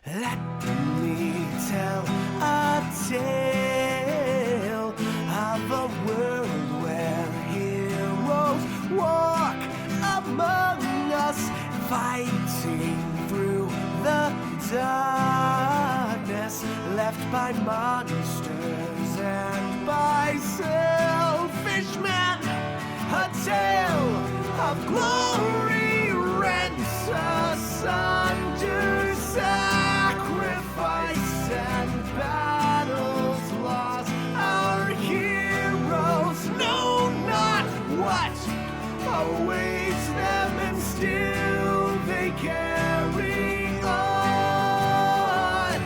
Let me tell a tale of a world where heroes walk among us, fighting through the darkness left by monsters and by selfish men. A tale of glory rents asunder, sacrifice and battles lost. Our heroes know not what awaits them, and still they carry on.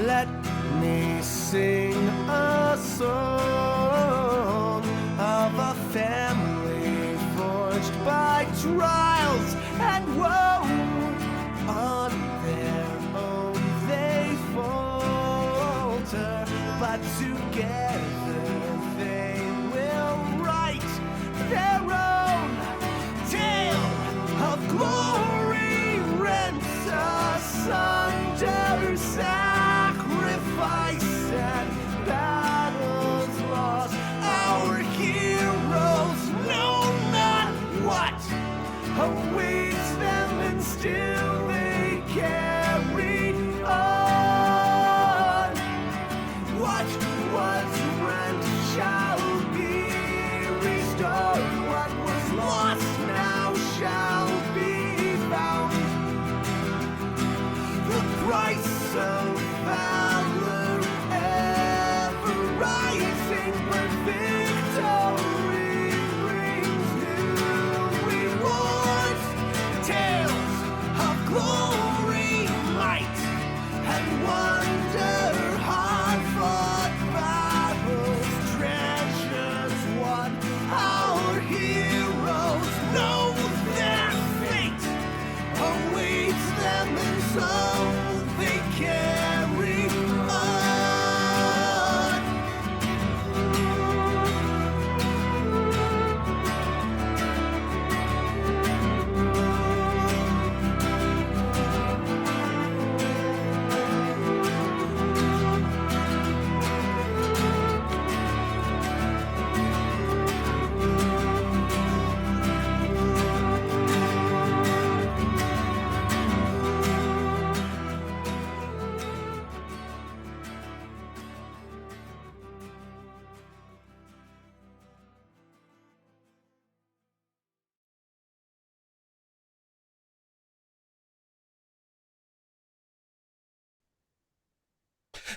Let me sing a song of a family forged by trials and woe. On their own they falter, but together they will write their own tale of glory rents asunder, sacrifice and battles lost. Our heroes know not what awaits them, and still they carry on. What was rent shall be restored. What was lost now shall be found. The price of valor ever rising, where victory brings new rewards. Tales of glory, might, and wonder, hard-fought battles, treasures won. Our heroes know their fate awaits them, and so they carry on.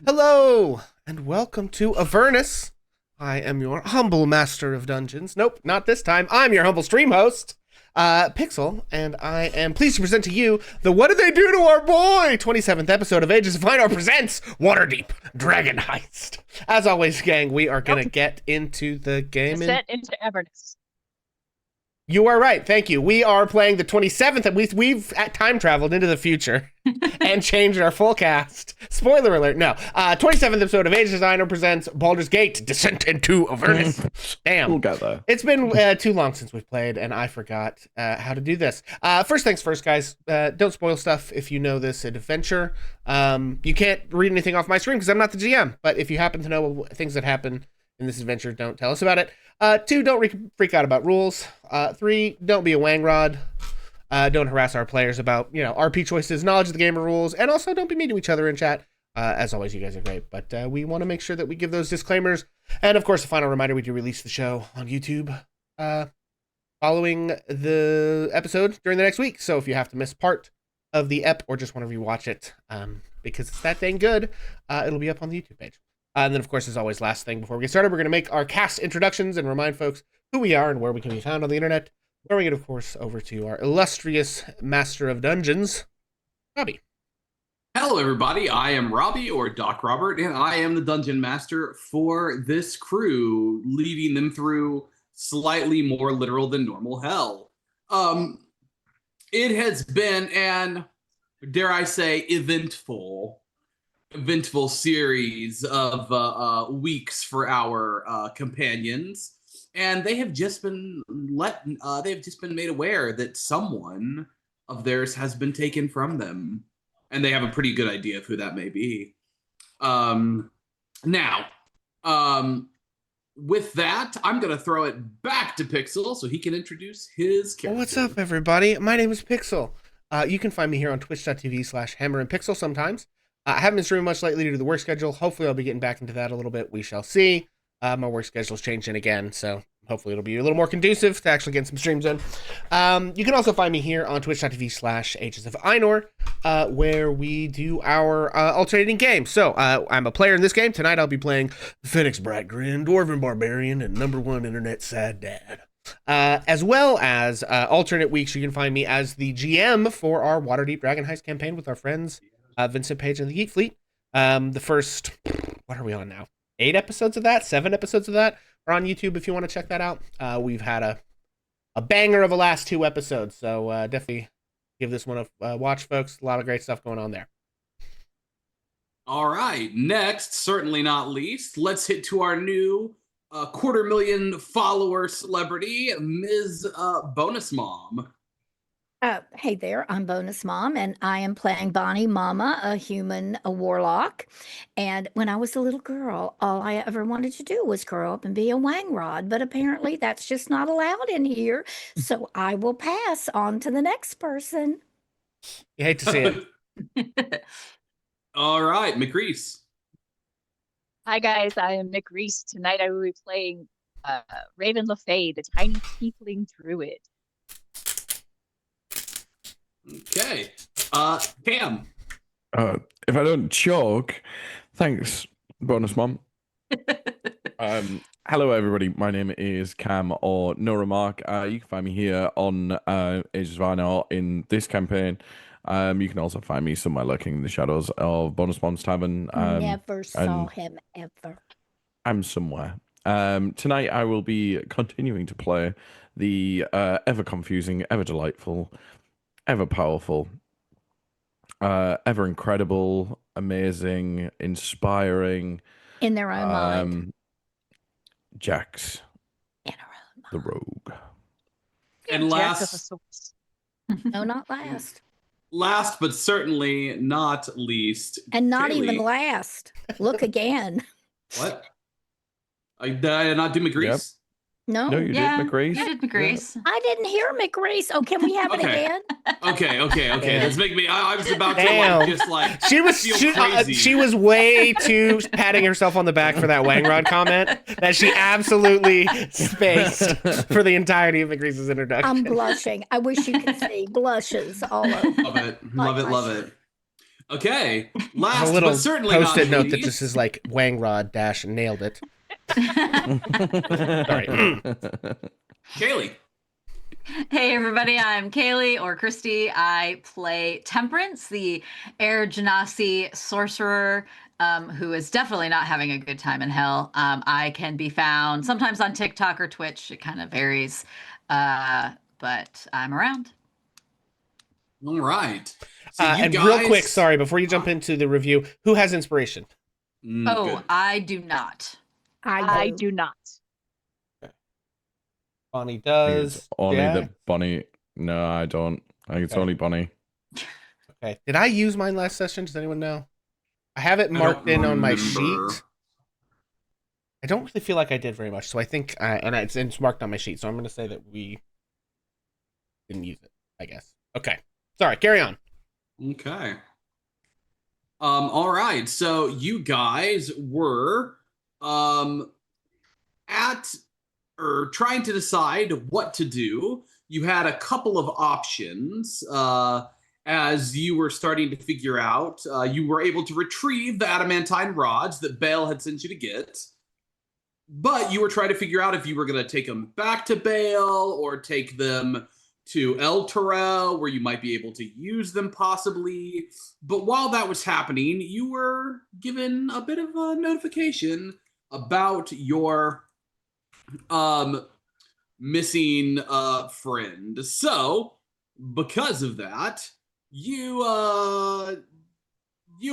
Hello, and welcome to Avernus. I am your humble master of dungeons. Nope, not this time. I'm your humble stream host, Pixel, and I am pleased to present to you the What Did They Do to Our Boy? 27th episode of Ages of Fëanor presents Waterdeep Dragon Heist. As always, gang, we are going to get into the game. Descent into Avernus. You are right. Thank you. We are playing the 27th, and we've time traveled into the future and changed our full cast. Spoiler alert. No. 27th episode of Age Designer presents Baldur's Gate Descent into Avernus. Damn. We'll get there. It's been too long since we've played, and I forgot how to do this. First things first, guys. Don't spoil stuff if you know this adventure. You can't read anything off my screen because I'm not the GM, but if you happen to know things that happen in this adventure, don't tell us about it. 2, don't freak out about rules. 3, don't be a wangrod. Don't harass our players about, RP choices, knowledge of the game rules, and also don't be mean to each other in chat. As always, you guys are great, but we want to make sure that we give those disclaimers. And of course, a final reminder, we do release the show on YouTube following the episode during the next week. So if you have to miss part of the ep or just want to rewatch it because it's that dang good, it'll be up on the YouTube page. And then, of course, as always, last thing before we get started, we're going to make our cast introductions and remind folks who we are and where we can be found on the internet. Throwing it, of course, over to our illustrious Master of Dungeons, Robbie. Hello, everybody. I am Robbie, or Doc Robert, and I am the Dungeon Master for this crew, leading them through slightly more literal than normal hell. It has been an, dare I say, eventful series of weeks for our companions, and they have just been made aware that someone of theirs has been taken from them. and they have a pretty good idea of who that may be. Um, now, um, with that, I'm going to throw it back to Pixel so he can introduce his Well, character. what's up, everybody? My name is Pixel. You can find me here on twitch.tv/hammer and pixel sometimes. I haven't been streaming much lately due to the work schedule. Hopefully, I'll be getting back into that a little bit. We shall see. My work schedule's changing again, so hopefully it'll be a little more conducive to actually getting some streams in. You can also find me here on twitch.tv/Ages of Einor, where we do our alternating games. So I'm a player in this game. Tonight I'll be playing Phoenix Brightgrin, Dwarven Barbarian, and #1 Internet Sad Dad. As well as alternate weeks, you can find me as the GM for our Waterdeep Dragon Heist campaign with our friends Vincent Page and the Geek Fleet. The first, what are we on now? 8 episodes of that, 7 episodes of that are on YouTube if you want to check that out. We've had a banger of the last 2 episodes, so definitely give this one a watch, folks. A lot of great stuff going on there. All right, next, certainly not least, let's hit to our new 250,000 follower celebrity, Ms. Bonus Mom. Hey there, I'm Bonus Mom, and I am playing Bonnie Mama, a human, a warlock. And when I was a little girl, all I ever wanted to do was grow up and be a Wangrod, but apparently that's just not allowed in here. So I will pass on to the next person. You hate to see it. All right, McReese. Hi guys, I am Mick Reese. Tonight I will be playing Raven Le Fay, the tiny tiefling druid. Okay. Cam. If I don't choke, thanks, Bonus Mom. Hello, everybody. My name is Cam, or No Remark. You can find me here on Ages of Einor in this campaign. You can also find me somewhere lurking in the shadows of Bonus Mom's Tavern. Never saw him ever. I'm somewhere. Tonight I will be continuing to play the ever confusing, ever delightful, ever powerful, ever incredible, amazing, inspiring, In their own mind. Jax, In her own the mind. rogue. And Jack of the last, Swords. No, not last. last but certainly not least, And not even Kaylee. last. Look again. What? Did I not do McReese? No, No, you Yeah, did, McReese. You did McReese. I didn't hear McReese. Oh, can we have it Okay. again? Okay. Let's make me. I was about to Damn. just like She was feel crazy. she was way too patting herself on the back for that Wangrod comment that she absolutely spaced for the entirety of McReese's introduction. I'm blushing. I wish you could see blushes all over. Love it. Like my Love it. Okay. I have Last a little but certainly not post-it note that least, just is like Wangrod dash nailed it. Sorry. Kaylee. Hey everybody, I'm Kaylee or Christy. I play Temperance, the Air Genasi sorcerer, who is definitely not having a good time in hell. I can be found sometimes on TikTok or Twitch. It kind of varies, but I'm around. All right. So you And guys... real quick, sorry, before you jump into the review, who has inspiration? Oh, Good. I do not. I do not. Bonnie I think does. it's only Yeah. the Bonnie. No, I don't. I think it's Okay. only Bonnie. Okay. Did I use mine last session? Does anyone know? I have it marked in on my remember. sheet. I don't really feel like I did very much, so I think, and it's marked on my sheet, so I'm going to say that we didn't use it, I guess. Okay. Sorry, carry on. Okay. All right. So you guys were at or trying to decide what to do. You had a couple of options as you were starting to figure out. You were able to retrieve the adamantine rods that Bale had sent you to get. But you were trying to figure out if you were going to take them back to Bale or take them to El Terrell, where you might be able to use them possibly. But while that was happening, you were given a bit of a notification about your missing friend. So, because of that, you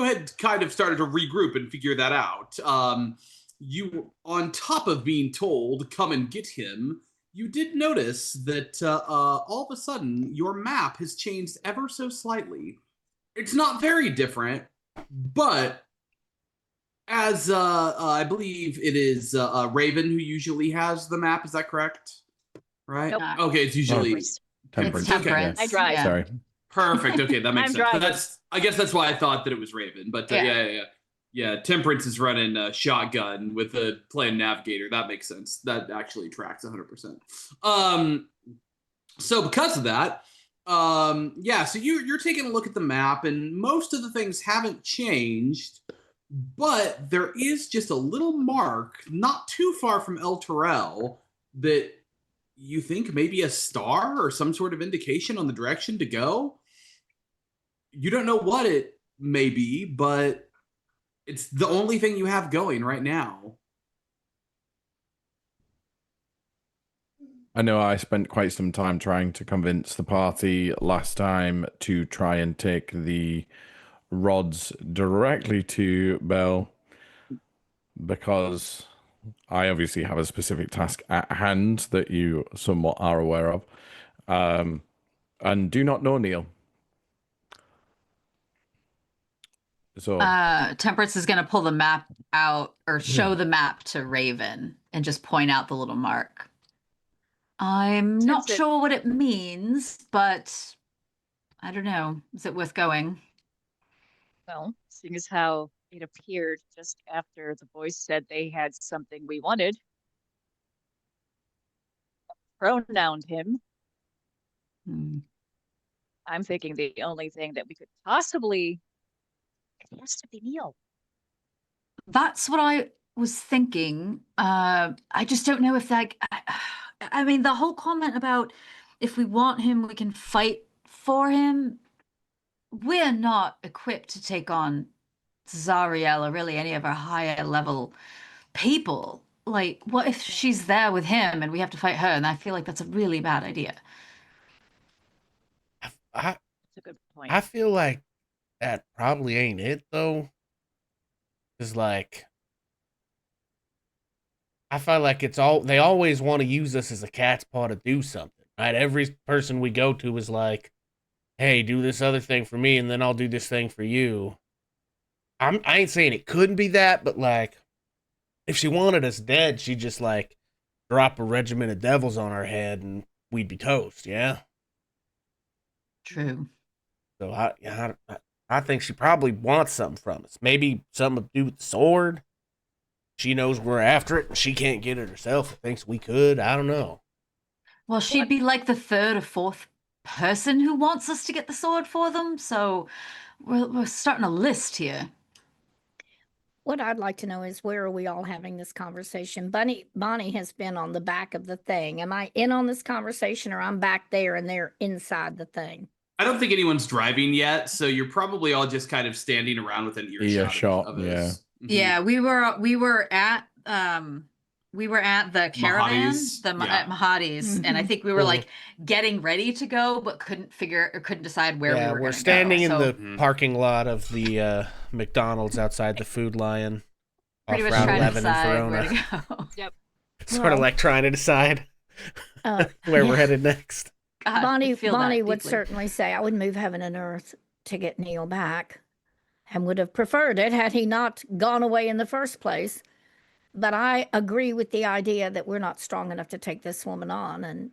had kind of started to regroup and figure that out. You, on top of being told, come and get him, you did notice that all of a sudden your map has changed ever so slightly. It's not very different, but as I believe it is Raven who usually has the map. Is that correct? Right. Nope. Okay, it's usually Temperance. Temperance. It's Temperance. I drive. Yeah. Sorry. perfect. Okay, that makes I'm sense. driving. I guess that's why I thought that it was Raven. But Yeah. yeah. Temperance is running a shotgun with a playing navigator. That makes sense. That actually tracks 100%. So because of that, yeah. So you're taking a look at the map, and most of the things haven't changed. But there is just a little mark not too far from El Terrell that you think maybe a star or some sort of indication on the direction to go. You don't know what it may be, but it's the only thing you have going right now. I know I spent quite some time trying to convince the party last time to try and take the rods directly to Bell because I obviously have a specific task at hand that you somewhat are aware of, and do not know Neil. So Temperance is going to pull the map out or show the map to Raven and just point out the little mark. I'm not Since it- sure what it means, but I don't know. Is it worth going? Well, seeing as how it appeared just after the boys said they had something we wanted, pronouned him, Hmm. I'm thinking the only thing that we could possibly, it has to be Neil. That's what I was thinking. I just don't know if that. I mean, the whole comment about if we want him, we can fight for him. We're not equipped to take on Zariel or really any of our higher level people. Like, what if she's there with him and we have to fight her? And I feel like that's a really bad idea. I That's a good point. I feel like that probably ain't it though. Cause like I feel like they always want to use us as a cat's paw to do something, right? Every person we go to is like, "Hey, do this other thing for me, and then I'll do this thing for you." I ain't saying it couldn't be that, but like, if she wanted us dead, she'd just like drop a regiment of devils on our head, and we'd be toast. Yeah. True. So I think she probably wants something from us. Maybe something to do with the sword. She knows we're after it, and she can't get it herself. Thinks we could. I don't know. Well, she'd be like the third or fourth person who wants us to get the sword for them. So we're starting a list here. What I'd like to know is where are we all having this conversation? Bonnie has been on the back of the thing. Am I in on this conversation or I'm back there and they're inside the thing? I don't think anyone's driving yet, so you're probably all just kind of standing around with an earshot of yeah. us. Mhm. Yeah, we were at the caravan, Mahadi's, at yeah. Mahadi's, and I think we were like getting ready to go, but couldn't decide where we Yeah, were we're going to standing go. in So the Mhm. parking lot of the McDonald's outside the Food Lion. pretty off much Route trying to 11 in decide where Verona. to go. Yep. Sort of Well, like trying to decide Uh, where we're yeah. headed next. God, I Bonnie feel that Bonnie would deeply. certainly say, I would move heaven and earth to get Neil back and would have preferred it had he not gone away in the first place. But I agree with the idea that we're not strong enough to take this woman on. And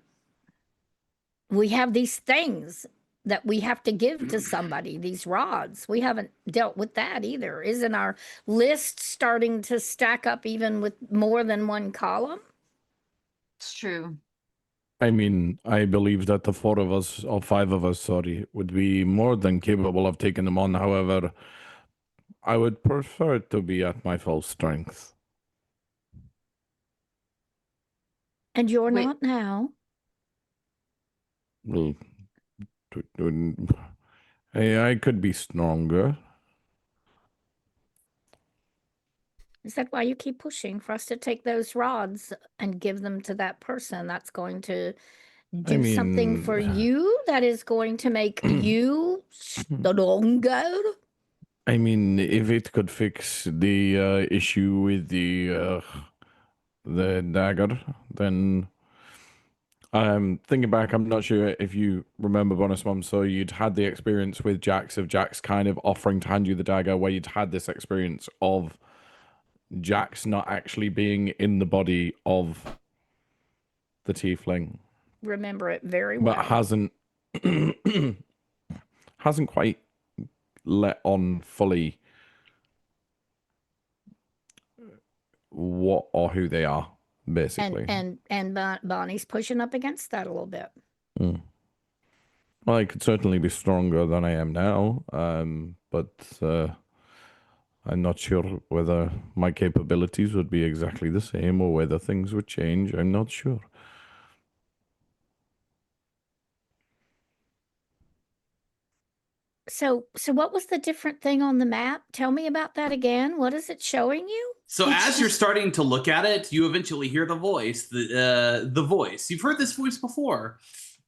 we have these things that we have to give to somebody, these rods. We haven't dealt with that either. Isn't our list starting to stack up even with more than one column? It's true. I mean, I believe that the four of us, or five of us, sorry, would be more than capable of taking them on. However, I would prefer to be at my full strength. And you're Wait. not now. Well, I could be stronger. Is that why you keep pushing for us to take those rods and give them to that person that's going to do something for you, that is going to make you stronger? I mean, if it could fix the issue with the dagger, then Thinking back, I'm not sure if you remember Bonus Mom, so you'd had the experience with Jax of Jax kind of offering to hand you the dagger, where you'd had this experience of Jax not actually being in the body of the tiefling, Remember it very well. but hasn't quite let on fully what or who they are, basically. And Bonnie's pushing up against that a little bit. Mm. Well, I could certainly be stronger than I am now, but I'm not sure whether my capabilities would be exactly the same or whether things would change. I'm not sure. So what was the different thing on the map? Tell me about that again. What is it showing you? So as you're starting to look at it, you eventually hear the voice. The voice. You've heard this voice before.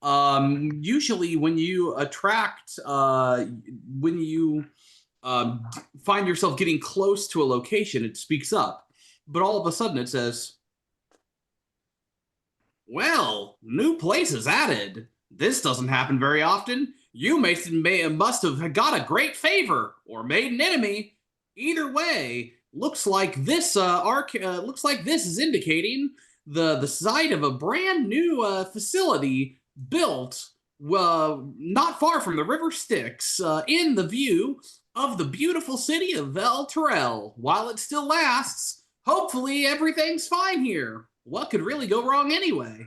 Usually, when you find yourself getting close to a location, it speaks up. But all of a sudden, it says, "Well, new places added. This doesn't happen very often. You must have got a great favor or made an enemy. Either way, looks like this is indicating the site of a brand new facility built not far from the River Styx, in the view of the beautiful city of Vel Terrell. While it still lasts, hopefully everything's fine here. What could really go wrong anyway?"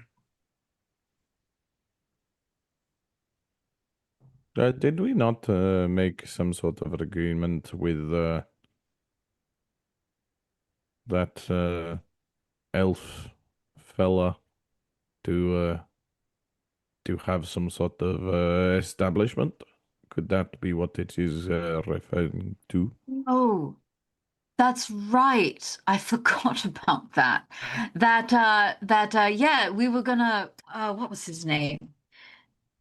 Did we not make some sort of agreement with that elf fella to have some sort of establishment? Could that be what it is referring to? Oh, that's right. I forgot about that. Yeah, we were gonna, what was his name?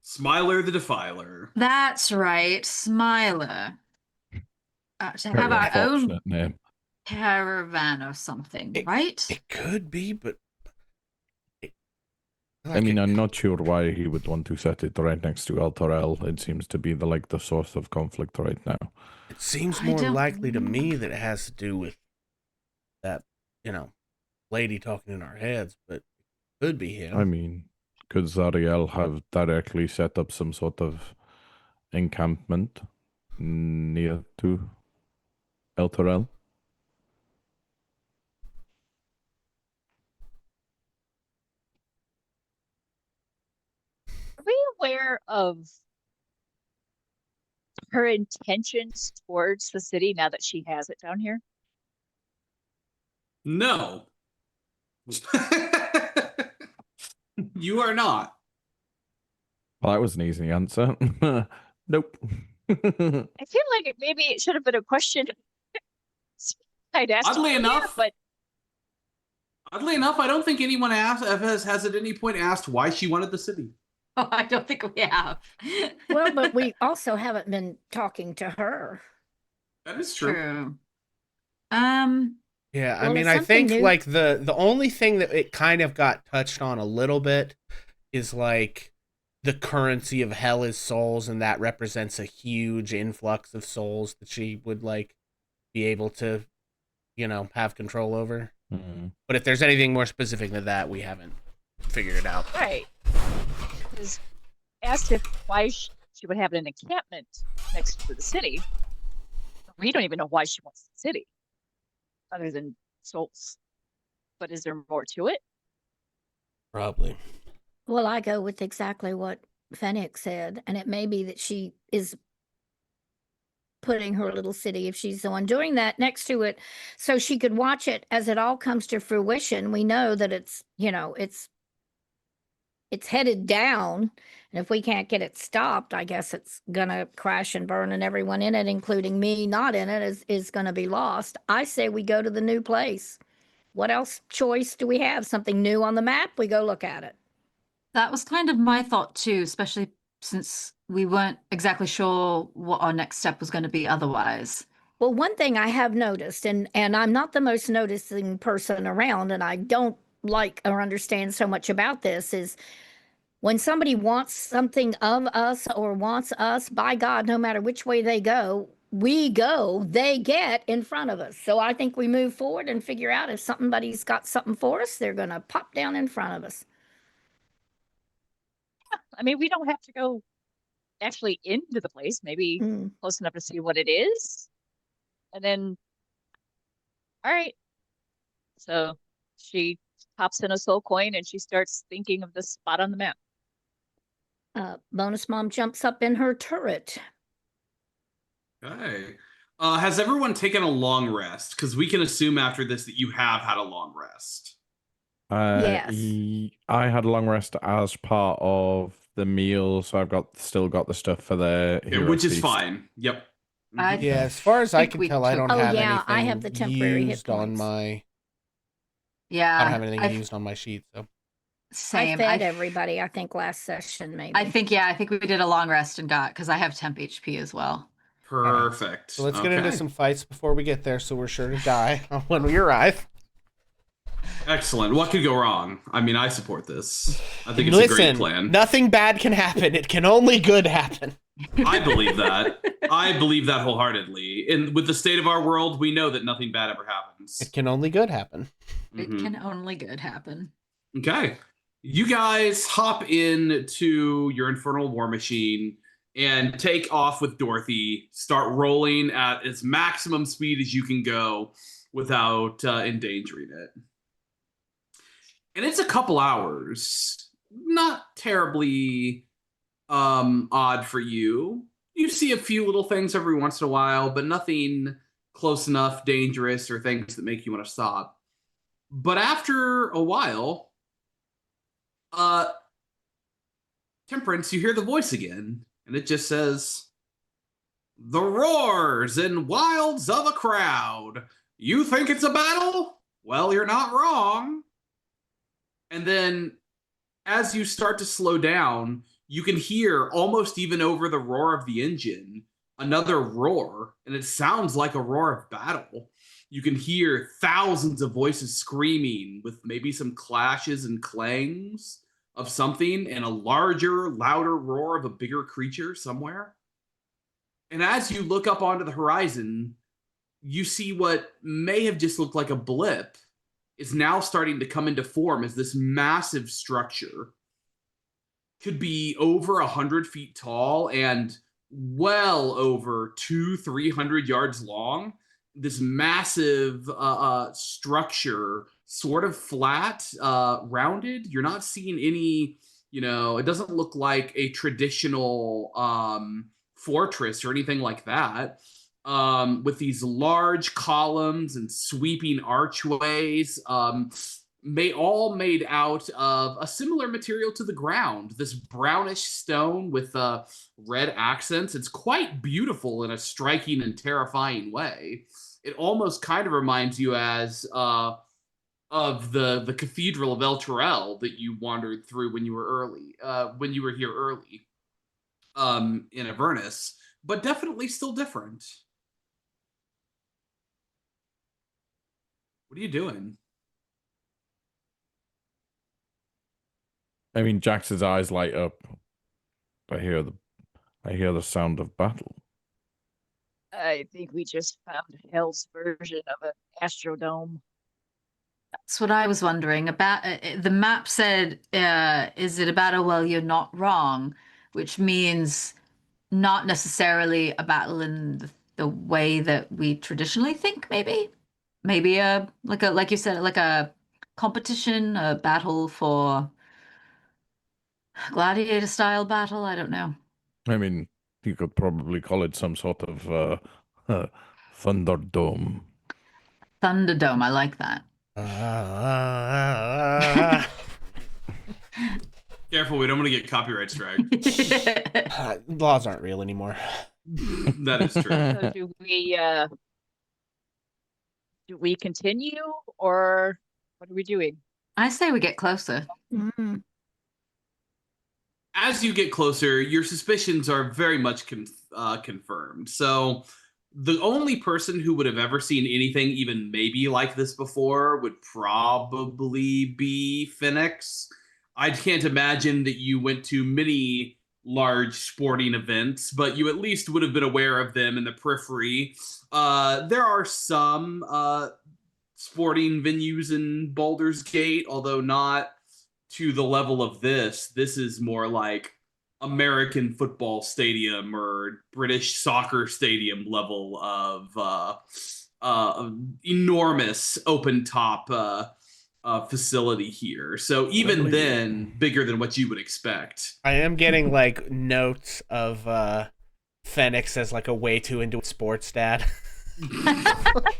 Smiler the Defiler. That's right, Smiler. To Very have our own unfortunate name. caravan or something, right? It could be, but I mean, I'm not sure why he would want to set it right next to Altarel. It seems to be the source of conflict right now. it seems I more don't likely to know. me that it has to do with that, lady talking in our heads, but it could be him. I mean, could Zariel have directly set up some sort of encampment near to Elturel? Are we aware of her intentions towards the city now that she has it down here? No. You are not. Well, that was an easy answer. Nope. I feel like maybe it should have been a question I'd asked Oddly earlier, enough, but I don't think anyone has at any point asked why she wanted the city. Oh, I don't think we have. Well, but we also haven't been talking to her. That is true. True. Yeah, I Well, mean, it's I something think new. like the only thing that it kind of got touched on a little bit is like the currency of hell is souls, and that represents a huge influx of souls that she would like be able to, have control over. Mm. But if there's anything more specific than that, we haven't figured it out. right. Because asked why she would have an encampment next to the city. We don't even know why she wants the city, other than souls. But is there more to it? Probably. Well, I go with exactly what Phoenix said, and it may be that she is putting her little city, if she's the one doing that, next to it, so she could watch it as it all comes to fruition. We know that it's headed down, and if we can't get it stopped, I guess it's gonna crash and burn, and everyone in it, including me not in it, is gonna be lost. I say we go to the new place. What else choice do we have? Something new on the map? We go look at it. That was kind of my thought too, especially since we weren't exactly sure what our next step was going to be otherwise. Well, one thing I have noticed, and I'm not the most noticing person around, and I don't like or understand so much about this, is when somebody wants something of us or wants us, by God, no matter which way they go, they get in front of us. So I think we move forward and figure out if somebody's got something for us, they're going to pop down in front of us. I mean, we don't have to go actually into the place, maybe close enough to see what it is. And then, all right. So she pops in a soul coin and she starts thinking of the spot on the map. Bonus Mom jumps up in her turret. Okay. Has everyone taken a long rest? Because we can assume after this that you have had a long rest. Yes. I had a long rest as part of the meal, so I've still got the stuff for the hero which is feast. fine. Yep. Yeah, as far as I can tell, I don't Oh, have yeah, anything I have the temporary hit used on points. my. Yeah. I don't have anything used on my sheet, so. Same. I fed everybody, I think, last session, maybe. I think we did a long rest and got, because I have temp HP as well. Perfect. So let's get into some fights before we get there, so we're sure to die when we arrive. Excellent. What could go wrong? I mean, I support this. I think it's a great plan. Nothing bad can happen. It can only good happen. I believe that. I believe that wholeheartedly. And with the state of our world, we know that nothing bad ever happens. It can only good happen. It can only good happen. Okay. You guys hop into your infernal war machine and take off with Dorothy. Start rolling at as maximum speed as you can go without endangering it. And it's a couple hours. Not terribly odd for you. You see a few little things every once in a while, but nothing close enough, dangerous, or things that make you want to stop. But after a while, Temperance, you hear the voice again, and it just says, "The roars and wilds of a crowd. You think it's a battle? Well, you're not wrong." And then, as you start to slow down, you can hear, almost even over the roar of the engine, another roar, and it sounds like a roar of battle. You can hear thousands of voices screaming with maybe some clashes and clangs of something and a larger, louder roar of a bigger creature somewhere. And as you look up onto the horizon, you see what may have just looked like a blip is now starting to come into form as this massive structure. Could be over 100 feet tall and well over 200-300 yards long. This massive structure, sort of flat, rounded. You're not seeing any, it doesn't look like a traditional fortress or anything like that. With these large columns and sweeping archways, all made out of a similar material to the ground. This brownish stone with red accents. It's quite beautiful in a striking and terrifying way. It almost kind of reminds you of the Cathedral of El Turel that you wandered through when you were here early in Avernus, but definitely still different. What are you doing? I mean, Jax's eyes light up. I hear the sound of battle. I think we just found Hell's version of an Astrodome. That's what I was wondering about. The map said, is it a battle? Well, you're not wrong, which means not necessarily a battle in the way that we traditionally think, maybe like you said, like a competition, a battle for gladiator style battle. I don't know. I mean, you could probably call it some sort of Thunderdome. Thunderdome, I like that. Careful, we don't want to get copyright strike. Laws aren't real anymore. That is true. So do we continue, or what are we doing? I say we get closer. Mm-hmm. As you get closer, your suspicions are very much confirmed. So the only person who would have ever seen anything even maybe like this before would probably be Phoenix. I can't imagine that you went to many large sporting events, but you at least would have been aware of them in the periphery. There are some sporting venues in Baldur's Gate, although not to the level of this. This is more like American football stadium or British soccer stadium level of enormous open top facility here. So even then, bigger than what you would expect. I am getting like notes of Phoenix as like a way too into sports dad.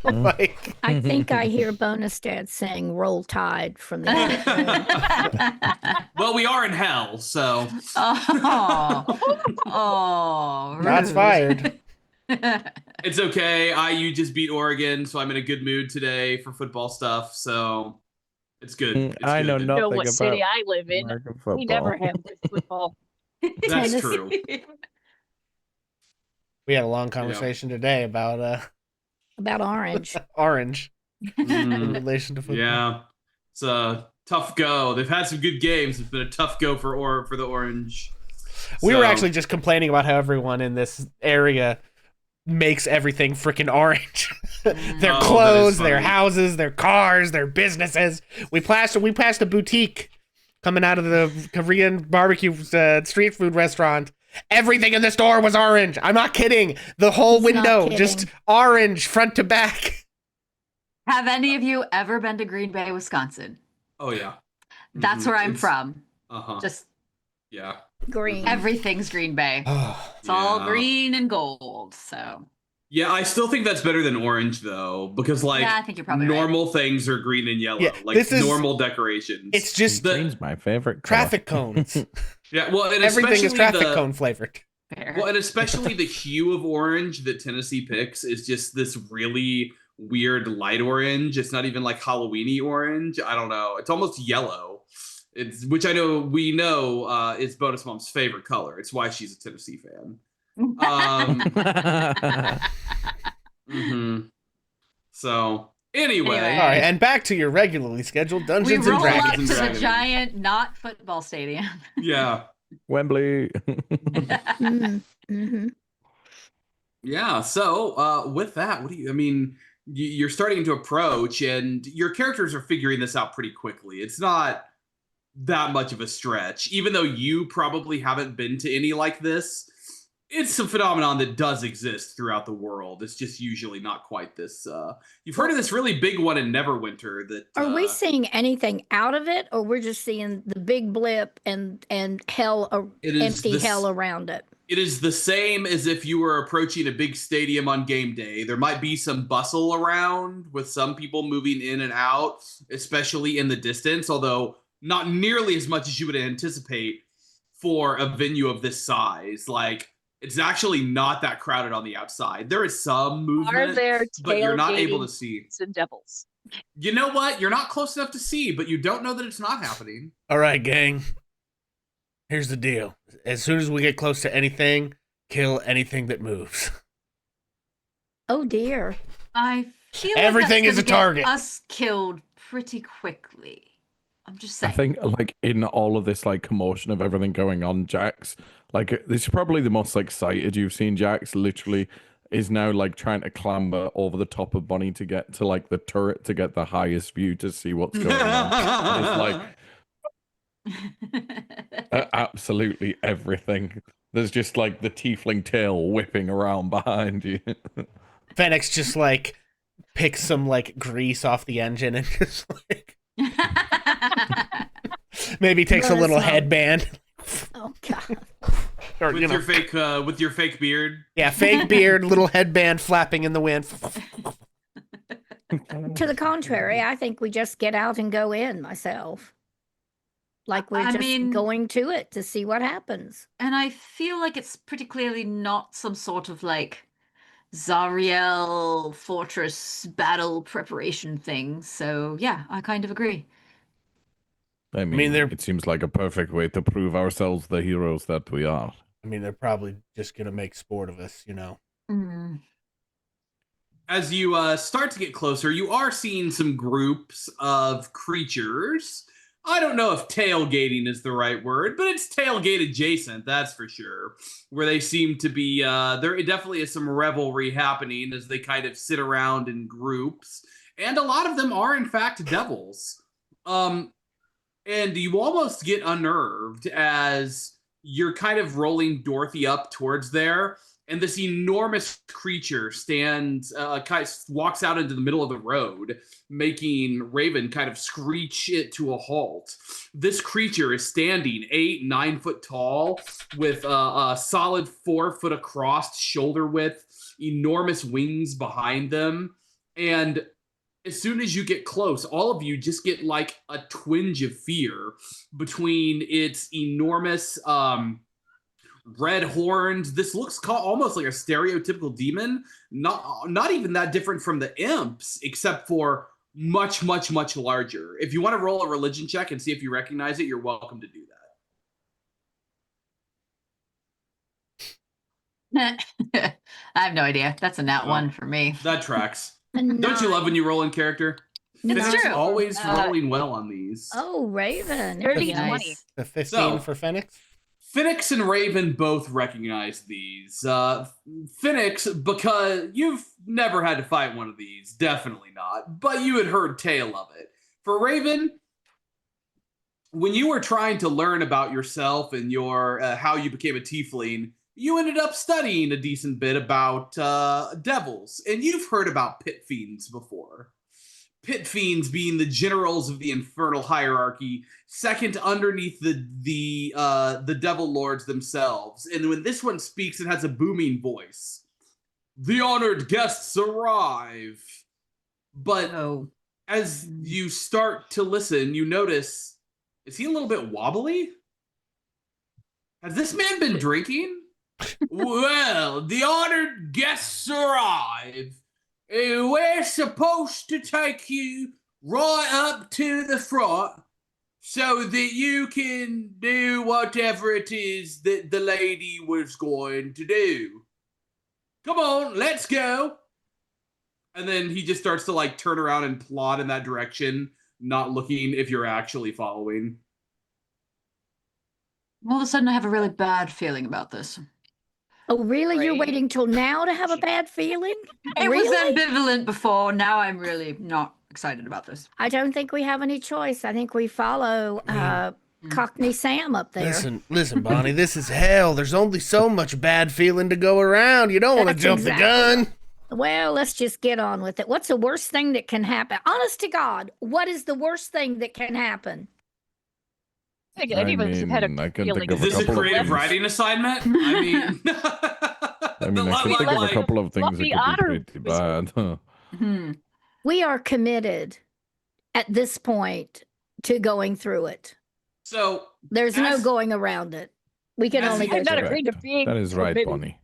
Like, I think I hear Bonus Dad saying "Roll Tide" from the other. Well, we are in hell, so shots rude. fired. it's okay. IU just beat Oregon, so I'm in a good mood today for football stuff. So it's good. It's I know good. You know nothing what city about I live in? American We never football. have good football. That's true. We had a long conversation today about Orange. Orange in Mm, relation to football. yeah, it's a tough go. They've had some good games. It's been a tough go for the Orange. We were So- actually just complaining about how everyone in this area makes everything freaking orange. Their Oh, that is clothes, their funny. houses, their cars, their businesses. We passed a boutique coming out of the Korean barbecue street food restaurant. Everything in the store was orange. I'm not kidding. The whole He's not window kidding. just orange front to back. Have any of you ever been to Green Bay, Wisconsin? Oh yeah, That's where I'm from. Uh-huh. Just Yeah. Green. everything's Green Bay. Oh, It's all Yeah. green and gold. So Yeah, I still think that's better than orange though, because like yeah, I think you're probably right. normal things are green and yellow, Yeah, like this is- normal decorations. it's just Green's my favorite color. traffic cones. yeah, well, and Everything is especially traffic the, cone flavored. Fair. Well, and especially the hue of orange that Tennessee picks is just this really weird light orange. It's not even like Halloweeny orange. I don't know. It's almost yellow. It's which I know we know is Bonus Mom's favorite color. It's why she's a Tennessee fan. Mhm. So anyway, Anyway. All right, and back to your regularly scheduled We Dungeons and roll up Dragons. to the Dragons. giant, not football stadium. yeah, Wembley. Mm-hmm. yeah. So with that, what do you? I mean, you're starting to approach, and your characters are figuring this out pretty quickly. It's not that much of a stretch, even though you probably haven't been to any like this. It's a phenomenon that does exist throughout the world. It's just usually not quite this. You've heard of this really big one in Neverwinter. That Are we seeing anything out of it, or we're just seeing the big blip and hell, It is empty this- hell around it? It is the same as if you were approaching a big stadium on game day. There might be some bustle around with some people moving in and out, especially in the distance, although not nearly as much as you would anticipate for a venue of this size. Like, it's actually not that crowded on the outside. There is some Are movement, there but you're not able to tailgating see. and devils? You know what? You're not close enough to see, but you don't know that it's not happening. All right, gang. Here's the deal. As soon as we get close to anything, kill anything that moves. Oh dear. I feel like Everything that's is a gonna get target. Us killed pretty quickly. I'm just I saying. think like in all of this like commotion of everything going on, Jax, like this is probably the most excited you've seen Jax. Literally is now like trying to clamber over the top of Bonnie to get to like the turret to get the highest view to see what's going on. And it's like absolutely everything. There's just like the tiefling tail whipping around behind you. Fenix just like picks some like grease off the engine and just like maybe takes a little Bonus mom. headband. Oh god. Or, with you know, your fake beard. yeah, fake beard, little headband flapping in the wind. To the contrary, I think we just get out and go in myself. Like we're I just mean- going to it to see what happens. And I feel like it's pretty clearly not some sort of like Zariel fortress battle preparation thing. So yeah, I kind of agree. I mean, they're- it seems like a perfect way to prove ourselves the heroes that we are. I mean, they're probably just gonna make sport of us, you know. Mm. As you start to get closer, you are seeing some groups of creatures I don't know if tailgating is the right word, but it's tailgate adjacent, that's for sure. Where they seem to be, there definitely is some revelry happening as they kind of sit around in groups. And a lot of them are, in fact, devils. And you almost get unnerved as you're kind of rolling Dorothy up towards there, and this enormous creature stands, kind of walks out into the middle of the road, making Raven kind of screech it to a halt. This creature is standing 8-9 foot tall, with a solid 4 foot across shoulder width, enormous wings behind them, and as soon as you get close, all of you just get like a twinge of fear between its enormous red horns. This looks almost like a stereotypical demon, not even that different from the imps, except for much, much, much larger. If you want to roll a religion check and see if you recognize it, you're welcome to do I have no idea. That's a nat Oh. one for me. that. That tracks. A Don't you love when nine. you roll in character? It's Fenix true. always rolling well on these. Oh, Raven. 30, Nice. 20. The 15 So- for Phoenix. Phoenix and Raven both recognize these. Phoenix, because you've never had to fight one of these, definitely not, but you had heard tale of it. For Raven, when you were trying to learn about yourself and your how you became a tiefling, you ended up studying a decent bit about devils, and you've heard about pit fiends before. Pit fiends being the generals of the infernal hierarchy, second underneath the devil lords themselves. And when this one speaks, it has a booming voice. The honored guests arrive. But Oh. as you start to listen, you notice, is he a little bit wobbly? Has this man been drinking? Well, the honored guests arrive. We're supposed to take you right up to the front so that you can do whatever it is that the lady was going to do. Come on, let's go. And then he just starts to like turn around and plod in that direction, not looking if you're actually following. All of a sudden, I have a really bad feeling about this. Oh, really? You're Right. waiting till now to have a bad feeling? It Really? was ambivalent before. Now I'm really not excited about this. I don't think we have any choice. I think we follow Cockney Sam up there. Listen, Bonnie, this is hell. There's only so much bad feeling to go around. You don't want to That's jump exactly the gun. Well, let's just get on with it. What's the worst thing that can happen? Honest to God, what is the worst thing that can happen? I think any of us have had a I can feeling. think Is of this a couple of creative things. writing assignment? I mean, I mean, I can think of a couple of things that Fluffy could otter be pretty bad. Hmm. We are committed at this point to going through it. So There's no As- going around it. We can as only you- go I'm not through it. agreeing to being That is right, forbidden. Bonnie.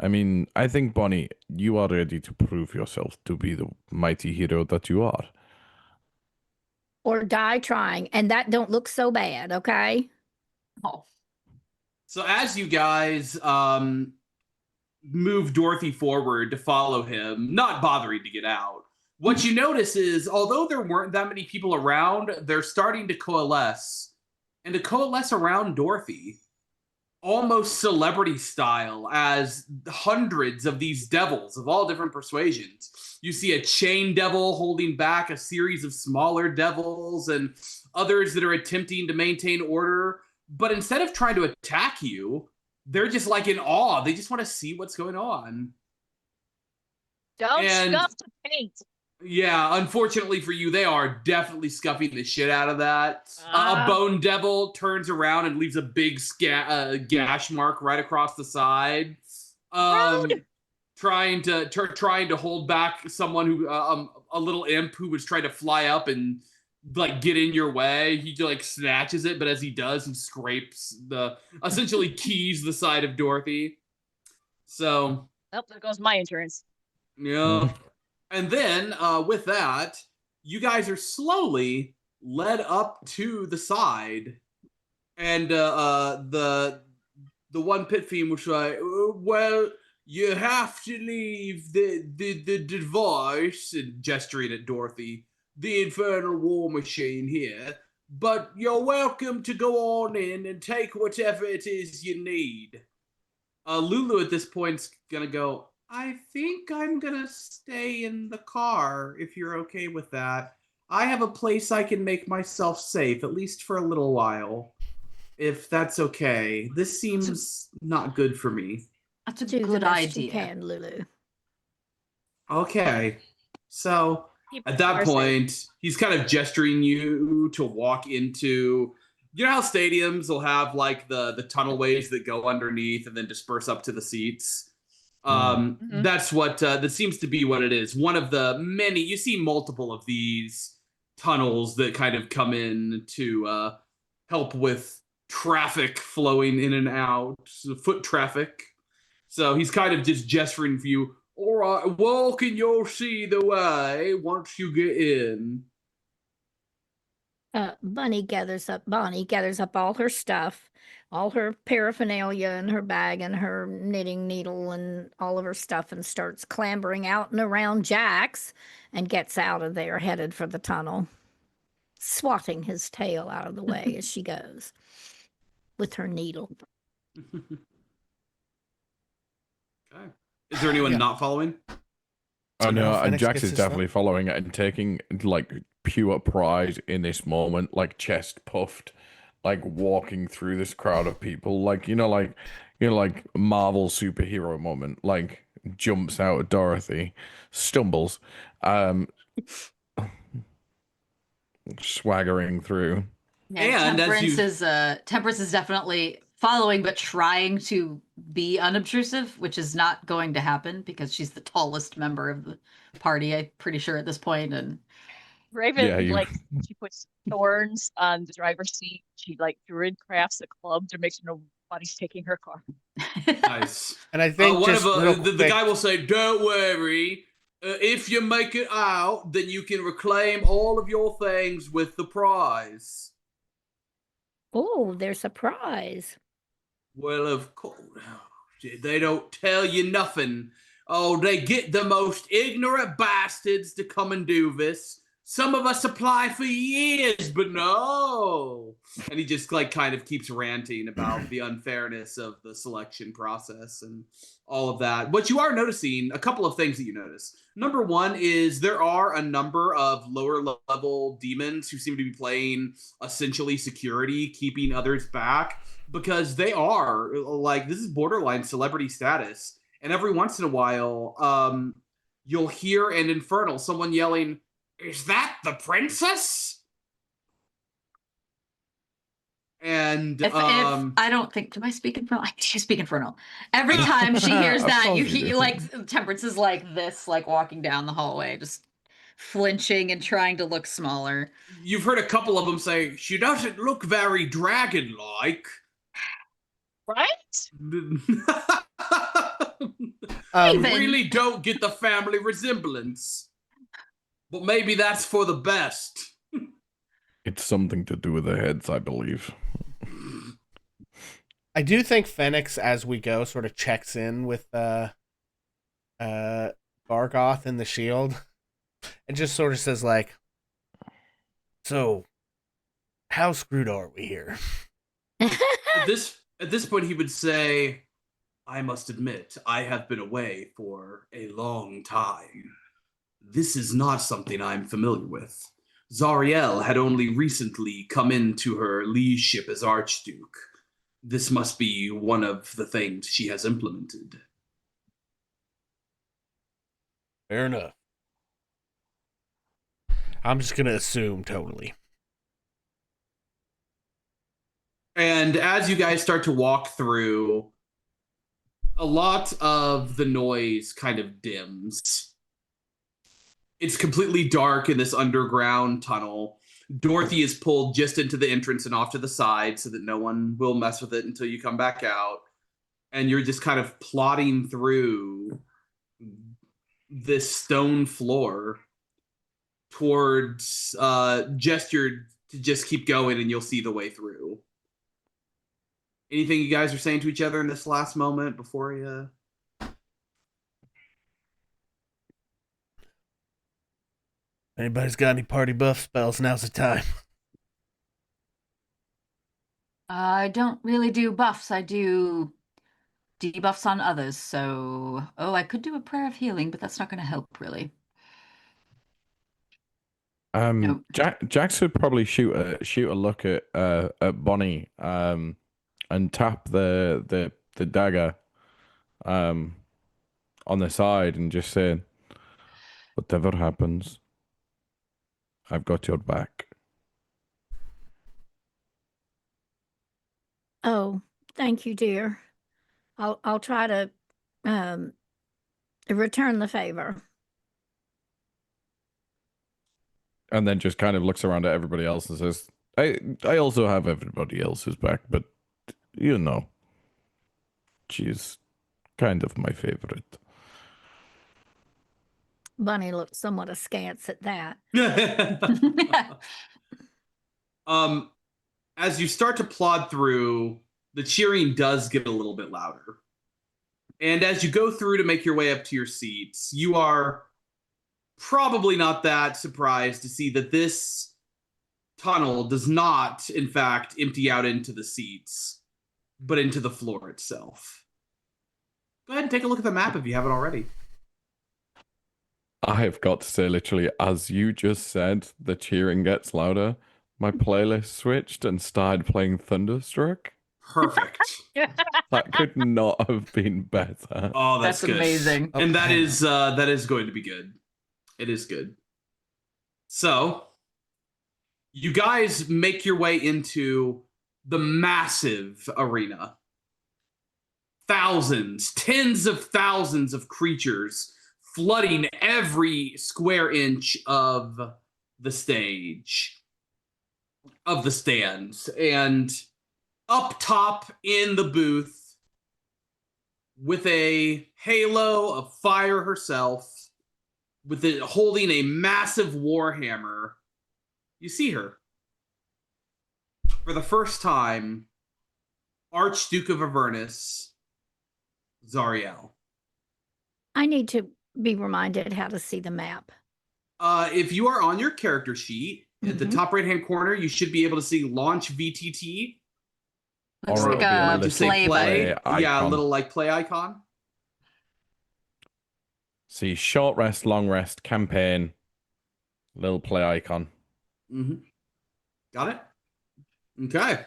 I mean, I think, Bonnie, you are ready to prove yourself to be the mighty hero that you are. Or die trying. And that don't look so bad, okay? Oh. So as you guys move Dorothy forward to follow him, not bothering to get out, what you notice is, although there weren't that many people around, they're starting to coalesce. And to coalesce around Dorothy, almost celebrity style, as hundreds of these devils of all different persuasions. You see a chain devil holding back a series of smaller devils and others that are attempting to maintain order. But instead of trying to attack you, they're just like in awe. They just want to see what's going on. Don't And- stuff the paint. Yeah, unfortunately for you, they are definitely scuffing the shit out of that. A Ah. bone devil turns around and leaves a big gash mark right across the side. Rude. Trying to hold back someone who a little imp who was trying to fly up and like get in your way. He like snatches it, but as he does, he scrapes essentially keys the side of Dorothy. So Oh, there goes my insurance. yeah. And then with that, you guys are slowly led up to the side, and the one pit fiend was like, "Well, you have to leave the device," and gesturing at Dorothy, "the infernal war machine here. but you're welcome to go on in and take whatever it is you need. Lulu at this point's gonna go, I think I'm gonna stay in the car if you're okay with that. I have a place I can make myself safe, at least for a little while. If that's okay. This seems not good for me. That's a Do the good best you idea. can, Lulu. Okay. So Keep at the that car safe. point, he's kind of gesturing you to walk into. You know how stadiums will have like the tunnel ways that go underneath and then disperse up to the seats. Mhm. That's what that seems to be what it is. One of the many you see multiple of these tunnels that kind of come in to help with traffic flowing in and out, so foot traffic. So he's kind of just gesturing for you. All right, walk and you'll see the way once you get in. Bonnie gathers up all her stuff, all her paraphernalia in her bag and her knitting needle and all of her stuff, and starts clambering out and around Jack's and gets out of there, headed for the tunnel, swatting his tail out of the way as she goes with her needle. Okay. Is there anyone Yeah. not following? Oh no, and Phoenix Jax gets is his definitely following it and taking like pure pride in this moment, like chest puffed, like walking through this crowd of people, like like Marvel superhero moment, like jumps out at Dorothy, stumbles, um, swaggering through. Yeah, And as you Temperance is definitely following, but trying to be unobtrusive, which is not going to happen because she's the tallest member of the party, I'm pretty sure at this point. And Raven, Yeah, you. like, she puts thorns on the driver's seat. She, like, druid crafts a club to make sure nobody's taking her car. nice. And I think One just of real the quick, guy will say, "Don't worry. If you make it out, then you can reclaim all of your things with the prize." Oh, their surprise. Well, of course, they don't tell you nothing. Oh, they get the most ignorant bastards to come and do this. Some of us apply for years, but no. And he just like kind of keeps ranting about the unfairness of the selection process and all of that. What you are noticing, a couple of things that you notice. Number one is there are a number of lower level demons who seem to be playing essentially security, keeping others back because they are like this is borderline celebrity status. And every once in a while, you'll hear an infernal, someone yelling, "Is that the princess?" And if I don't think, do I speak infernal? I do speak infernal. Every time she hears Of that, course you do. like Temperance is like this, like walking down the hallway, just flinching and trying to look smaller. you've heard a couple of them say, "She doesn't look very dragon-like." Right? Um, Raven. Really don't get the family resemblance. But maybe that's for the best. It's something to do with their heads, I believe. I do think Phoenix, as we go, sort of checks in with Bargoth and the shield, and just sort of says like, "So, how screwed are we here?" At this point, he would say, "I must admit, I have been away for a long time. This is not something I'm familiar with. Zariel had only recently come into her liegeship as Archduke. This must be one of the things she has implemented." Fair enough. I'm just gonna assume totally. And as you guys start to walk through, a lot of the noise kind of dims. It's completely dark in this underground tunnel. Dorothy is pulled just into the entrance and off to the side so that no one will mess with it until you come back out. And you're just kind of plodding through this stone floor towards gesture to just keep going and you'll see the way through. Anything you guys are saying to each other in this last moment before you Anybody's got any party buff spells? Now's the time. I don't really do buffs. I do debuffs on others. So, I could do a prayer of healing, but that's not going to help really. Nope. Jax would probably shoot a look at Bonnie and tap the dagger on the side and just say, whatever happens, I've got your back. Oh, thank you, dear. I'll try to return the favor. And then just kind of looks around at everybody else and says, I also have everybody else's back, but you know, she's kind of my favorite. Bunny looked somewhat askance at that. As you start to plod through, the cheering does get a little bit louder. And as you go through to make your way up to your seats, you are probably not that surprised to see that this tunnel does not, in fact, empty out into the seats, but into the floor itself. Go ahead and take a look at the map if you haven't already. I have got to say, literally, as you just said, the cheering gets louder. My playlist switched and started playing Thunderstruck. Perfect. That could not have been better. Oh, that's good. Amazing. And that is going to be good. It is good. So, you guys make your way into the massive arena. Thousands, tens of thousands of creatures flooding every square inch of the stage, of the stands. And up top in the booth, with a halo of fire herself, with it holding a massive warhammer, you see her. For the first time, Archduke of Avernus, Zariel. I need to be reminded how to see the map. If you are on your character sheet, at the top right-hand corner, you should be able to see Launch VTT. Looks Or like it'll be a a Just say play play. button. Yeah, a icon. little like play icon. See, short rest, long rest, campaign, little play icon. Mm-hmm. Got it? Okay.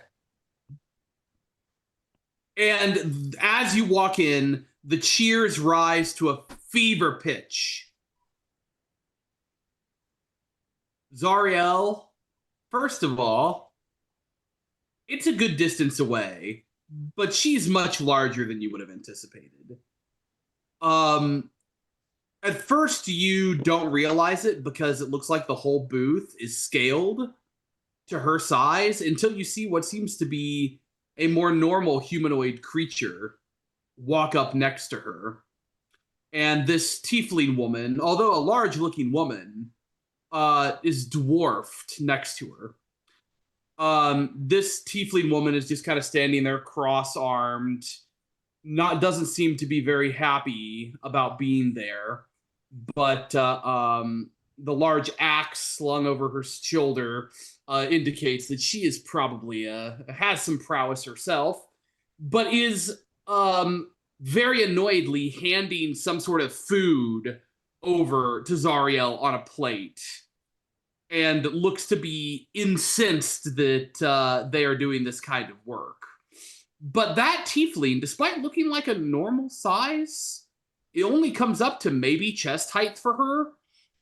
And as you walk in, the cheers rise to a fever pitch. Zariel, first of all, it's a good distance away, but she's much larger than you would have anticipated. At first, you don't realize it because it looks like the whole booth is scaled to her size until you see what seems to be a more normal humanoid creature walk up next to her. And this tiefling woman, although a large-looking woman, is dwarfed next to her. This tiefling woman is just kind of standing there cross-armed, doesn't seem to be very happy about being there. But the large axe slung over her shoulder indicates that she is probably has some prowess herself, but is very annoyedly handing some sort of food over to Zariel on a plate, and looks to be incensed that they are doing this kind of work. But that tiefling, despite looking like a normal size, it only comes up to maybe chest height for her,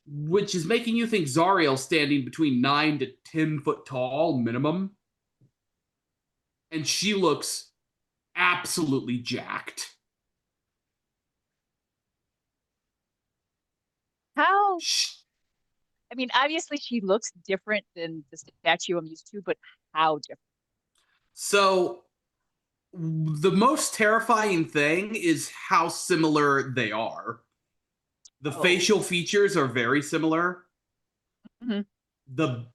which is making you think Zariel's standing between 9 to 10 foot tall minimum. And she looks absolutely jacked. How? I mean, obviously she looks different than the statue I'm used to, but how different? So the most terrifying thing is how similar they are. The facial features are very similar. Mm-hmm. The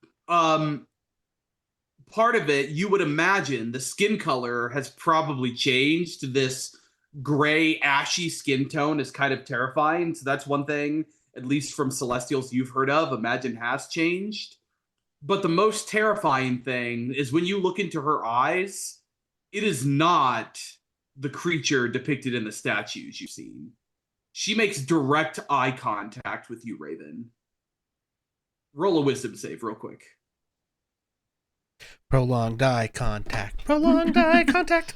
part of it, you would imagine the skin color has probably changed. This gray, ashy skin tone is kind of terrifying. So that's one thing, at least from Celestials you've heard of, imagine has changed. But the most terrifying thing is when you look into her eyes, it is not the creature depicted in the statues you've seen. She makes direct eye contact with you, Raven. Roll a wisdom save real quick. Prolonged eye contact. Prolonged eye contact.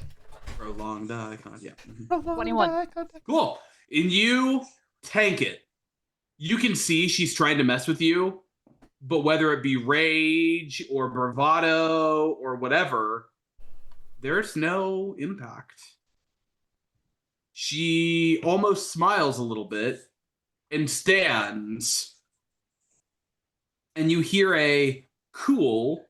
Prolonged eye contact. Yeah. Prolonged 21. eye contact. Cool. And you tank it. You can see she's trying to mess with you, but whether it be rage or bravado or whatever, there's no impact. She almost smiles a little bit and stands, and you hear a cool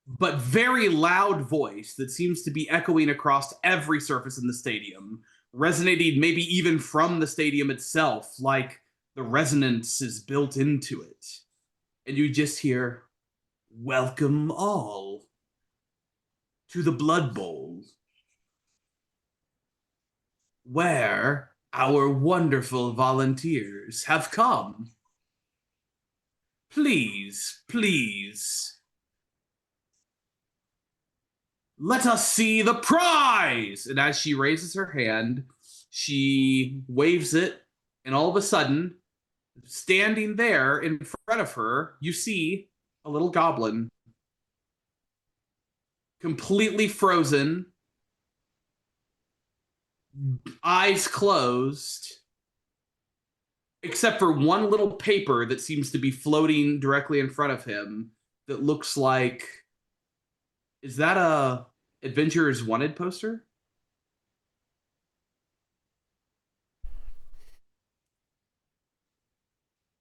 but very loud voice that seems to be echoing across every surface in the stadium, resonating maybe even from the stadium itself, like the resonance is built into it. And you just hear, "Welcome all to the Blood Bowl, where our wonderful volunteers have come. Please, please, let us see the prize!" And as she raises her hand, she waves it, and all of a sudden, standing there in front of her, you see a little goblin, completely frozen, eyes closed, except for one little paper that seems to be floating directly in front of him that looks like, is that a Adventurers Wanted poster?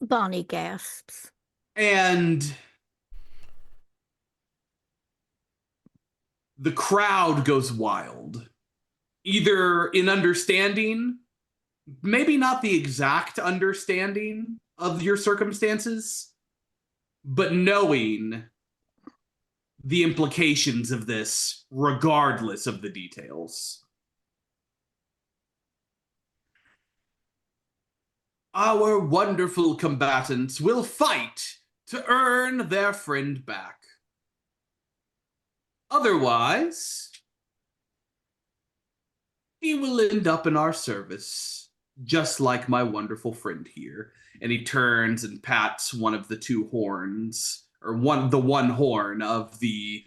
Bonnie gasps. And the crowd goes wild, either in understanding, maybe not the exact understanding of your circumstances, but knowing the implications of this, regardless of the details. Our wonderful combatants will fight to earn their friend back. Otherwise, he will end up in our service, just like my wonderful friend here. And he turns and pats one of the two horns, or the one horn of the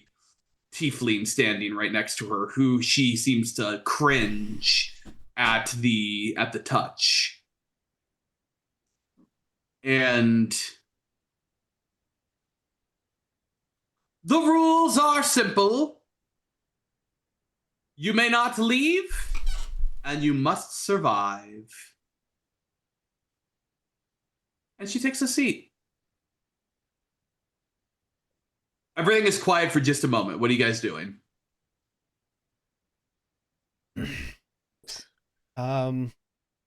tiefling standing right next to her, who she seems to cringe at the touch. And the rules are simple. You may not leave, and you must survive. And she takes a seat. Everything is quiet for just a moment. What are you guys doing?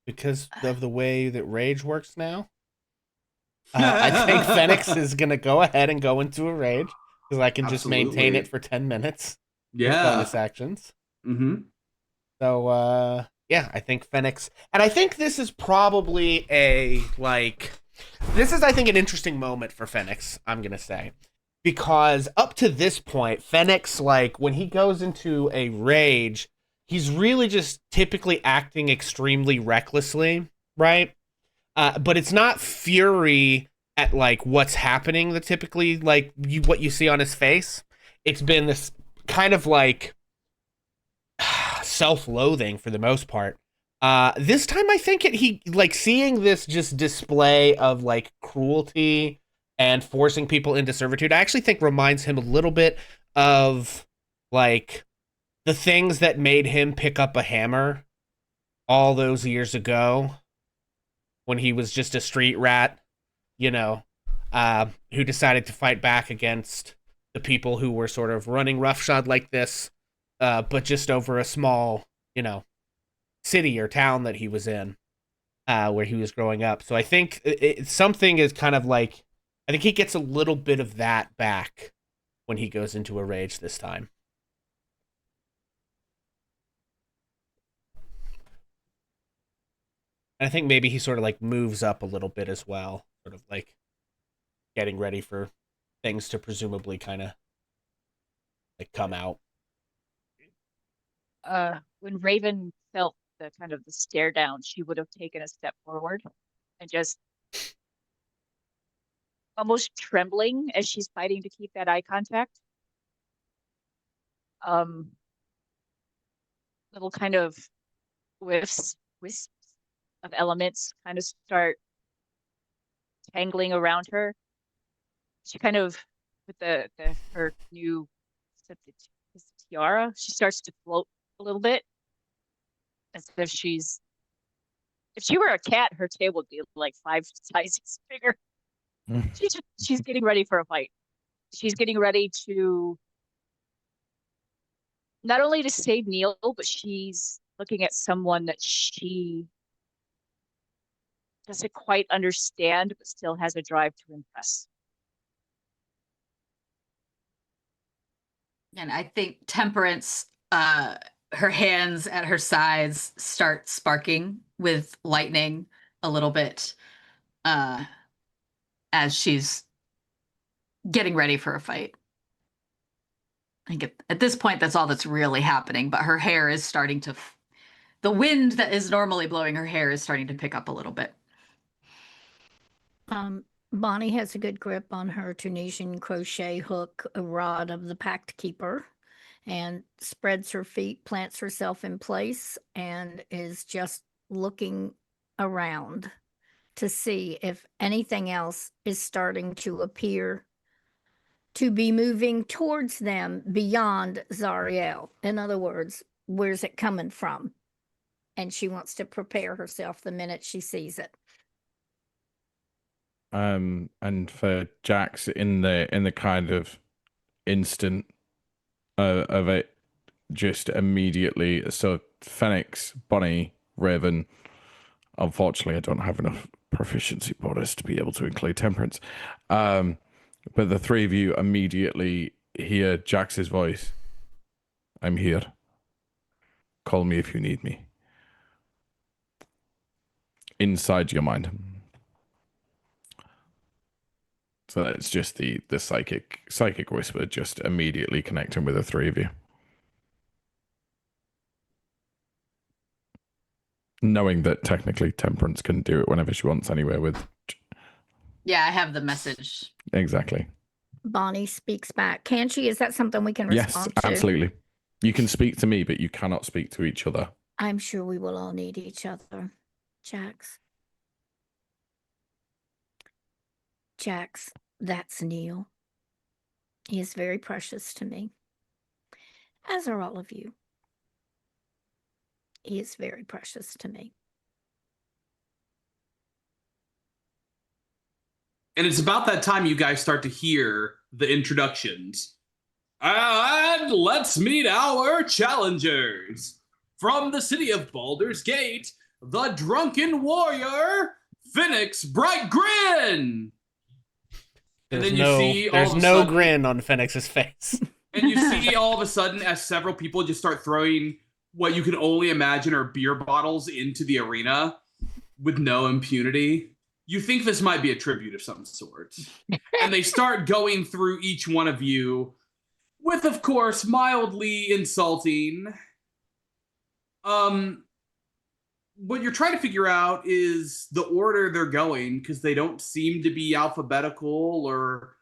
Because of the way that rage works now, I think Phoenix is gonna go ahead and go into a rage because I can just maintain it for 10 minutes. Yeah. Bonus actions. Mm-hmm. So yeah, I think Phoenix, and I think this is probably this is I think an interesting moment for Phoenix, I'm gonna say. Because up to this point, Phoenix, when he goes into a rage, he's really just typically acting extremely recklessly, right? But it's not fury at what's happening that typically what you see on his face. It's been this kind of self-loathing for the most part. This time I think he seeing this just display of cruelty and forcing people into servitude, I actually think reminds him a little bit of the things that made him pick up a hammer all those years ago when he was just a street rat, who decided to fight back against the people who were sort of running roughshod like this, but just over a small, city or town that he was in, where he was growing up. So I think something is kind of I think he gets a little bit of that back when he goes into a rage this time. And I think maybe he sort of moves up a little bit as well, sort of getting ready for things to presumably kind of like come out. When Raven felt the kind of the stare down, she would have taken a step forward and just almost trembling as she's fighting to keep that eye contact. Little kind of wisps of elements kind of start tangling around her. She kind of, with her new tiara, she starts to float a little bit, as if if she were a cat, her tail would be like 5 sizes bigger. She's getting ready for a fight. She's getting ready to not only to save Neil, but she's looking at someone that she doesn't quite understand, but still has a drive to impress. And I think Temperance, her hands at her sides start sparking with lightning a little bit as she's getting ready for a fight. I think at this point, that's all that's really happening, but her hair is starting to, the wind that is normally blowing her hair is starting to pick up a little bit. Bonnie has a good grip on her Tunisian crochet hook rod of the Pact Keeper and spreads her feet, plants herself in place, and is just looking around to see if anything else is starting to appear to be moving towards them beyond Zariel. In other words, where's it coming from? And she wants to prepare herself the minute she sees it. And for Jax, in the kind of instant of it, just immediately. So Phoenix, Bonnie, Raven. Unfortunately, I don't have enough proficiency bonus to be able to include Temperance. But the three of you immediately hear Jax's voice. I'm here. Call me if you need me. Inside your mind. So it's just the psychic whisper just immediately connecting with the three of you. Knowing that technically Temperance can do it whenever she wants anyway with... Yeah, I have the message. Exactly. Bonnie speaks back. Can she? Is that something we can respond Yes, to? absolutely. You can speak to me, but you cannot speak to each other. I'm sure we will all need each other. Jax. Jax, that's Neil. He is very precious to me, as are all of you. He is very precious to me. And it's about that time you guys start to hear the introductions. And let's meet our challengers. From the city of Baldur's Gate, the drunken warrior, Phoenix Bright Grin. And then There's no grin on Phoenix's face. And you see all of a sudden as several people just start throwing what you can only imagine are beer bottles into the arena with no impunity. You think this might be a tribute of some sort. And they start going through each one of you with, of course, mildly insulting. What you're trying to figure out is the order they're going, because they don't seem to be alphabetical or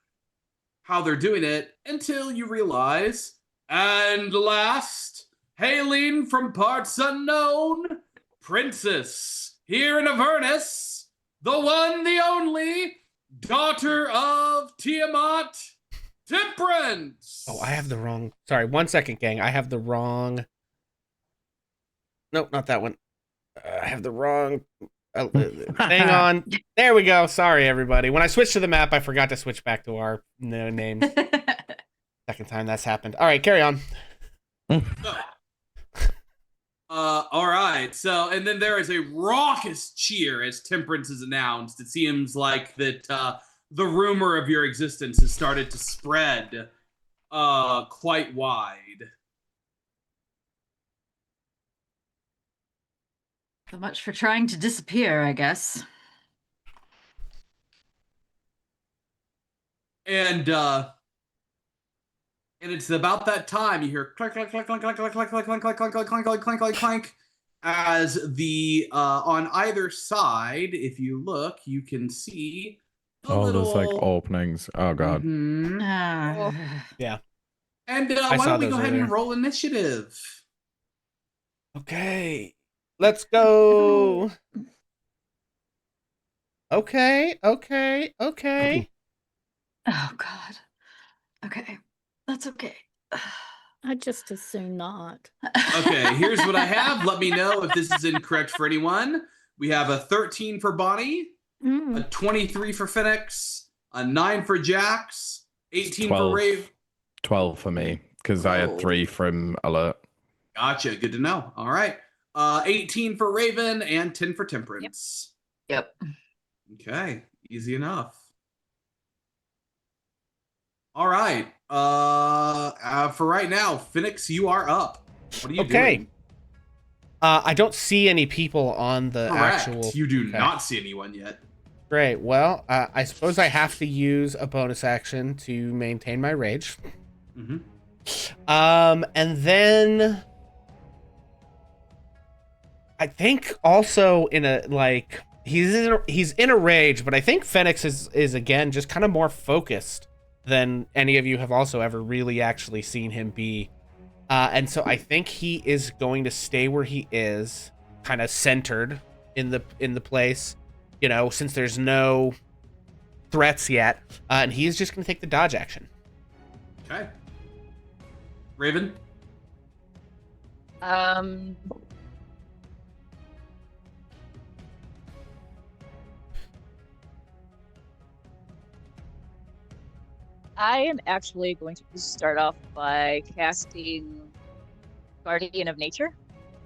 how they're doing it until you realize. And last, hailing from parts unknown, Princess, here in Avernus, the one, the only, daughter of Tiamat, Temperance. Oh, I have the wrong... Sorry, 1 second, gang. I have the wrong... Nope, not that one. I have the wrong... hang on. There we go. Sorry, everybody. When I switched to the map, I forgot to switch back to our names. Second time that's happened. All right, carry on. All right. So, and then there is a raucous cheer as Temperance is announced. It seems like that the rumor of your existence has started to spread quite wide. So much for trying to disappear, I guess. And it's about that time you hear clank, clank, clank, clank, clank, clank, clank, clank, clank, clank, clank, clank, clank, clank, clank, clank, as the on either side, if you look, you can see a Oh, there's like little openings. Oh god. Mhm. Yeah. And I why saw don't we those go ahead earlier. and roll initiative? Okay. Let's go. Okay. Oh God. Okay. That's okay. I just assume not. Okay, here's what I have. Let me know if this is incorrect for anyone. We have a 13 for Bonnie, a 23 for Phoenix, a 9 for Jax, 18 for 12. Rave. 12 for me, because I had 3 from Alert. Gotcha. Good to know. All right. 18 for Raven and 10 for Temperance. Yep. Okay. Easy enough. All right. For right now, Phoenix, you are up. What are you doing? I don't see any people on the Correct. actual. You do Okay. not see anyone yet. Great. Well, I suppose I have to use a bonus action to maintain my rage. Mm-hmm. And then I think also in a like he's in a rage, but I think Phoenix is again just kind of more focused than any of you have also ever really actually seen him be. And so I think he is going to stay where he is, kind of centered in the place, you know, since there's no threats yet. And he's just going to take the dodge action. Okay. Raven? I am actually going to start off by casting Guardian of Nature.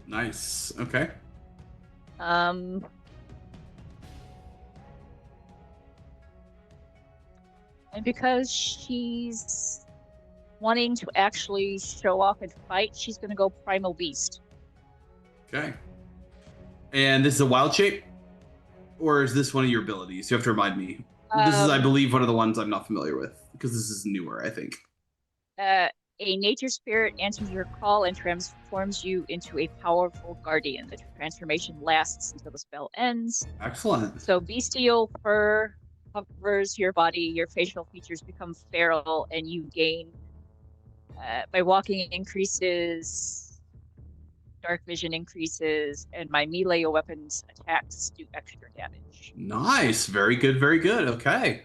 Nice. Okay. And because she's wanting to actually show off and fight, she's going to go Primal Beast. Okay. And this is a wild shape? Or is this one of your abilities? You have to remind me. This is, I believe, one of the ones I'm not familiar with, because this is newer, I think. A nature spirit answers your call and transforms you into a powerful guardian. The transformation lasts until the spell ends. Excellent. So bestial fur covers your body, your facial features become feral, and you gain, my walking increases, dark vision increases, and my melee weapons attacks do extra damage. Nice. Very good, very good. Okay.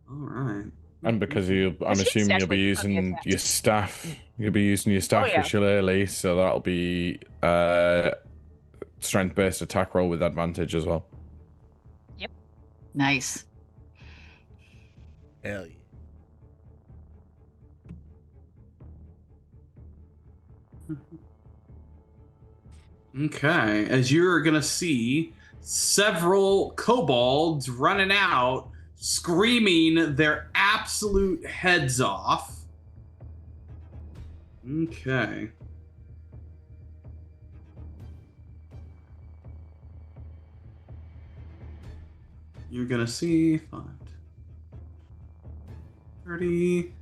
All right. And because I'm She's assuming you'll be actually using attacks. your staff. You'll be using your staff yeah. for shillelagh, so that'll be strength-based attack roll with advantage as well. Yep. Nice. Hell yeah. Okay, as you're gonna see several kobolds running out, screaming their absolute heads off. Okay. You're gonna see 5, 30.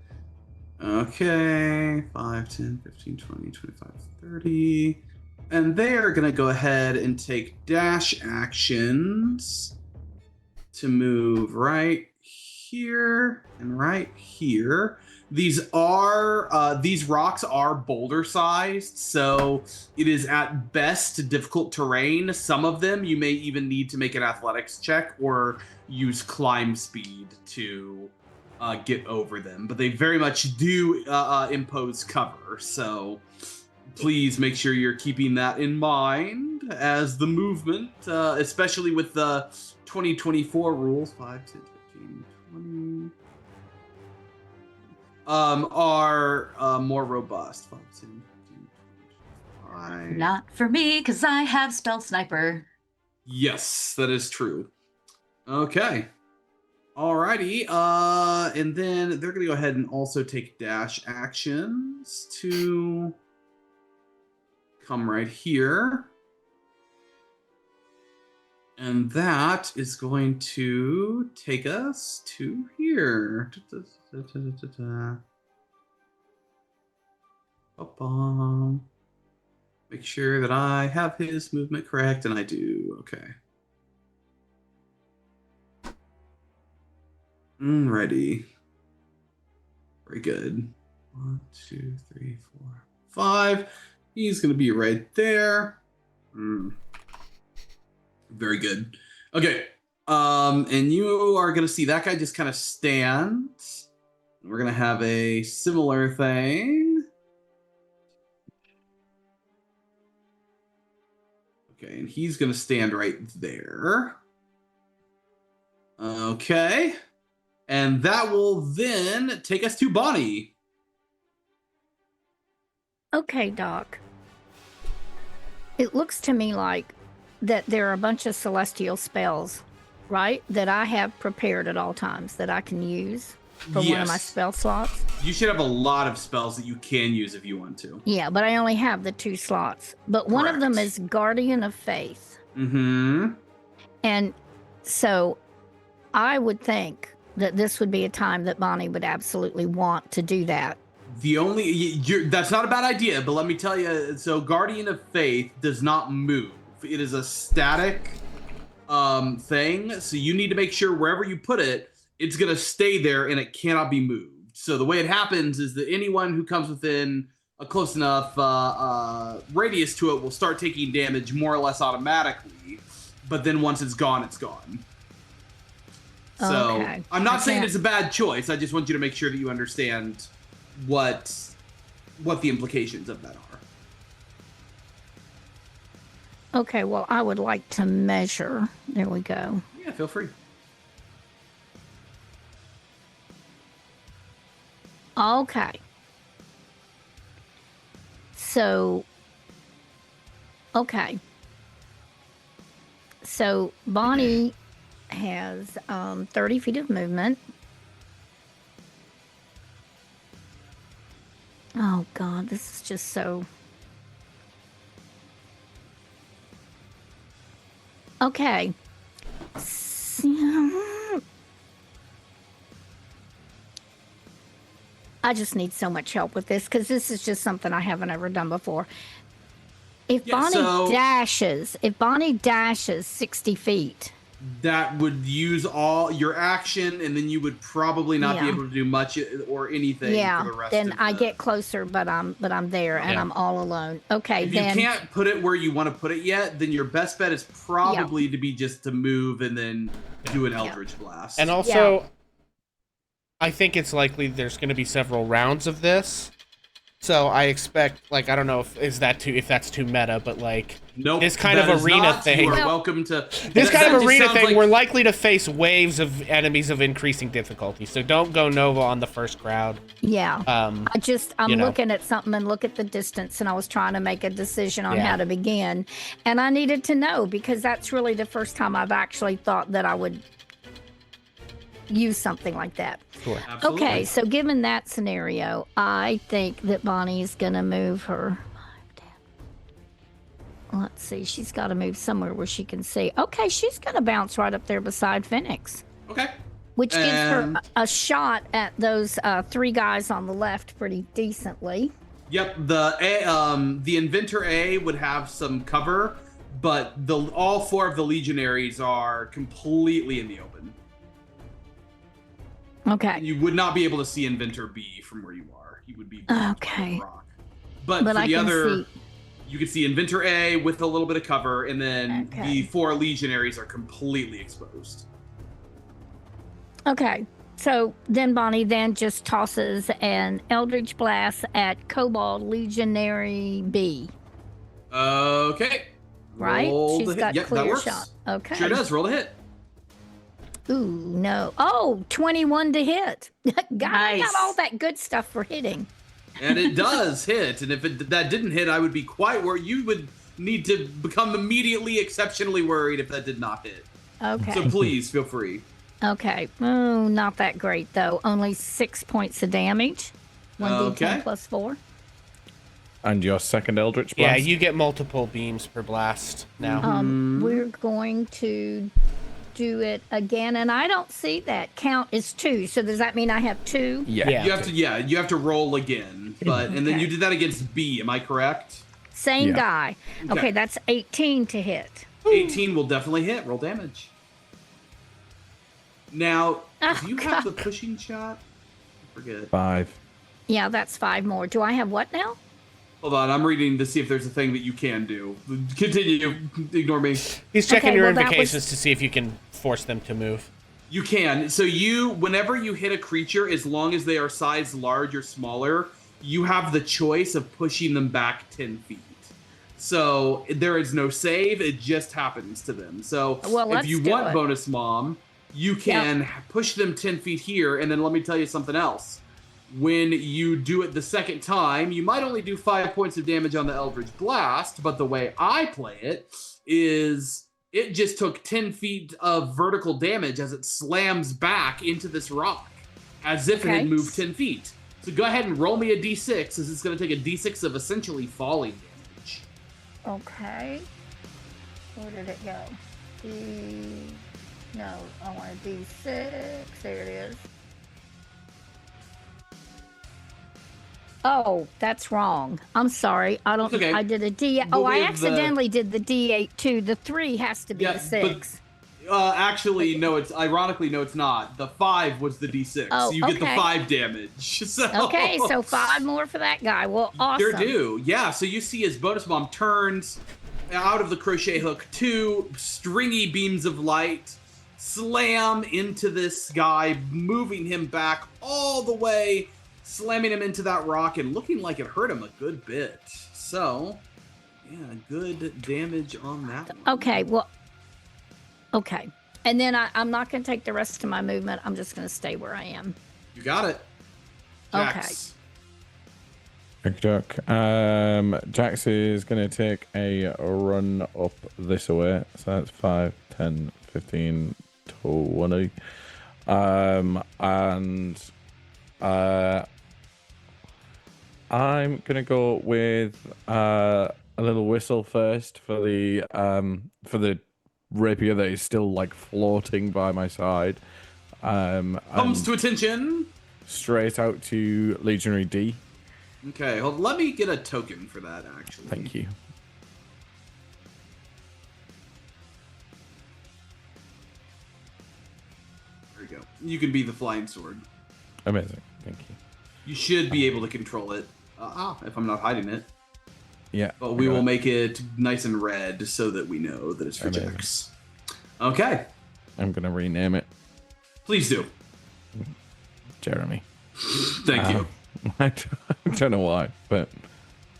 Okay, 5, 10, 15, 20, 25, 30. And they're going to go ahead and take dash actions to move right here and right here. These rocks are boulder sized, so it is at best difficult terrain. Some of them you may even need to make an athletics check or use climb speed to get over them, but they very much do impose cover, so please make sure you're keeping that in mind as the movement, especially with the 2024 rules, 5, 10, 15, 20, are more robust. 5, 10, 15, 25. Not for me, because I have Spell Sniper. Yes, that is true. Okay. Alrighty, and then they're gonna go ahead and also take dash actions to come right here. And that is going to take us to here. Make sure that I have his movement correct, and I do. Okay. Ready. Very good. 1, 2, 3, 4, 5. He's going to be right there. Very good. Okay. And you are going to see that guy just kind of stand. We're going to have a similar thing. Okay, and he's going to stand right there. Okay. And that will then take us to Bonnie. Okay, Doc. It looks to me like that there are a bunch of celestial spells, right? That I have prepared at all times that I can use for one of my spell slots. You should have a lot of spells that you can use if you want to. Yeah, but I only have the 2 slots. But one of them is Guardian of Faith. Mm-hmm. And so I would think that this would be a time that Bonnie would absolutely want to do that. That's not a bad idea, but let me tell you, so Guardian of Faith does not move. It is a static thing, so you need to make sure wherever you put it, it's going to stay there and it cannot be moved. So the way it happens is that anyone who comes within a close enough radius to it will start taking damage more or less automatically, but then once it's gone, it's gone. So Okay. I'm not saying it's a bad choice. I just want you to make sure that you understand what the implications of that are. Okay, well, I would like to measure. There we go. Yeah, feel free. Okay. So, okay. So, Bonnie has 30 feet of movement. Oh, God, this is just so... Okay. I just need so much help with this because this is just something I haven't ever done before. If Bonnie dashes 60 feet, that would use all your action, and then you would probably not be able to do much or anything for the rest then of I get closer, but I'm there and I'm all alone. Okay, if then you can't put it where you want to put it yet, then your best bet is probably to be just to move and then do an Eldritch Blast. And also, I think it's likely there's going to be several rounds of this. So I expect, like, I don't know if that's too meta, but like, nope, this kind of arena thing. You are welcome to. This kind of arena thing, we're likely to face waves of enemies of increasing difficulty. So don't go Nova on the first crowd. Yeah. I'm looking at something and look at the distance, and I was trying to make a decision on how to begin, and I needed to know because that's really the first time I've actually thought that I would use something like that. Sure. Absolutely. Okay, so given that scenario, I think that Bonnie's gonna move her 5, 10. Let's see, she's got to move somewhere where she can see. Okay, she's gonna bounce right up there beside Phoenix. Okay. Which gives her a shot at those 3 guys on the left pretty decently. Yep, the Inventor A would have some cover, but all 4 of the Legionaries are completely in the open. Okay. You would not be able to see Inventor B from where you are. He would be okay. Rock. But for the other, you can see Inventor A with a little bit of cover, and then the 4 Legionaries are completely exposed. Okay. So then Bonnie then just tosses an Eldritch Blast at Kobold Legionary B. Okay. Right? She's got clear shot. Okay. Sure does. Roll to hit. Ooh, no. Oh, 21 to hit. God, I got all Nice. that good stuff for hitting. And it does hit. And if that didn't hit, I would be quite worried. You would need to become immediately exceptionally worried if that did not hit. Okay. So please feel free. Okay. Oh, not that great, though. Only 6 points of damage. 1d10 Okay. plus 4. And your second Eldritch Yeah, Blast? you get multiple beams per blast now. We're going to do it again, and I don't see that count is 2. So does that mean I have 2? Yeah. You have to roll again. But and then Okay. you did that against B, am I correct? Same Yeah. guy. Okay, that's 18 to hit. 18 will definitely hit. Roll damage. Now, Oh, do you have the God. pushing shot? I forget. 5. Yeah, that's 5 more. Do I have what now? Hold on, I'm reading to see if there's a thing that you can do. Continue. Ignore me. He's checking Okay, your well, that invocations was- to see if you can force them to move. You can. So whenever you hit a creature, as long as they are size large or smaller, you have the choice of pushing them back 10 feet. So there is no save. It just happens to them. So Well, if let's you do want it. bonus mom, you can push them 10 feet here. And then let me tell you something else. When you do it the second time, you might only do 5 points of damage on the Eldritch Blast, but the way I play it is it just took 10 feet of vertical damage as it slams back into this rock, as if it Okay. had moved 10 feet. So go ahead and roll me a d6, as it's going to take a d6 of essentially falling damage. Okay. Where did it go? No, I want a D6. There it is. Oh, that's wrong. I'm sorry. I don't. It's okay. I did a D. We'll I give the- accidentally did the D8 too. The 3 has to be Yeah, the but- 6. Actually, no, it's not. The 5 was the d6. Oh, so you get the okay. 5 damage. So... Okay, so 5 more for that guy. Well, awesome. Sure do. Yeah, so you see as bonus mom turns out of the crochet hook, 2 stringy beams of light slam into this guy, moving him back all the way, slamming him into that rock and looking like it hurt him a good bit. So, yeah, good damage on that one. Okay, well, okay. And then I'm not going to take the rest of my movement. I'm just going to stay where I am. You got it. Jax. Jax is going to take a run up this way. So that's 5, 10, 15, 20. And I'm going to go with a little whistle first for the rapier that is still like floating by my side. Comes And to attention. straight out to Legionary D. Okay, hold, let me get a token for that, actually. Thank you. There you go. You can be the flying sword. Amazing. Thank you. You should be able to control it. If I'm not hiding it. Yeah. But we I got will it. make it nice and red so that we know that it's for Amazing. Jax. Okay, I'm going to rename it please do. Jeremy. Thank you. I don't know why, but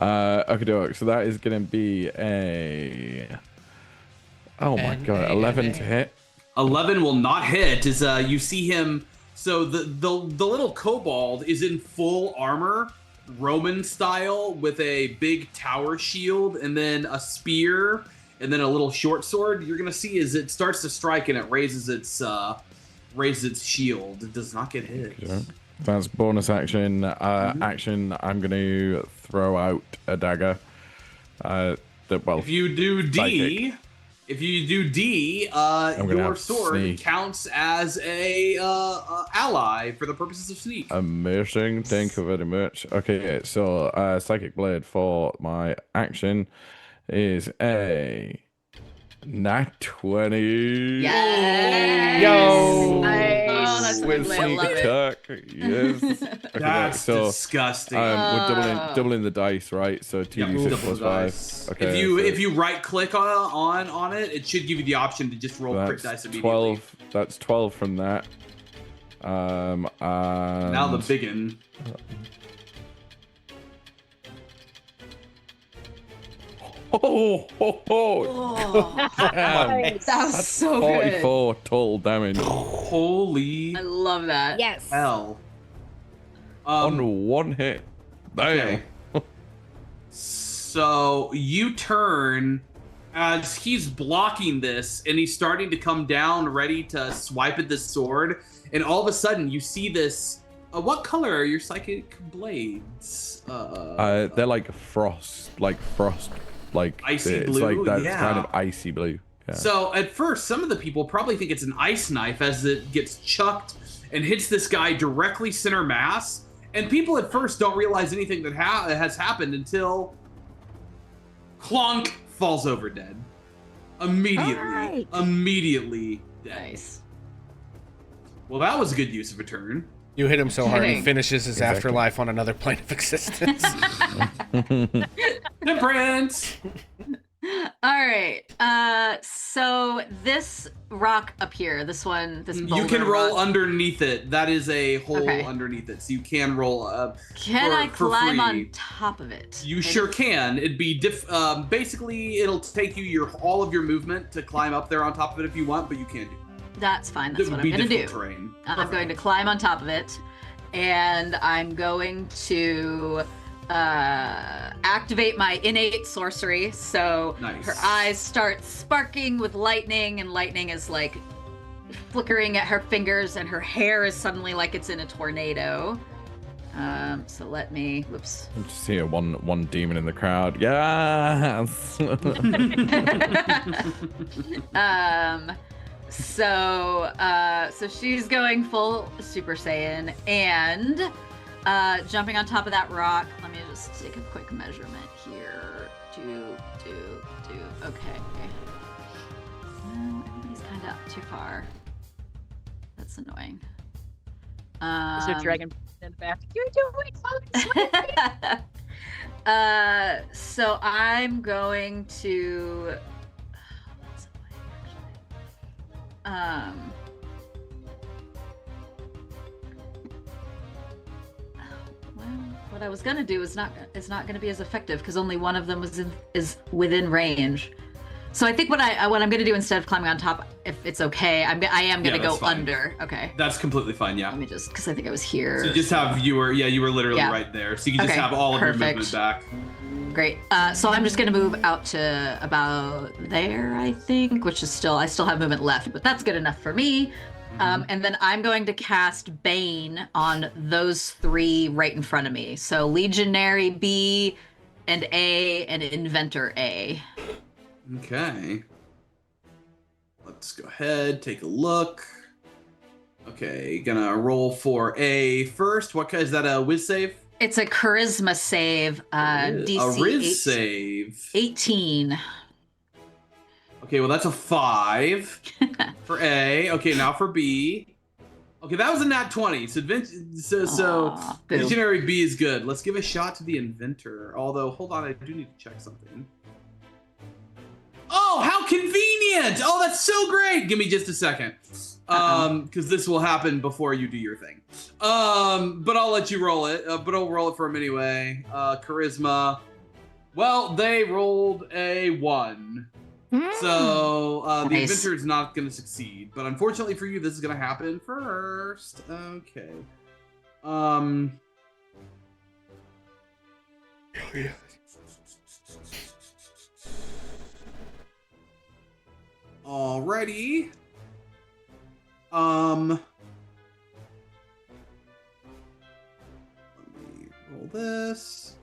okay, so that is going to be a oh my god, 11 to hit. 11 will not hit. As you see him, so the little kobold is in full armor, Roman style, with a big tower shield and then a spear and then a little short sword. You're gonna see as it starts to strike and it raises its shield. It does not get hit. Okay. That's bonus action. Action. I'm going to throw out a dagger. If you do D, gonna your have sword sneak. counts as a ally for the purposes of sneak. Amazing. Thank you very much. Okay, so Psychic Blade for my action is a nat 20. Yes. Yo. Oh, that's With lovely. I sneak love it. attack. Yes. Okay, That's so disgusting. we're doubling the dice, right? So 2d6 double plus the 5. dice. Okay, If you right click on it, it should give you the option to just roll crit dice that's immediately. 12. That's 12 from that. And Now the biggin. Oh, oh, oh. Oh, Nice. that was so good. 44 total damage Holy I love that. Yes. hell. on one hit. Damn. Okay. So you turn as he's blocking this and he's starting to come down ready to swipe at this sword, and all of a sudden you see this What color are your psychic blades? They're like frost, like Icy it's blue, like that's yeah. kind of icy blue. Yeah. So at first, some of the people probably think it's an ice knife as it gets chucked and hits this guy directly center mass. And people at first don't realize anything that has happened until Clonk falls over dead. Immediately dead. Nice. Well, that was a good use of a turn. You hit him so hard he Dang. finishes his Exactly. afterlife on another plane of existence. Temperance! All right. So this rock up here, this one, this You boulder can roll rock, underneath it. That is a hole Okay. underneath it. So you can roll can for- I for climb free. on top of it? You sure can. It'd be basically it'll take you all of your movement to climb up there on top of it if you want, but you can do it. That's fine. That's It what would I'm be going to do. difficult terrain. I'm Perfect. going to climb on top of it, and I'm going to activate my innate sorcery. So Nice. her eyes start sparking with lightning, and lightning is like flickering at her fingers, and her hair is suddenly like it's in a tornado. So let me. Whoops. I just see one demon in the crowd. Yes. So she's going full Super Saiyan and jumping on top of that rock. Let me just take a quick measurement here. Okay. No, everybody's kind of up too far. That's annoying. Is there a dragon in the back? You're doing fine. So I'm going to. That's annoying, well, what I was gonna do is not gonna be as effective because only one of them is within range. So I think what I'm gonna do instead of climbing on top, if it's okay, I am gonna Yeah, go that's fine. under. Okay. That's completely fine, yeah. Let me just because I think I was here. So just have you were literally Yeah. right there. So you can just Okay, have all of perfect. your movement back. Great. So I'm just gonna move out to about there, I think, which is I still have movement left, but that's good enough for me. And then I'm going to cast Bane on those three right in front of me. So Legionary B and A and Inventor A. Okay. Let's go ahead, take a look. Okay, gonna roll for A first. What is that, a whiz save? It's a charisma save, DC a riz save. 18. Okay, well that's a 5 for A. Okay, now for B. Okay, that was a nat 20. So Aw, boo. Visionary B is good. Let's give a shot to the Inventor. Although, hold on, I do need to check something. Oh, how convenient! Oh, that's so great! Give me just a second. Because this will happen before you do your thing. But I'll let you roll it. But I'll roll it for him anyway. Charisma. Well, they rolled a 1. So the Nice. Inventor is not going to succeed. But unfortunately for you, this is going to happen first. Okay. Alrighty. Let me roll this.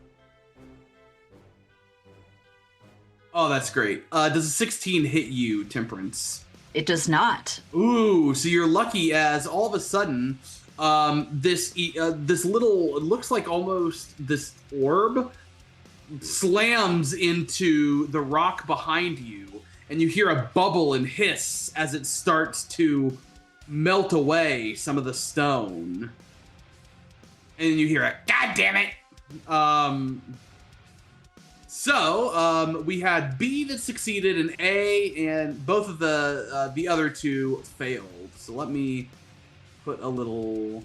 Oh, that's great. Does a 16 hit you, Temperance? It does not. Ooh, so you're lucky as all of a sudden, this little, it looks like almost this orb slams into the rock behind you, and you hear a bubble and hiss as it starts to melt away some of the stone. And you hear a, God damn it! So we had B that succeeded and A, and both of the other two failed. So let me put a little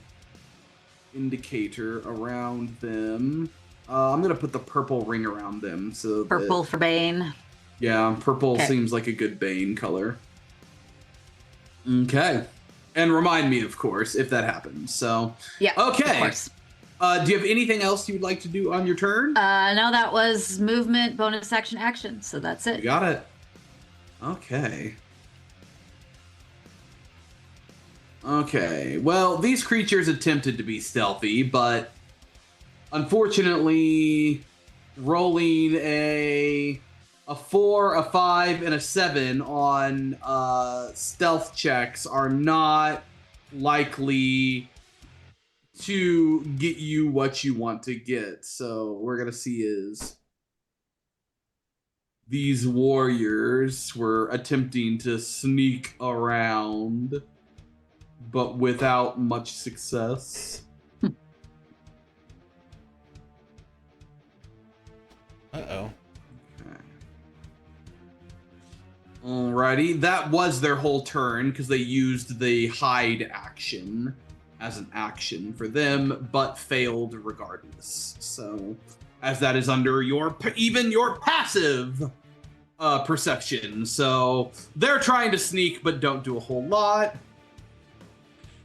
indicator around them. I'm gonna put the purple ring around them. So Purple for Bane. yeah, purple Okay. seems like a good Bane color. Okay, and remind me, of course, if that happens. So Yeah. okay. Of course. Do you have anything else you'd like to do on your turn? No, that was movement, bonus action. So that's You it. got it. Okay. Okay, well, these creatures attempted to be stealthy, but unfortunately, rolling a 4, a 5, and a 7 on stealth checks are not likely to get you what you want to get. So we're gonna see is these warriors were attempting to sneak around, but without much success. Uh-oh. Alrighty, that was their whole turn because they used the hide action as an action for them, but failed regardless. So, as that is under even your passive perception, so they're trying to sneak but don't do a whole lot.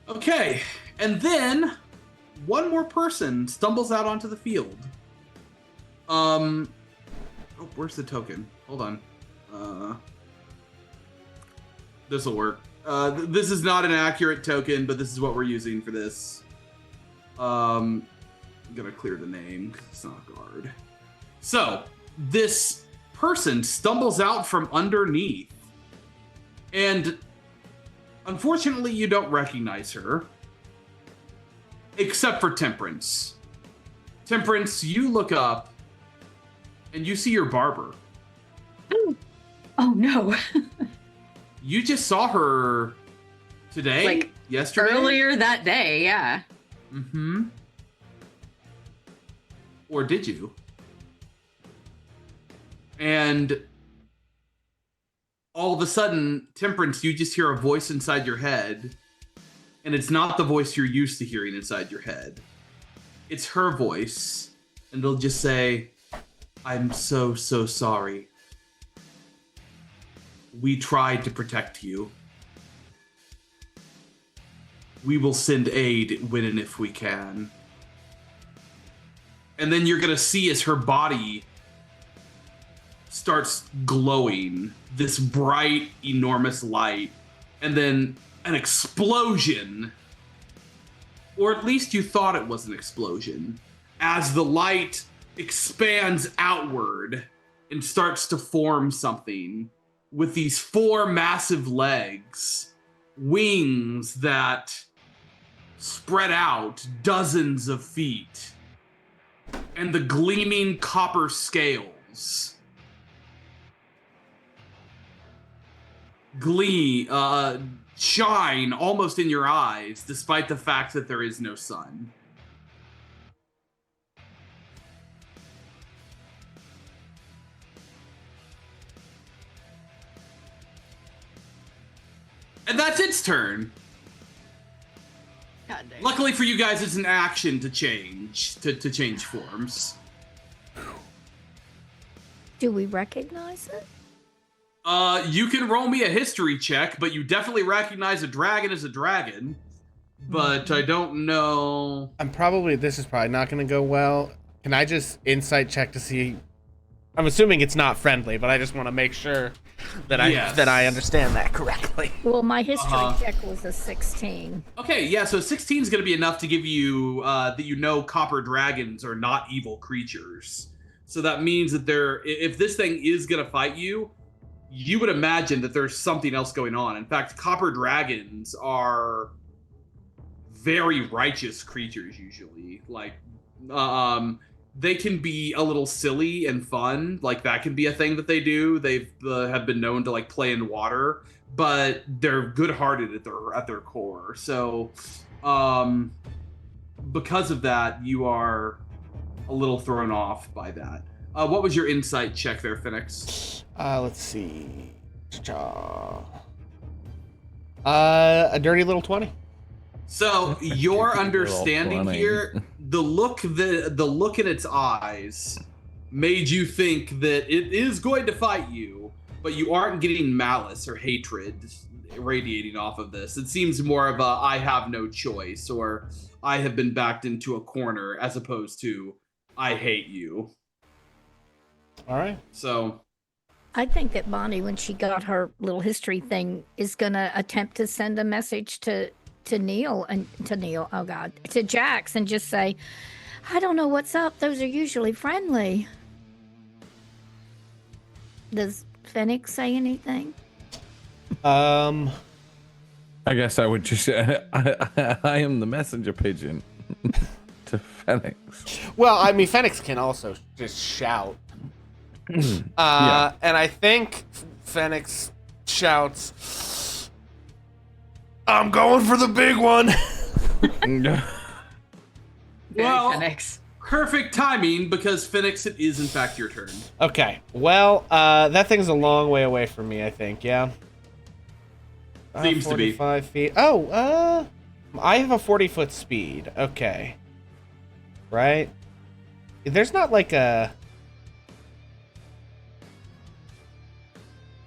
Okay, and then one more person stumbles out onto the field. Oh, where's the token? Hold on. This will work. This is not an accurate token, but this is what we're using for this. I'm gonna clear the name because it's not a guard. So, this person stumbles out from underneath. And unfortunately, you don't recognize her. Except for Temperance. Temperance, you look up and you see your barber. Oh no. You just saw her today? Like yesterday? Earlier that day, yeah. Mm-hmm. Or did you? And all of a sudden, Temperance, you just hear a voice inside your head, and it's not the voice you're used to hearing inside your head. It's her voice, and they'll just say, "I'm so sorry. We tried to protect you. We will send aid when and if we can." And then you're gonna see as her body starts glowing, this bright, enormous light, and then an explosion. Or at least you thought it was an explosion, as the light expands outward and starts to form something with these 4 massive legs, wings that spread out dozens of feet, and the gleaming copper scales shine almost in your eyes, despite the fact that there is no sun. And that's its turn. God dang. Luckily for you guys, it's an action to change forms. Do we recognize it? You can roll me a history check, but you definitely recognize a dragon as a dragon. But I don't know. This is probably not going to go well. Can I just insight check to see? I'm assuming it's not friendly, but I just want to make sure that I understand that correctly. Well, my history check was a 16. Okay, yeah, so 16 is going to be enough to give you that you know copper dragons are not evil creatures. So that means that if this thing is going to fight you, you would imagine that there's something else going on. In fact, copper dragons are very righteous creatures usually. Like, they can be a little silly and fun. Like, that can be a thing that they do. They've have been known to like play in water, but they're good-hearted at their core. So, because of that, you are a little thrown off by that. What was your insight check there, Phoenix? Let's see. A dirty little 20. So your Dirty understanding little 20. here, the look in its eyes made you think that it is going to fight you, but you aren't getting malice or hatred radiating off of this. It seems more of a "I have no choice" or "I have been backed into a corner," as opposed to "I hate you." All right. So I think that Bonnie, when she got her little history thing, is going to attempt to send a message to to Neil. Oh God, to Jax and just say, I don't know what's up. Those are usually friendly. Does Phoenix say anything? I guess I would just. I am the messenger pigeon to Phoenix. Well, I mean, Phoenix can also just shout. Yeah. And I think Phoenix shouts, I'm going for the big one. Well, Phoenix. perfect timing because Phoenix, it is in fact your turn. Okay. Well, that thing's a long way away from me, I think. Yeah. Seems to be. 45 feet. Oh, I have a 40-foot speed. Okay. Right? There's not like a...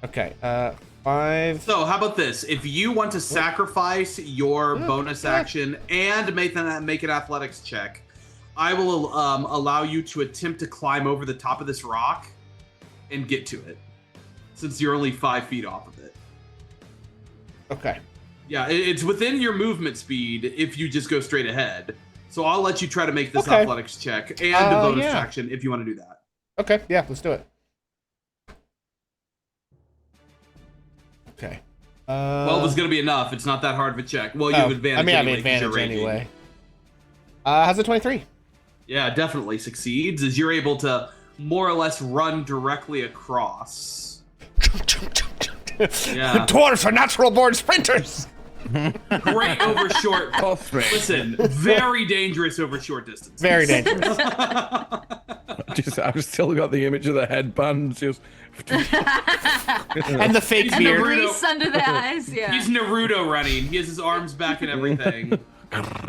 Okay, 5... So how about this? If you want to sacrifice your bonus action and make an athletics check, I will allow you to attempt to climb over the top of this rock and get to it, since you're only 5 feet off of it. Okay. Yeah, it's within your movement speed if you just go straight ahead. So I'll let you try to make this Okay. athletics check and a bonus yeah. action if you want to do that. Okay, yeah, let's do it. Okay. 12 is going to be enough. It's not that hard of a check. Well, you have advantage. I mean, I have anyway, 'cause you're advantage raging. anyway. How's a 23? Yeah, definitely succeeds, as you're able to more or less run directly across. Yeah. Dwarves are natural-born sprinters! Great over short. Listen, very dangerous over short distance. Very dangerous. I've still got the image of the headband. Just And the fake He's And the beard. grease under the eyes. Yeah. He's Naruto running. He has his arms back and everything.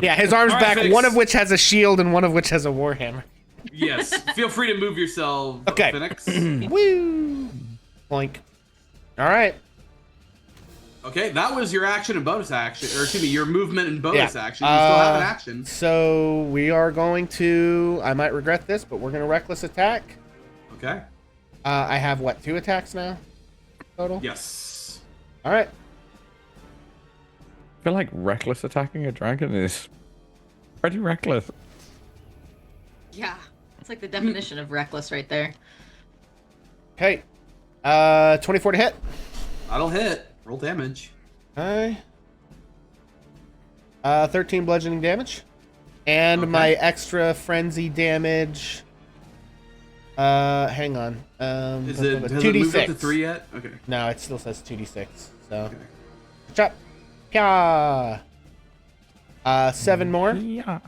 Yeah, his arms All right, back, Phoenix. one of which has a shield and one of which has a warhammer. Yes. Feel free to move yourself, Okay. Phoenix. Woo! Boink. Alright. Okay, that was your action and bonus action, or excuse me, your movement and bonus Yeah. action. You still have an action. So we are going to, I might regret this, but we're going to reckless attack. Okay. I have, what, 2 attacks now? Total? Yes. Alright. I feel like reckless attacking a dragon is pretty reckless. Yeah. It's like the definition of reckless right there. Okay. 24 to hit. That'll hit. Roll damage. Okay. 13 bludgeoning damage. And Okay. my extra frenzy damage. Hang on. Has it moved up to 2d6. 3 yet? Okay. No, it still says 2d6. So. Okay. Chop. Pya. 7 more. Yeah.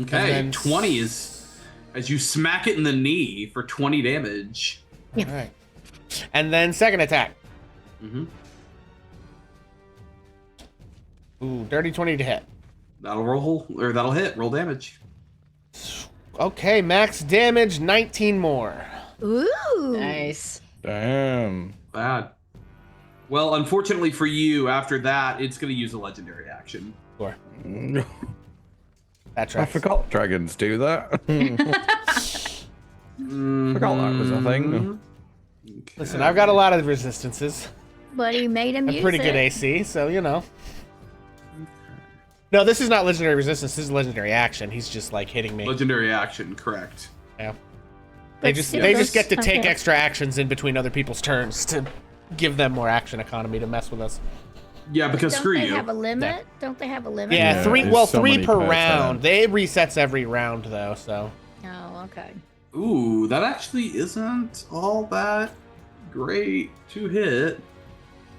Okay. then 20 is as you smack it in the knee for 20 damage. All right. And then second attack. Mm-hmm. Ooh, dirty 20 to hit. That'll hit. Roll damage. Okay, max damage, 19 more. Ooh. Nice. Damn. Bad. Well, unfortunately for you, after that, it's going to use a legendary action. Sure. I That tracks. forgot dragons do that. Forgot that was a thing. Listen, I've got a lot of resistances. But he made him I'm use pretty it. good AC, so you know. No, this is not legendary resistance. This is legendary action. He's just like hitting me. Legendary action, correct. Yeah. They But just still, they just that's- get to take okay. extra actions in between other people's turns to give them more action economy to mess with us. Yeah, because Don't screw they you. have a limit? Don't they have a limit? Yeah, Yeah, three. there's Well, so 3 many per per round. turn. They resets every round though, so. Oh, okay. Ooh, that actually isn't all that great to hit.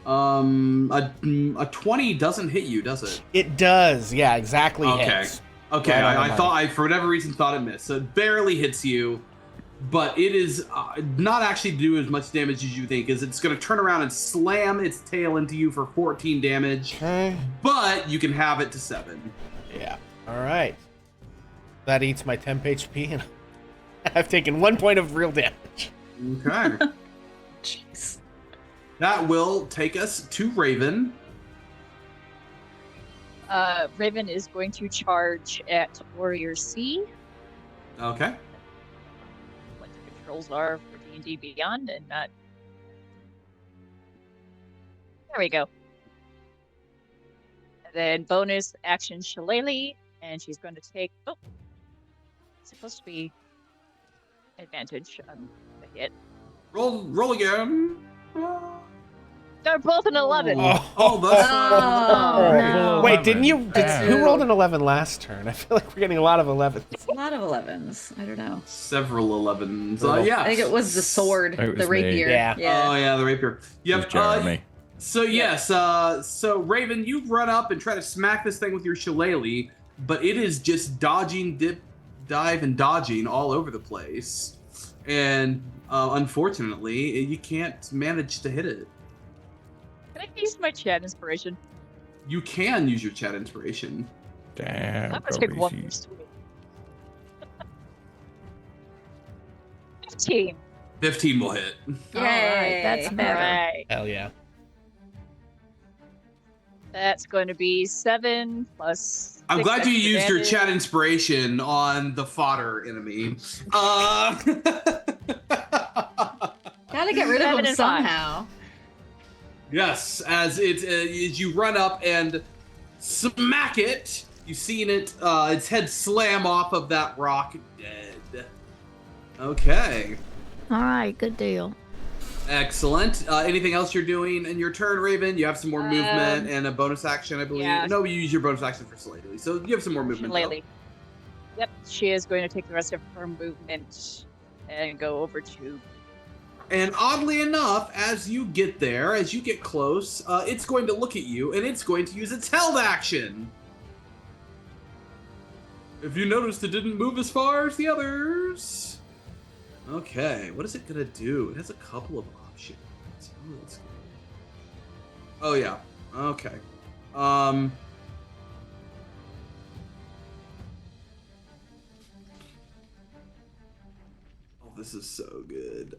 A 20 doesn't hit you, does it? It does. Yeah, exactly. Okay. Hits. Okay, Right on the I money. thought I for whatever reason thought it missed. So it barely hits you, but it is not actually do as much damage as you think. Is it's going to turn around and slam its tail into you for 14 damage, Okay. but you can have it to 7. Yeah. All right. That eats my temp HP, and I've taken 1 point of real damage. Okay. Jeez. That will take us to Raven. Raven is going to charge at Warrior C, Okay. what the controls are for D&D Beyond, and not... There we go. And then bonus action Shillelagh, and she's going to take. Oh, it's supposed to be advantage on the hit. Roll again. They're both an 11. Oh, that's Oh, no. Wait, didn't you? Yeah. Who rolled an 11 last turn? I feel like we're getting a lot of 11s. A lot of 11s. I don't know. several 11s. Little. Yeah. I think it was the sword, It was the me. rapier. Yeah. Oh yeah, the rapier. It was Yep. Jeremy. So yes, so Raven, you run up and try to smack this thing with your shillelagh, but it is just dodging, dip, dive, and dodging all over the place, and unfortunately, you can't manage to hit it. Can I use my chat inspiration? You can use your chat inspiration. Damn. I'm gonna take one Robbie. more swing. 15. 15 will hit. All right, that's Yay. better. Right. Hell yeah. That's going to be 7 plus. I'm 6 glad you extra used your damage. chat inspiration on the fodder enemy. Gotta get rid of 7 them and 5. somehow. Yes, as you run up and smack it, you've seen it, its head slam off of that rock, dead. Okay, All right, good deal. excellent. Anything else you're doing in your turn, Raven? You have some more movement and a bonus action, I believe. yeah. No, you use your bonus action for Shillelagh, so you have some more movement. though. Shillelagh. Yep, she is going to take the rest of her movement and go over to. And oddly enough, as you get there, as you get close, it's going to look at you, and it's going to use its held action. If you noticed, it didn't move as far as the others. Okay, what is it gonna do? It has a couple of options. Oh, let's go. Oh yeah. Okay. Oh, this is so good.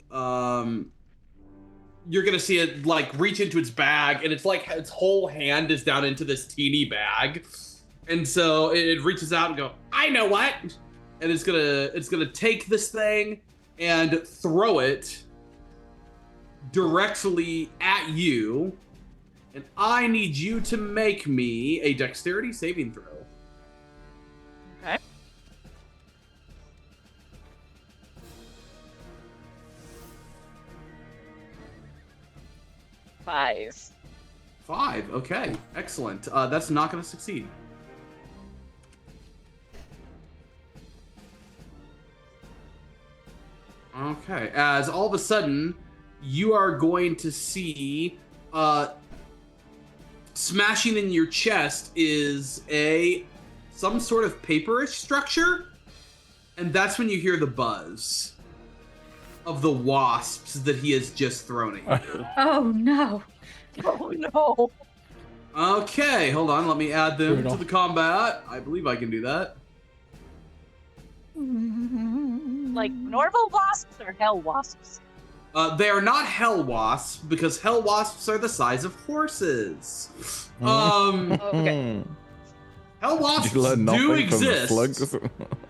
You're gonna see it like reach into its bag, and it's like its whole hand is down into this teeny bag, and so it reaches out and go, I know what, and it's gonna take this thing and throw it directly at you, and I need you to make me a dexterity saving throw. Okay. Five. 5. Okay, excellent. That's not gonna succeed. Okay, as all of a sudden, you are going to see smashing in your chest is some sort of paperish structure, and that's when you hear the buzz of the wasps that he has just thrown at you. Oh no. Oh no. Okay, hold on, let me add them Brutal. to the combat. I believe I can do that. Like normal wasps or hell wasps? They are not hell wasps because hell wasps are the size of horses. Okay. Hell wasps You learn nothing do from the exist. slugs.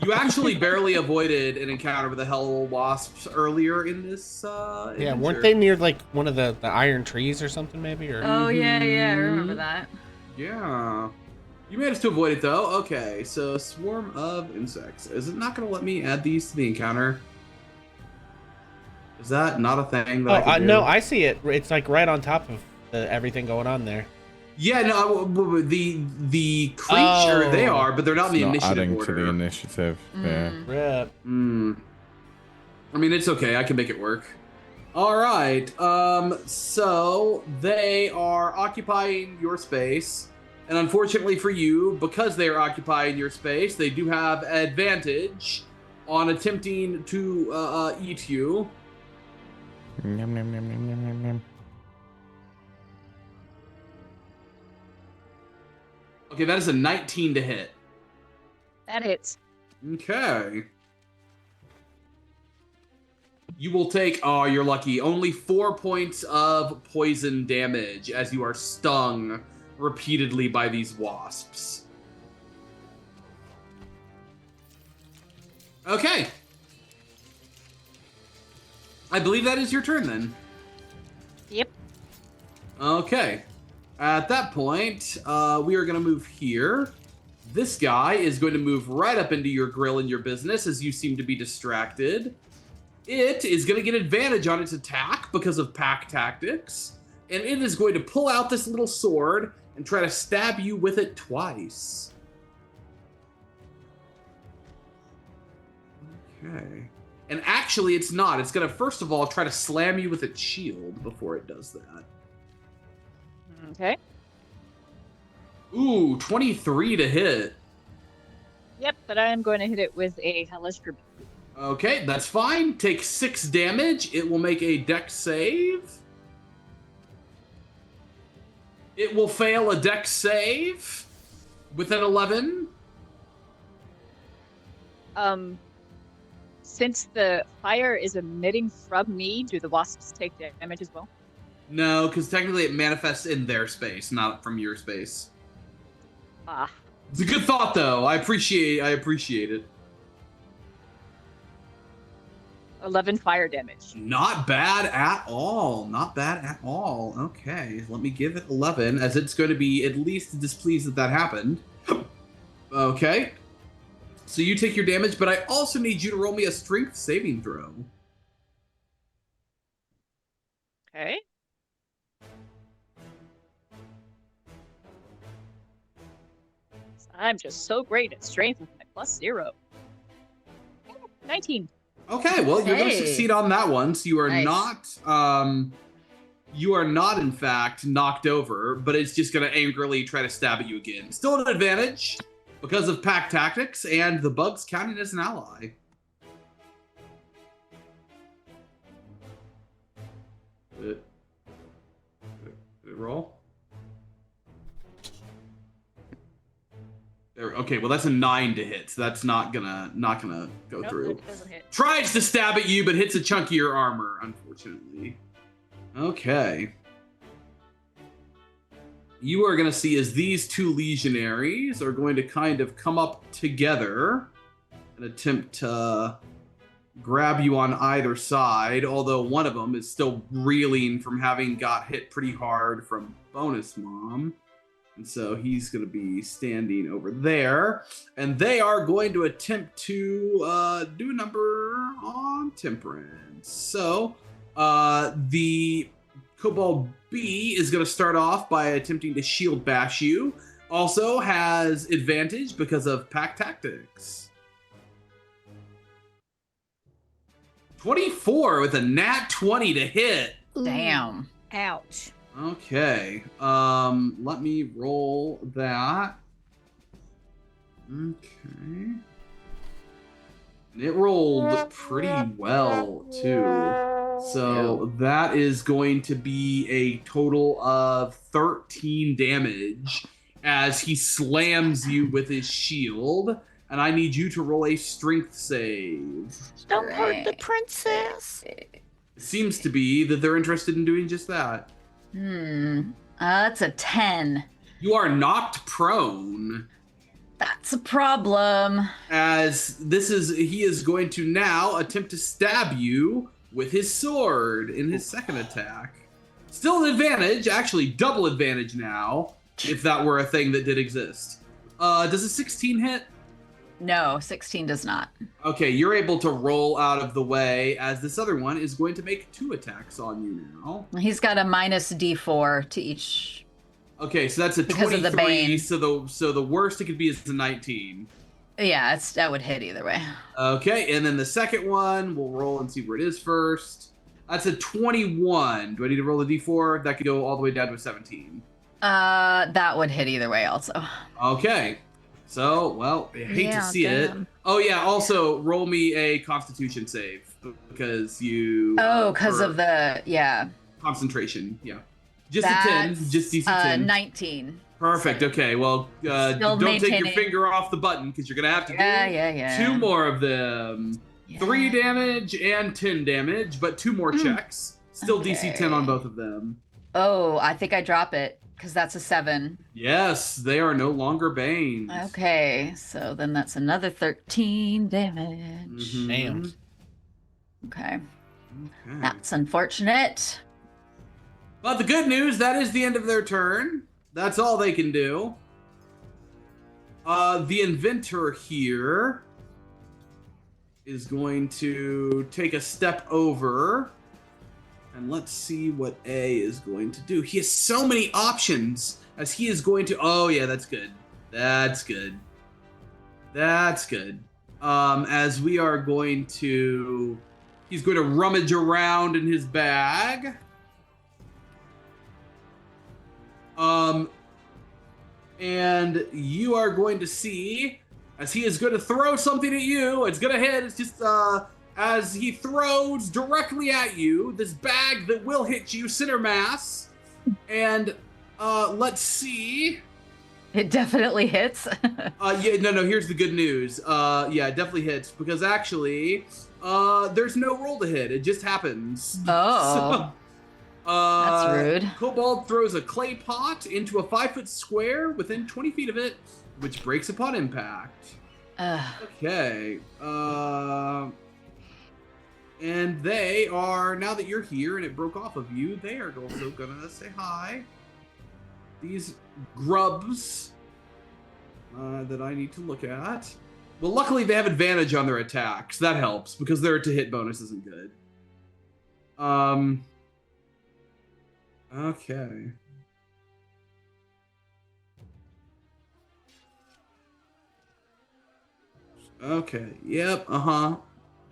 You actually barely avoided an encounter with the hell wasps earlier in this. Yeah, adventure. weren't they near like one of the iron trees or something maybe? Or Oh yeah, I remember that. Yeah. You managed to avoid it though. Okay, so swarm of insects. Is it not going to let me add these to the encounter? Is that not a thing that I can do? no, I see it. It's like right on top of everything going on there. Yeah, no, the creature Oh. they are, but they're not in the Not initiative adding order. to the initiative. Yeah. Rip. I mean, it's okay. I can make it work. All right. So they are occupying your space, and unfortunately for you, because they are occupying your space, they do have advantage on attempting to eat you. Yum, yum, yum, yum, yum, yum, yum. Okay, that is a 19 to hit. That hits. Okay. You will take, oh, you're lucky, only 4 points of poison damage as you are stung repeatedly by these wasps. Okay. I believe that is your turn then. Yep. Okay. At that point, we are going to move here. This guy is going to move right up into your grill and your business as you seem to be distracted. It is going to get advantage on its attack because of pack tactics. And it is going to pull out this little sword and try to stab you with it twice. Okay. And actually, it's not. It's going to, first of all, try to slam you with its shield before it does that. Okay. Ooh, 23 to hit. Yep, but I am going to hit it with a hellish rebuke. Okay, that's fine. Take 6 damage. It will make a dex save. It will fail a dex save with an 11. Since the fire is emitting from me, do the wasps take damage as well? No, because technically it manifests in their space, not from your space. Ah. It's a good thought, though. I appreciate it. 11 fire damage. Not bad at all. Not bad at all. Okay, let me give it 11, as it's going to be at least displeased that happened. Okay. So you take your damage, but I also need you to roll me a strength saving throw. Okay. I'm just so great at strength with my +0. 19. Okay, well, you're going to Hey. succeed on that one. So you are Nice. not, in fact, knocked over, but it's just going to angrily try to stab at you again. Still an advantage because of pack tactics and the bugs counting as an ally. Did it roll? There, okay, well that's a 9 to hit, so that's not gonna go Nope, through. it doesn't hit. Tries to stab at you, but hits a chunk of your armor, unfortunately. Okay. You are going to see as these 2 legionaries are going to kind of come up together and attempt to grab you on either side, although one of them is still reeling from having got hit pretty hard from Bonus Mom. And so he's going to be standing over there. And they are going to attempt to do a number on Temperance. So the Kobold B is going to start off by attempting to shield bash you. Also has advantage because of pack tactics. 24 with a nat 20 to hit. Ooh, Damn. ouch. Okay, let me roll that. Okay. It rolled pretty well, too. So that is going to be a total of 13 damage as he slams you with his shield. And I need you to roll a strength save. Don't hurt the Right. princess. It seems to be that they're interested in doing just that. That's a 10. You are knocked prone. That's a problem. As he is going to now attempt to stab you with his sword in his second attack. Still an advantage, actually double advantage now, if that were a thing that did exist. Does a 16 hit? No, 16 does not. Okay, you're able to roll out of the way as this other one is going to make 2 attacks on you now. He's got a minus D4 to each. Okay, so that's a Because of the 23, bane. so the worst it could be is a 19. Yeah, that would hit either way. Okay, and then the second one, we'll roll and see where it is first. That's a 21. Do I need to roll a d4? That could go all the way down to a 17. That would hit either way also. Okay. So, well, I hate to Yeah, see damn. it. Oh, yeah, also, roll me a constitution save because you... Oh, because for of the, yeah. concentration, yeah. Just a 10, just DC 10. 19. Perfect, okay, well, don't take your maintaining. finger off the button because you're going to have to do Yeah. 2 more of them. Yeah. 3 damage and 10 damage, but 2 more checks. Still DC 10 on Okay. both of them. Oh, I think I drop it because that's a 7. Yes, they are no longer Banes. Okay, so then that's another 13 damage. Mhm. Damn. Okay, Okay. that's unfortunate. But the good news, that is the end of their turn. That's all they can do. The inventor here is going to take a step over. And let's see what A is going to do. He has so many options as he is going to... Oh, yeah, that's good. That's good. That's good. As we are going to... He's going to rummage around in his bag. And you are going to see, as he is going to throw something at you, it's going to hit. It's just, as he throws directly at you, this bag that will hit you, center mass. And, let's see. It definitely hits. Yeah, no, here's the good news. Yeah, it definitely hits, because actually, there's no roll to hit. It just happens. Oh. That's rude. Kobold throws a clay pot into a 5-foot square within 20 feet of it, which breaks upon impact. Okay. And they are, now that you're here and it broke off of you, they are also gonna say hi. These grubs that I need to look at. Well, luckily they have advantage on their attacks. That helps, because their to-hit bonus isn't good. Okay. Okay, yep,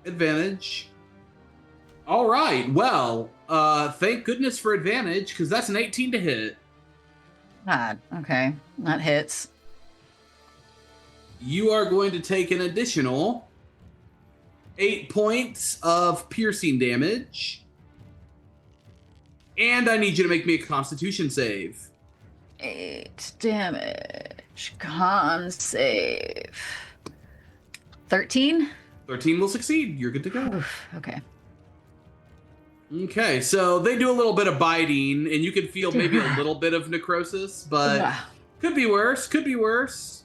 advantage. All right, well, thank goodness for advantage, because that's an 18 to hit. Okay, that hits. You are going to take an additional 8 points of piercing damage. And I need you to make me a Constitution save. 8 damage. Con save. 13? 13 will succeed. You're good to go. Oof, okay. Okay, so they do a little bit of biting, and you can feel maybe a little bit of necrosis, but could be worse, could be worse.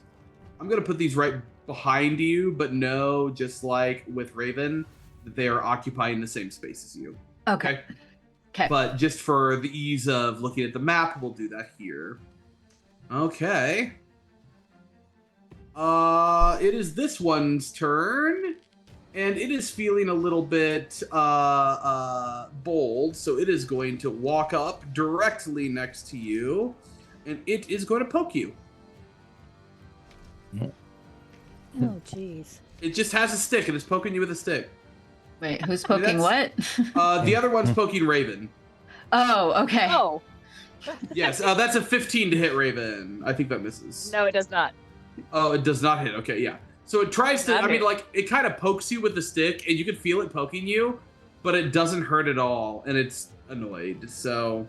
I'm going to put these right behind you, but know, just like with Raven, that they are occupying the same space as you. Okay. But just for the ease of looking at the map, we'll do that here. Okay. It is this one's turn, and it is feeling a little bit bold, so it is going to walk up directly next to you, and it is going to poke you. Oh, jeez. It just has a stick, and it's poking you with a stick. Wait, who's poking what? The other one's poking Raven. Oh, okay. Oh. Yes, that's a 15 to hit Raven. I think that misses. No, it does not. Oh, it does not hit. Okay, yeah. So it tries to, Not I mean, hit. like, it kind of pokes you with the stick, and you can feel it poking you, but it doesn't hurt at all, and it's annoyed, so...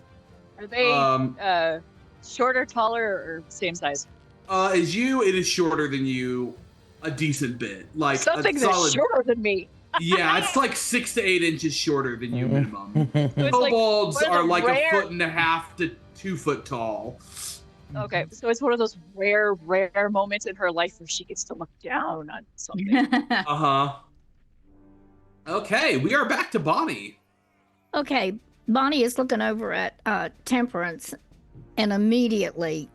Are they shorter, taller, or same size? As you, it is shorter than you a decent bit. Like, Something a solid... that's shorter than me. Yeah, it's like 6 to 8 inches shorter than you minimum. So it's Kobolds one of are the like rare- 1.5 to 2 foot tall. Okay, so it's one of those rare moments in her life where she gets to look down on something. Uh-huh. Okay, we are back to Bonnie. Okay, Bonnie is looking over at Temperance and immediately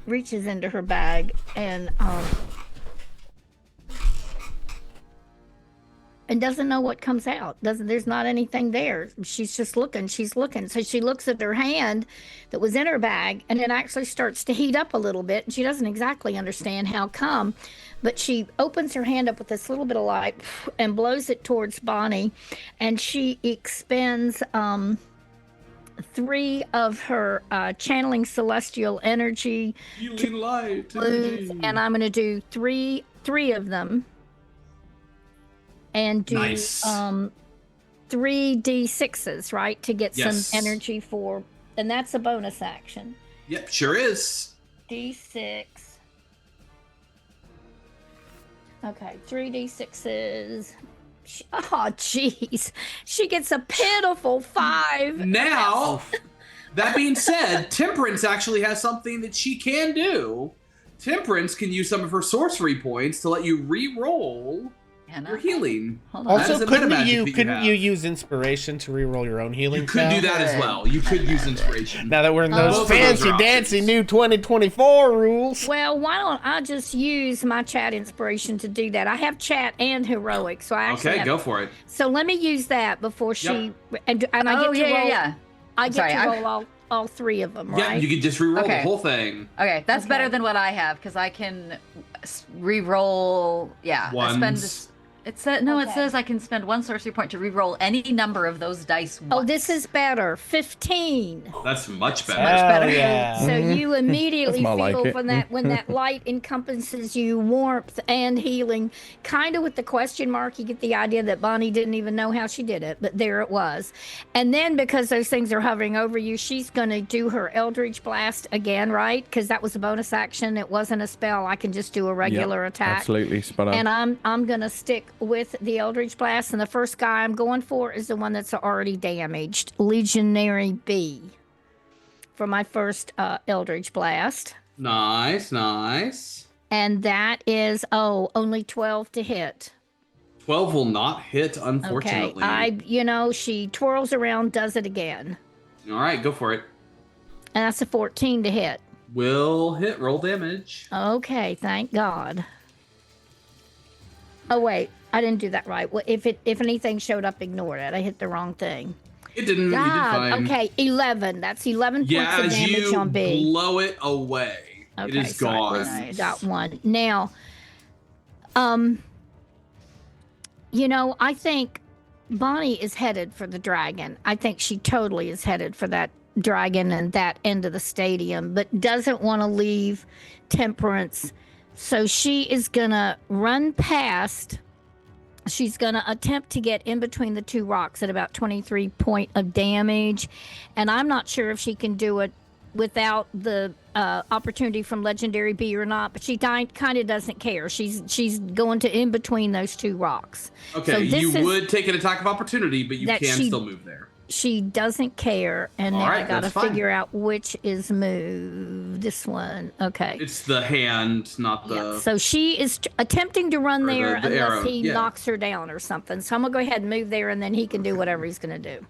reaches into her bag and doesn't know what comes out. There's not anything there. She's just looking. She's looking. So she looks at her hand that was in her bag, and it actually starts to heat up a little bit. And she doesn't exactly understand how come, but she opens her hand up with this little bit of light and blows it towards Bonnie, and she expends 3 of her channeling celestial energy. Healing light. And I'm going to do three of them. And do Nice. 3d6s, right, to get Yes. some energy for, and that's a bonus action. Yep, sure is. D6. Okay, 3d6s. Oh, jeez. She gets a pitiful 5. Now, that being said, Temperance actually has something that she can do. Temperance can use some of her sorcery points to let you re-roll Yeah, You're healing. Hold on. That is Also, a meta couldn't magic you that couldn't you have. use inspiration to reroll your own healing? You could do spell? that as well. You could use inspiration. Now that we're in those Both of those fancy are dancy options. new 2024 rules. Well, why don't I just use my chat inspiration to do that? I have chat and heroic, so I actually Okay, have, go for it. So let me use that before she and I get Oh, to yeah, roll. yeah. I get Sorry, to I- roll all three of them, Yeah, right? you could just reroll the Okay. whole thing. Okay, that's Okay. better than what I have because I can re-roll. Yeah, I spend. Ones. It says no. It Okay. says I can spend 1 sorcery point to re-roll any number of those dice. Oh, once. this is better. 15. That's much Much better. Hell better. yeah. So you immediately more feel like it. when that light encompasses you, warmth and healing. Kind of with the question mark, you get the idea that Bonnie didn't even know how she did it, but there it was. And then because those things are hovering over you, she's going to do her Eldritch Blast again, right? Because that was a bonus action. It wasn't a spell. I can just do a regular attack. Absolutely spot on. And I'm gonna stick with the Eldritch Blast, and the first guy I'm going for is the one that's already damaged, Legionary B, for my first Eldritch Blast, Nice, nice. and that is only 12 to hit. 12 will not hit, Okay, unfortunately. she twirls around, does it again, All right, go for it. and that's a 14 to hit. Will hit, roll damage. Okay, thank God. Oh wait, I didn't do that right. Well, if anything showed up, ignore it. I hit the wrong thing. It didn't. You did God, fine. okay, 11. That's 11 Yeah, points of as damage you on B. blow it away, it is so gone. at least got one. Now, I think Bonnie is headed for the dragon. I think she totally is headed for that dragon and that end of the stadium, but doesn't want to leave Temperance. So she is gonna run past. She's going to attempt to get in between the two rocks at about 23 point of damage. And I'm not sure if she can do it without the opportunity from Legendary B or not, but she kind of doesn't care. She's going to in between those two rocks. Okay, So this you is- would take an attack of opportunity, but you That can she- still move there. She doesn't care. And All now right, I got to that's fine. figure out which is moved. This one. Okay. It's the hand, not the. Yeah, so she is attempting to run Or the- there the unless arrow, he yeah. knocks her down or something. So I'm going to go ahead and move there, and then he can do whatever he's going to do.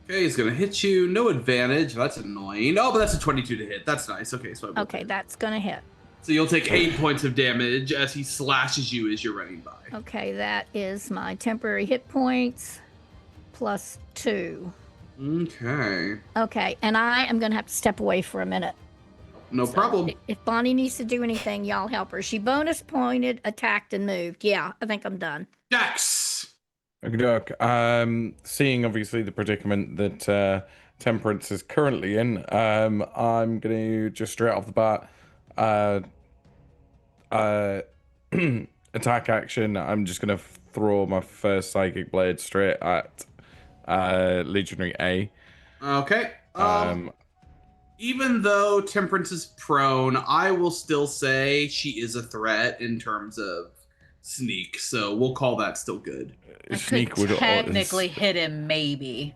Okay, he's gonna hit you. No advantage. That's annoying. Oh, but that's a 22 to hit. That's nice. Okay, so Okay, that's going to hit. So you'll take 8 points of damage as he slashes you as you're running by. Okay, that is my temporary hit points plus 2. Okay, Okay, and I am going to have to step away for a minute. no So problem. If Bonnie needs to do anything, y'all help her. She bonus pointed, attacked, and moved. Yeah, I think I'm done. Dex. Okay, Doc. Seeing obviously the predicament that Temperance is currently in, I'm gonna just straight off the bat, attack action. I'm just gonna throw my first psychic blade straight at Legionary A. Okay. Even though Temperance is prone, I will still say she is a threat in terms of sneak. So we'll call that still good. I Sneak could would technically hit him, maybe.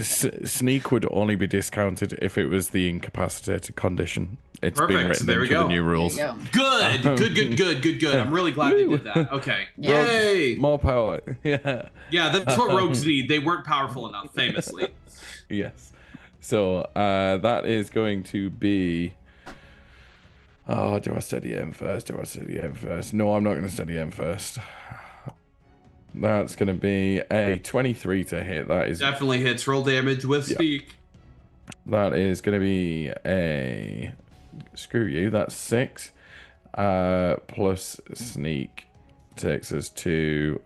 Sneak would only be discounted if it was the incapacitated condition. It's been Perfect, written so there we into the go. new There rules. you go. Good. I'm really glad they did that. Okay. Yay. More power. Yeah. Yeah, that's what rogues need. They weren't powerful enough, famously. Yes. So that is going to be. Oh, do I study M first? No, I'm not going to study M first. That's going to be a 23 to hit. That is Definitely hits. Roll damage with Yeah. speak. That is going to be a. Screw you. That's 6. Plus sneak takes us to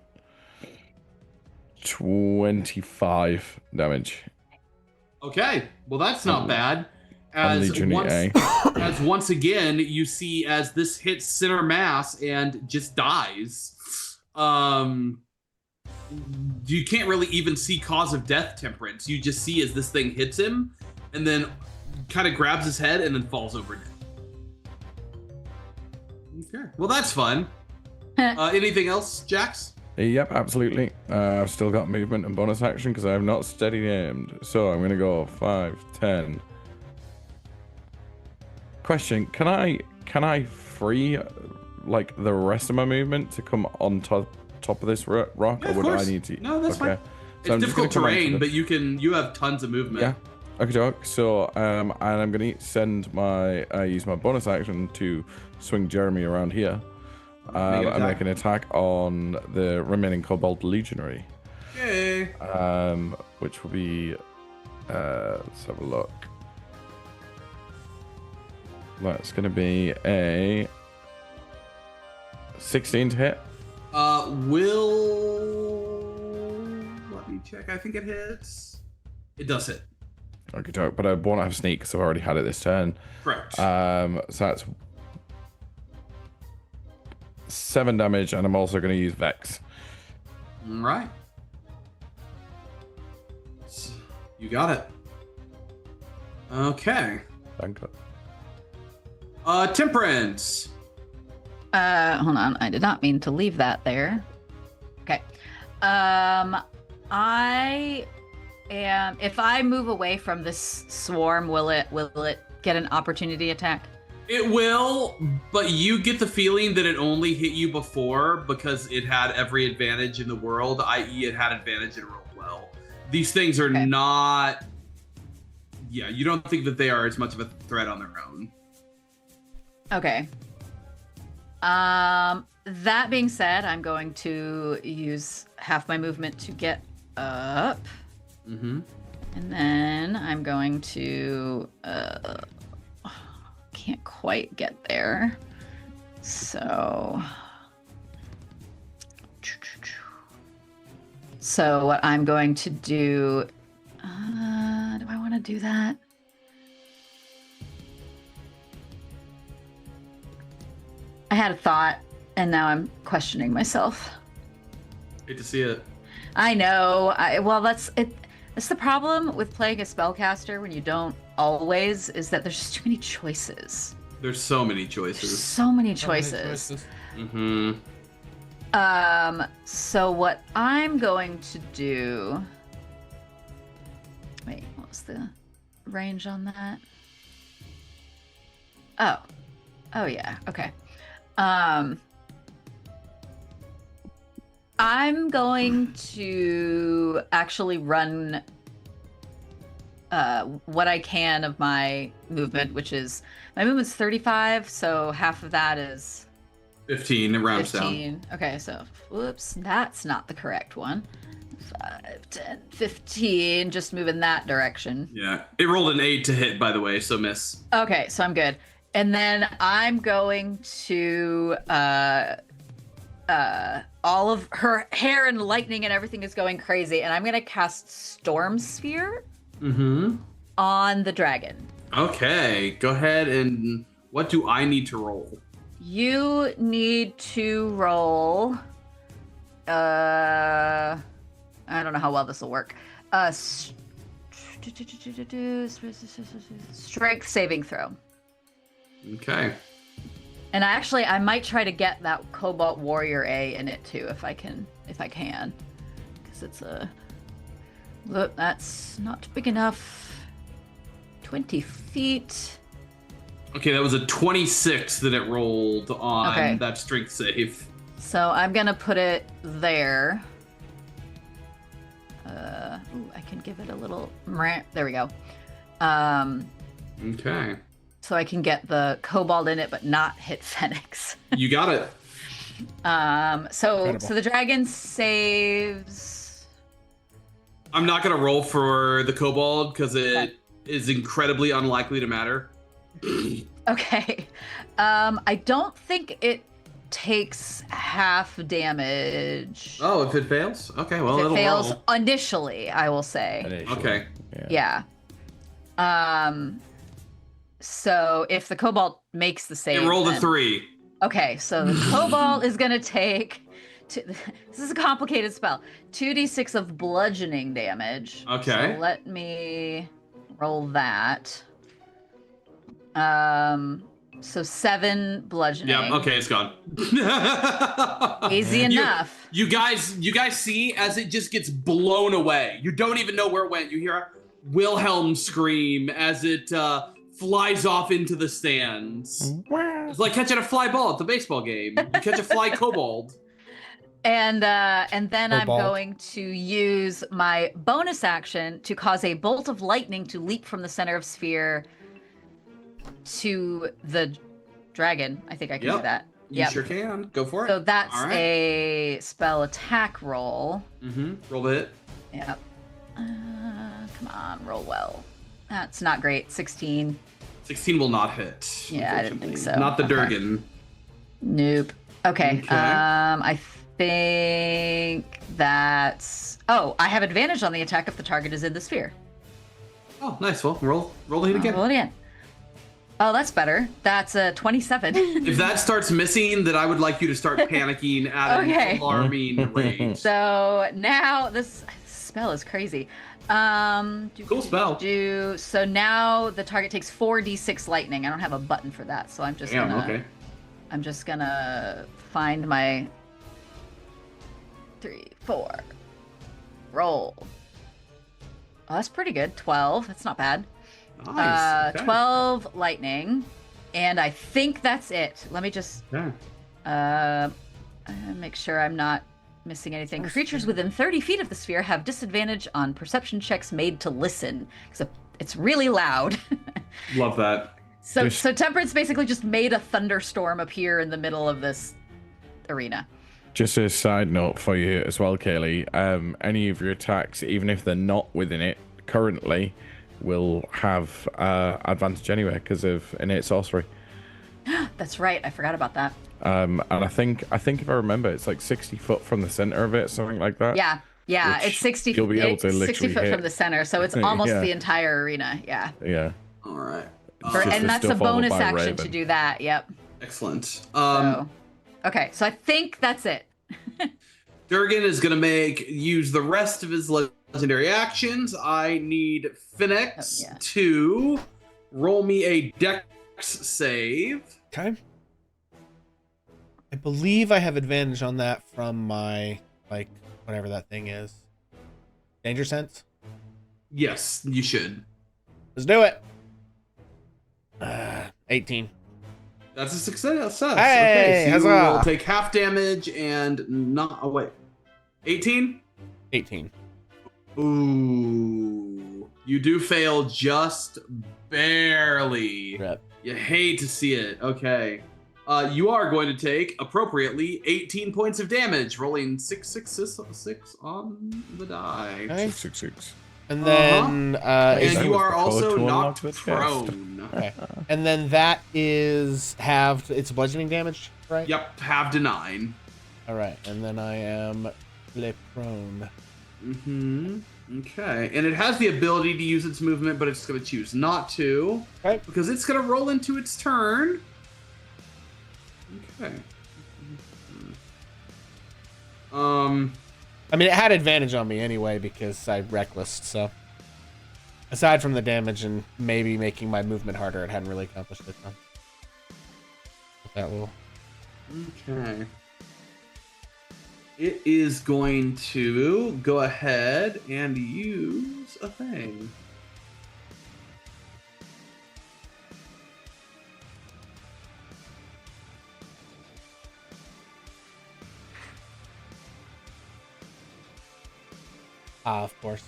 25 damage. Okay. Well, that's not bad. On As Legionary once again you see as this hits center mass and just dies. You can't really even see cause of death, Temperance. You just see as this thing hits him and then kind of grabs his head and then falls over dead. Okay. Well, that's fun. Anything else, Jax? Yep, absolutely. I've still got movement and bonus action because I have not steady aimed. So I'm going to go 5, 10. Question: Can I free like the rest of my movement to come on top top of this rock, Yeah, or of would course. I need to? No, that's fine. So It's I'm just gonna difficult come onto terrain, the- but you have tons of movement. Yeah. Okay, doc. So and I'm gonna send my use my bonus action to swing Jeremy around here. And make an attack on the remaining Kobold Legionary. Okay. Which will be let's have a look. That's gonna be a 16 to hit. Let me check. I think it hits. It does hit. Okay, doc. But I won't have sneak because I've already had it this turn. Correct. So that's 7 damage, and I'm also going to use Vex. All right. You got it. Okay. Thank you. Temperance. Hold on. I did not mean to leave that there. Okay. I am. If I move away from this swarm, will it get an opportunity attack? It will, but you get the feeling that it only hit you before because it had every advantage in the world, i.e., it had advantage and rolled well. These things are not. Yeah, you don't think that they are as much of a threat on their own. Okay. That being said, I'm going to use half my movement to get up. Mm-hmm. And then I'm going to can't quite get there. So what I'm going to do, do I want to do that? I had a thought and now I'm questioning myself. Hate to see it. I know. Well, that's it. That's the problem with playing a spellcaster when you don't always, is that there's just too many choices. There's so many choices. So many choices. Mm-hmm. So what I'm going to do... Wait, what was the range on that? Oh yeah, okay. I'm going to actually run what I can of my movement, which is my movement's 35, so half of that is 15. It rounds 15. down. Okay, so whoops, that's not the correct one. 5, 10, 15, just move in that direction. Yeah, it rolled an 8 to hit, by the way, so miss. Okay, so I'm good. And then I'm going to all of her hair and lightning and everything is going crazy, and I'm gonna cast Storm Sphere on the dragon. Okay, go ahead and what do I need to roll? You need to roll. I don't know how well this will work. Strength saving throw. Okay. And I might try to get that Cobalt Warrior A in it too, if I can, because it's look, that's not big enough. 20 feet. Okay, that was a 26 that it rolled on that strength save. So I'm gonna put it there. Ooh, I can give it a little. There we go. Okay. So I can get the Cobalt in it, but not hit Phoenix. You got it. So the dragon saves. I'm not gonna roll for the kobold because it is incredibly unlikely to matter. Okay. I don't think it takes half damage. Oh, if it fails? Okay, well, If it fails roll. initially, I will say. Initially. Okay. Yeah. So if the Cobalt makes the save, It rolled a then- 3. Okay, so the Cobalt is gonna take. This is a complicated spell. 2d6 of bludgeoning damage. Okay. So let me roll that. So 7 bludgeoning. Yeah, okay, it's gone. Easy enough. You guys see as it just gets blown away. You don't even know where it went. You hear a Wilhelm scream as it flies off into the stands. It's like catching a fly ball at the baseball game. You catch a fly kobold. And then I'm Cobalt. going to use my bonus action to cause a bolt of lightning to leap from the center of sphere to the dragon. I think I can do Yep. that. You sure can. Go for it. So that's All right. a spell attack roll. Roll the hit. Yep. Come on, roll well. That's not great. 16. 16 will not hit. Yeah, I didn't think so. Not the Okay. Durgan. Nope. Okay. Okay. I think that's. Oh, I have advantage on the attack if the target is in the sphere. Oh, nice. Well, roll the hit again. Roll it again. Oh, that's better. That's a 27. If that starts missing, then I would like you to start panicking at Okay. an alarming rate. So now this spell is crazy. Cool spell. So now the target takes 4d6 lightning. I don't have a button for that, so I'm just Damn, gonna. okay. I'm just gonna find my 3, 4. Roll. Oh, that's pretty good. 12. That's not bad. Nice. Okay. 12 lightning, and I think that's it. Let me just Okay. make sure I'm not missing anything. Creatures within 30 feet of the sphere have disadvantage on perception checks made to listen, because it's really loud. Love that. So Temperance basically just made a thunderstorm appear in the middle of this arena. Just a side note for you as well, Kaylee. Any of your attacks, even if they're not within it currently, will have advantage anyway because of innate sorcery. That's right. I forgot about that. And I think if I remember, it's like 60 foot from the center of it, something like that. Yeah. Which It's 60. you'll be able to it's 60 literally foot hit. from the center, so it's almost Yeah. the entire arena. Yeah. Yeah. All right. It's just And the that's a stuff followed bonus by action to Raven. do that. Yep. Excellent. Okay, so I think that's it. Durgan is going to use the rest of his legendary actions. I need Phoenix to roll me a Dex save. Okay. I believe I have advantage on that from my, like, whatever that thing is. Danger sense? Yes, you should. Let's do it. 18. That's a success. Hey, okay, so you huzzah. will take half damage and not. Oh, wait. 18? 18. Ooh. You do fail just barely. Rep. You hate to see it. Okay. You are going to take, appropriately, 18 points of damage, rolling 6 on the die. Okay. 666. And then, And that you was are the code also to unlock knocked the chest. prone. okay. And then that is halved. It's bludgeoning damage, right? Yep, half to 9. All right. And then I am le prone. Okay, and it has the ability to use its movement, but it's going to choose not to. Okay. Because it's going to roll into its turn. Okay. I mean, it had advantage on me anyway because I reckless. So, aside from the damage and maybe making my movement harder, it hadn't really accomplished it. So. With that little. Okay. It is going to go ahead and use a thing. Of course.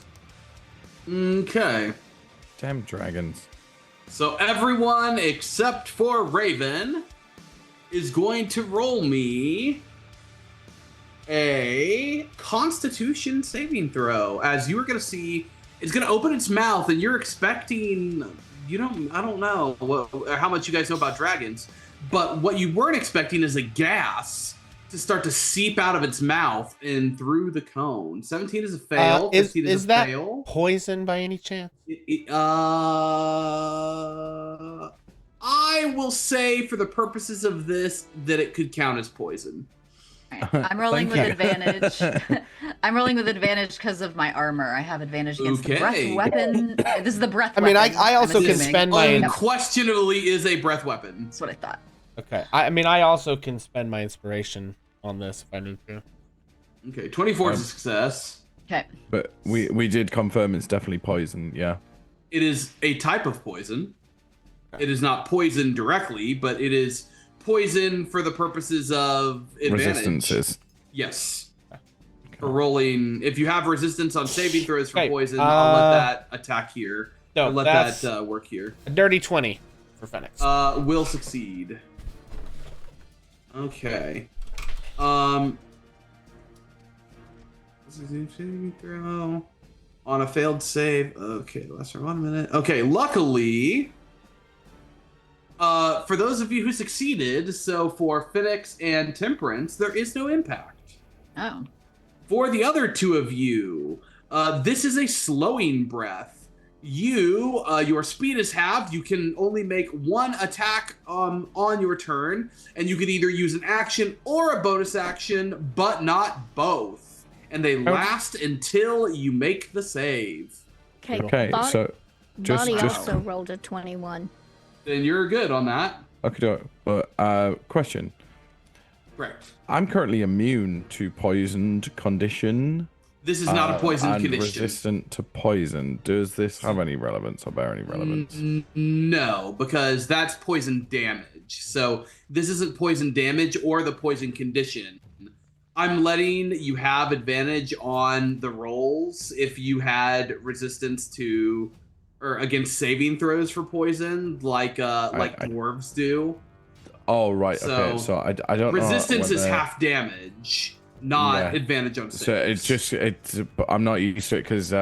Okay. Damn dragons. So everyone except for Raven is going to roll me a Constitution saving throw. As you are going to see, it's going to open its mouth, and you're expecting. I don't know how much you guys know about dragons, but what you weren't expecting is a gas to start to seep out of its mouth and through the cone. 17 is a fail. 15 Is a that fail. poison by any chance? I will say, for the purposes of this, that it could count as poison. I'm rolling with Thank you. advantage. I'm rolling with advantage because of my armor. I have advantage against the breath Okay. weapon. This is the breath I mean, weapon. I also I'm can assuming. spend my. Unquestionably is a breath weapon. That's what I thought. Okay. I mean, I also can spend my inspiration on this if I need to. Okay, 24 is a success. Okay. But we did confirm it's definitely poison, yeah. It is a type of poison. It is not poison directly, but it is poison for the purposes of advantage. Resistances. Yes. Okay. For rolling, if you have resistance on saving throws for Okay, poison, I'll let that attack here. No, Or let that's that work here. a dirty 20 for Phoenix. Will succeed. Okay. Saving throw on a failed save. Okay, last for 1 minute. Okay, luckily, for those of you who succeeded, so for Phoenix and Temperance, there is no impact. Oh. For the other two of you, this is a slowing breath. Your speed is halved. You can only make one attack on your turn, and you can either use an action or a bonus action, but not both. And they last until you make the save. Okay, so Bonnie just also rolled a 21. Then you're good on that. okay, but question. Correct. I'm currently immune to poisoned condition. This is not a poison and condition. resistant to poison. Does this have any relevance or bear any relevance? No, because that's poison damage. So this isn't poison damage or the poison condition. I'm letting you have advantage on the rolls if you had resistance to or against saving throws for poison, like dwarves do. Oh right, okay. So I don't resistance know is whether... half damage, not advantage on saves. So it's I'm not used to it because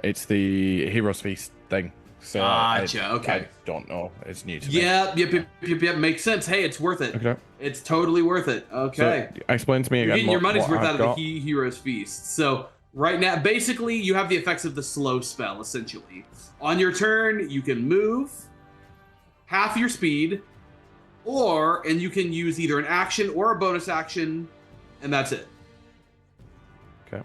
it's the Heroes Feast thing. So Gotcha. Okay. I don't know. It's new to me. Yep. Makes sense. Hey, it's worth it. Okay. It's totally worth it. Okay. So, explain to me You're again. getting your money's what worth I've out got. of the Hero's Feast. So right now, basically, you have the effects of the slow spell, essentially. On your turn, you can move half your speed, and you can use either an action or a bonus action, and that's it. Okay.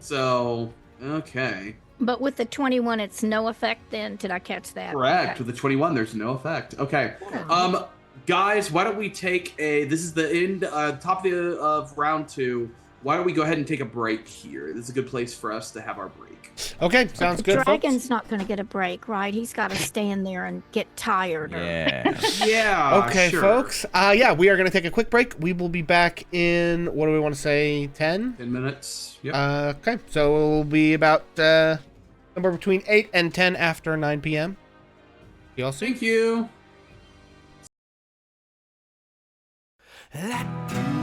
So, okay. But with the 21, it's no effect then? Did I catch that? Correct. Okay. With the 21, there's no effect. Okay. Oh. Guys, why don't we take this is the end, top of round 2. Why don't we go ahead and take a break here? This is a good place for us to have our break. Okay, sounds good, The dragon's folks. not going to get a break, right? He's got to stand there and get tired. Yeah. Yeah. Okay, sure. folks. We are going to take a quick break. We will be back in, what do we want to say, 10? 10 minutes. Yep. Okay, so it will be about somewhere between 8 and 10 after 9 p.m. See y'all soon. Thank you. Let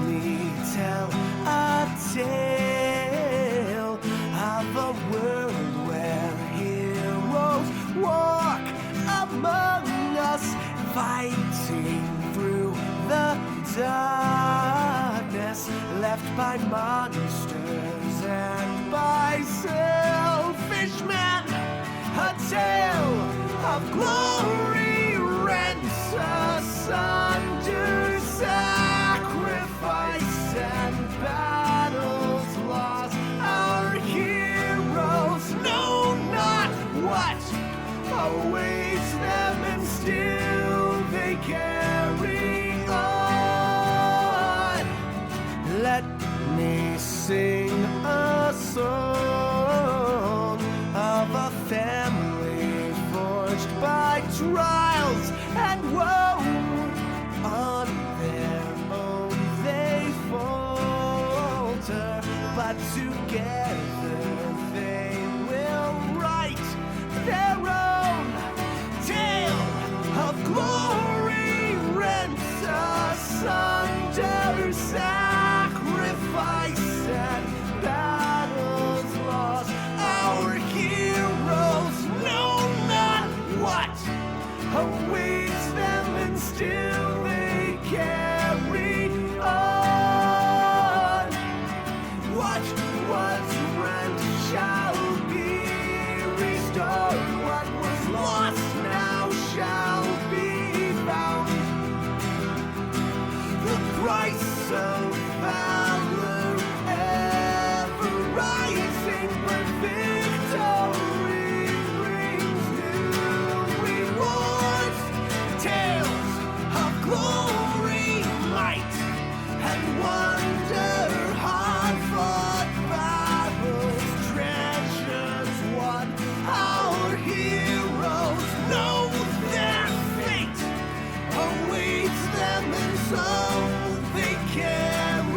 me tell a tale of a world where heroes walk among us, fighting through the darkness left by monsters and by selfish men. A tale of glory rents asunder, sacrifice and battles lost. Our heroes know not what awaits them, and still they carry on. Let me sing a song of a family forged by trials and woe. On their own they falter, but together they will write their own tale of glory rents asunder, sacrifice and battles lost. Our heroes know not what awaits them, and still they carry on. What was rent shall be restored. What was lost now shall be found. The price of valor ever rising, but victory brings new rewards. Tales of glory, might, and wonder, hard-fought battles, treasures won. Our heroes know their fate awaits them, and so they carry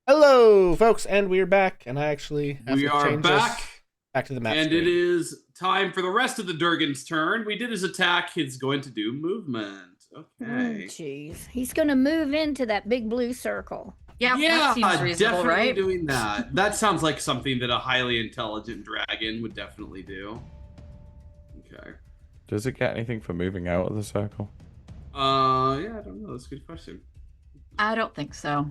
Hello, folks, and we're back. And I actually have We to are change this back, back to the map and screen. it is time for the rest of the Durgan's turn. We did his attack. He's going to do movement. Okay. Jeez, he's gonna move into that big blue circle. Yeah, Yeah, that seems reasonable, definitely right? doing that. That sounds like something that a highly intelligent dragon would definitely do. Okay. Does it get anything for moving out of the circle? Yeah, I don't know. That's a good question. I don't think so.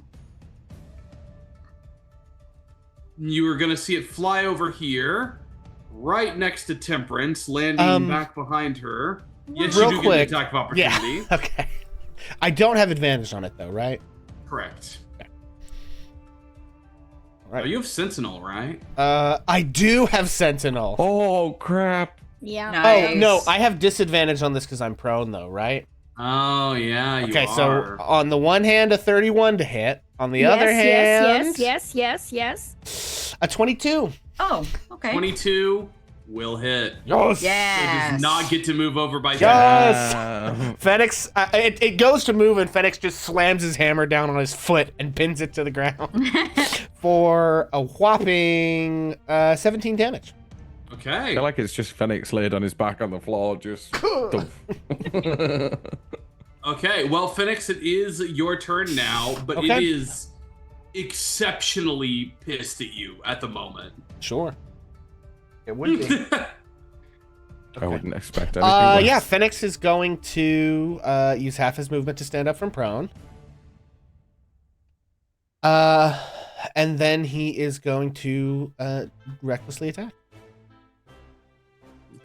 You were gonna see it fly over here, right next to Temperance, landing back behind her. Yes, real you do quick, get the attack of opportunity. Yeah. Okay. I don't have advantage on it though, right? Correct. Right. Oh, you have Sentinel, right? I do have Sentinel. Oh crap! Yeah. Nice. Oh no, I have disadvantage on this because I'm prone though, right? Oh yeah, you Okay, so are. on the one hand, a 31 to hit. On the other hand, yes. a 22. Oh, okay. 22 will hit. Yes. It Yes. does not get to move over by Yes. Fenix, it goes to move, and Fenix just slams his hammer down on his foot and pins it to the ground for a whopping 17 damage. I Okay. feel like it's just Phoenix laid on his back on the floor, just. Okay, well, Phoenix, it is your turn now, but Okay. it is exceptionally pissed at you at the moment. Sure. It would be. I wouldn't expect anything. less. Yeah, Phoenix is going to use half his movement to stand up from prone. And then he is going to recklessly attack.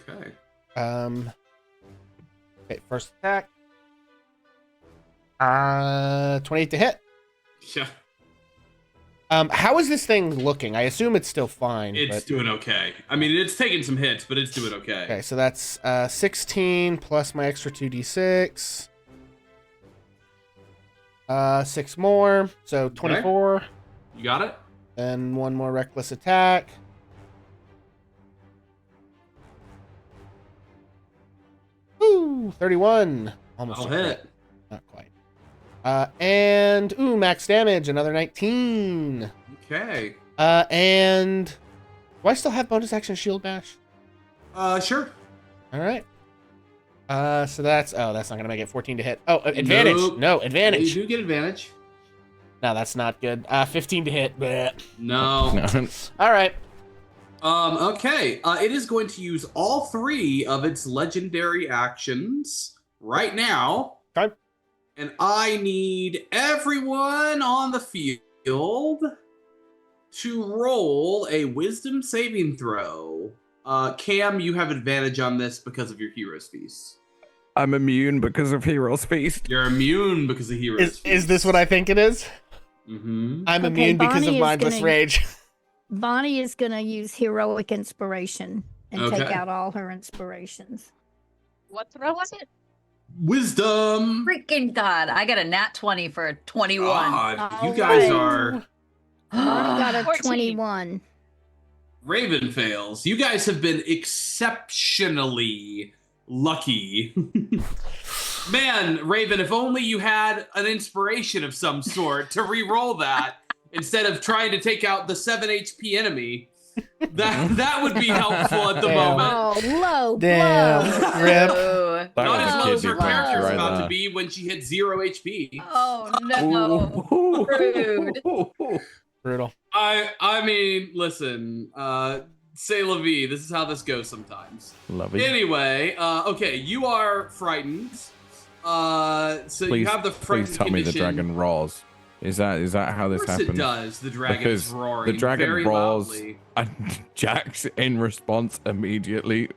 Okay. Okay, first attack. 28 to hit. Yeah, How is this thing looking? I assume it's still fine. it's but... doing okay. I mean, it's taking some hits, but it's doing okay. Okay, so that's 16 plus my extra 2d6. 6 more, so 24. You got it? And one more reckless attack. Ooh, 31. Almost I'll a crit. hit. Not quite. And ooh, max damage, another 19. Okay. And do I still have bonus action shield bash? Sure. All right. So that's not gonna make it 14 to hit. Oh, advantage. Nope. No, You advantage. do get advantage. No, that's not good. 15 to hit. Bleh. No. All right. Okay. It is going to use all 3 of its legendary actions right now. Okay. And I need everyone on the field to roll a wisdom saving throw. Cam, you have advantage on this because of your Hero's Feast. I'm immune because of Hero's Feast. You're immune because of Hero's Feast. Is this what I think it is? Mm-hmm. I'm Okay, immune because Bonnie of is mindless gonna- rage. Bonnie is gonna use heroic inspiration and take Okay. out all her inspirations. What throw was it? Wisdom. Freaking God. I got a nat 20 for a 21. God, you All guys right. are Bonnie got a 14. 21. Raven fails. You guys have been exceptionally lucky. Man, Raven, if only you had an inspiration of some sort to re-roll that instead of trying to take out the 7 HP enemy. That would be helpful at the Damn. moment. Oh, low Damn. blow. Rip. Oh, That Not was as a low as kidney her punch character's right about there. to be when she hits 0 HP. oh no. Rude. Brutal. I mean, listen, say la vie. This is how this goes sometimes. Love it. Anyway, okay, you are frightened. So Please, you have the frightened please tell me the condition. dragon roars. Is that how Of this course happens? it does. The dragon Because is roaring the dragon very roars, loudly. and Jax in response immediately,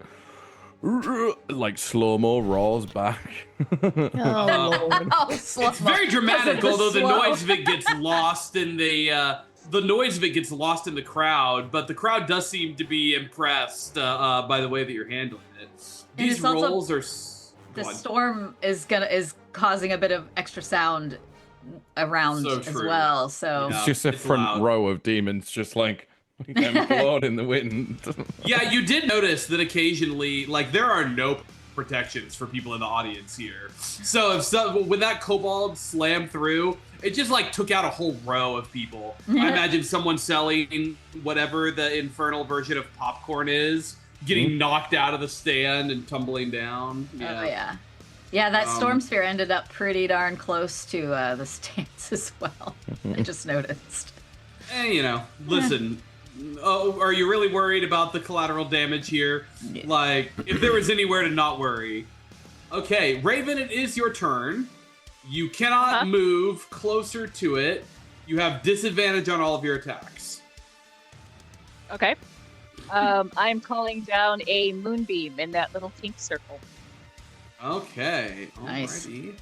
like slow-mo, roars back. Oh, Lord. Oh, slow. It's very dramatic, Because although the slow. noise of it gets lost in the noise of it gets lost in the crowd. But the crowd does seem to be impressed by the way that you're handling it. And These it's also- rolls are. The Go on. storm is causing a bit of extra sound around So as true. well. So Yeah. It's just a it's front loud. row of demons, just like blowing in the wind. Yeah, you did notice that occasionally, like, there are no protections for people in the audience here. So when that kobold slammed through, it just like took out a whole row of people. I imagine someone selling whatever the infernal version of popcorn is, getting knocked out of the stand and tumbling down. Oh yeah. Yeah, that storm sphere ended up pretty darn close to the stands as well. I just noticed. And you know, listen. Oh, are you really worried about the collateral damage here? Yeah. Like, if there was anywhere to not worry. Okay, Raven, it is your turn. You cannot move closer to it. You have disadvantage on all of your attacks. Okay. I'm calling down a moonbeam in that little pink circle. Okay, Nice. alrighty.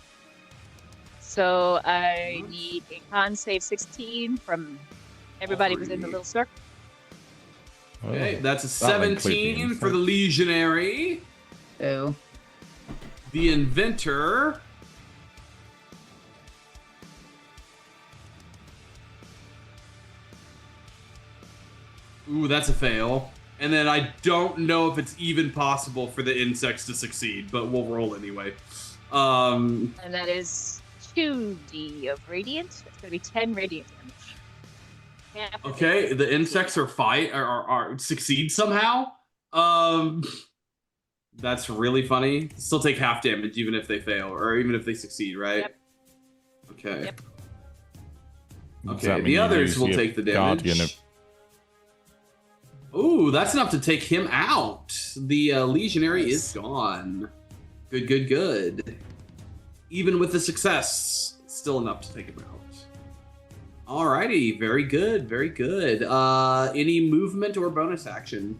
So I need a con save 16 from everybody within the little circle. Okay, that's a That went creepy 17 and for the Legionary. Oh. The Inventor. Ooh, that's a fail. And then I don't know if it's even possible for the insects to succeed, but we'll roll anyway. And that is 2d of radiant. It's going to be 10 radiant damage. Half of Okay, it. the insects are succeed somehow. That's really funny. Still take half damage even if they fail, or even if they succeed, right? Yep. Okay. Yep. Does Okay, that mean the you others lose will your take the guardian damage. of- Ooh, that's enough to take him out. The Legionary Nice. is gone. Good, good, good. Even with the success, it's still enough to take him out. Alrighty, very good, very good. Any movement or bonus action?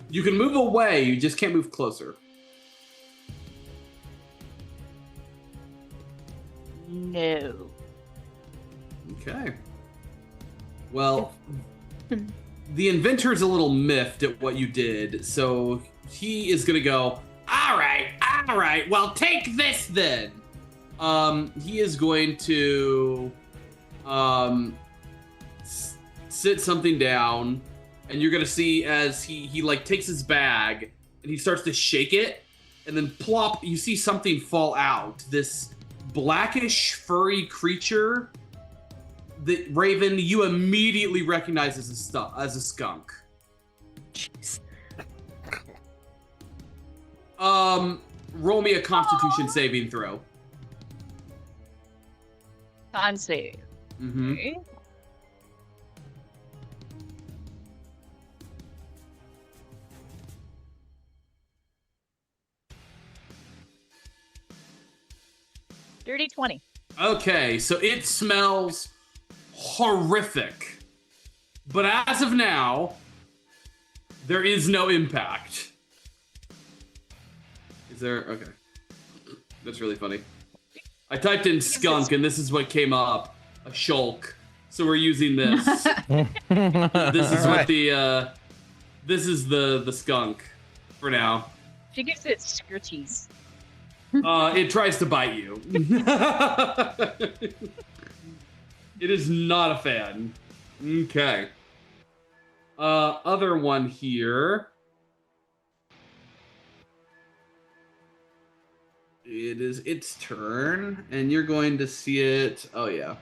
You can move away, you just can't move closer. No. Okay. Well, the inventor's a little miffed at what you did, so he is gonna go, all right, well, take this then. He is going to, sit something down, and you're gonna see as he like takes his bag, and he starts to shake it, and then plop, you see something fall out. This blackish, furry creature that, Raven, you immediately recognize as a skunk. Jeez. Roll me a Constitution saving throw. Con save. Mm-hmm. Okay. Dirty 20. Okay, so it smells horrific, but as of now, there is no impact. Is there? Okay, that's really funny. I typed in skunk, and this is what came up: a shulk. So we're using this. This is what the this is the skunk for now. She gives it scritchies. It tries to bite you. It is not a fan. Okay. Other one here. It is its turn, and you're going to see it. Oh, yeah.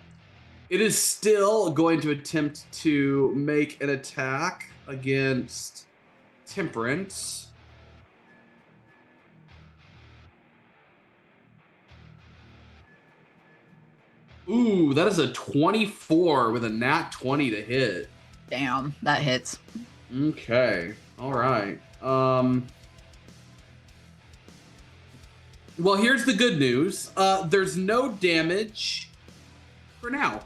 It is still going to attempt to make an attack against Temperance. Ooh, that is a 24 with a nat 20 to hit. Damn, that hits. Okay. All right. Well, here's the good news. There's no damage for now.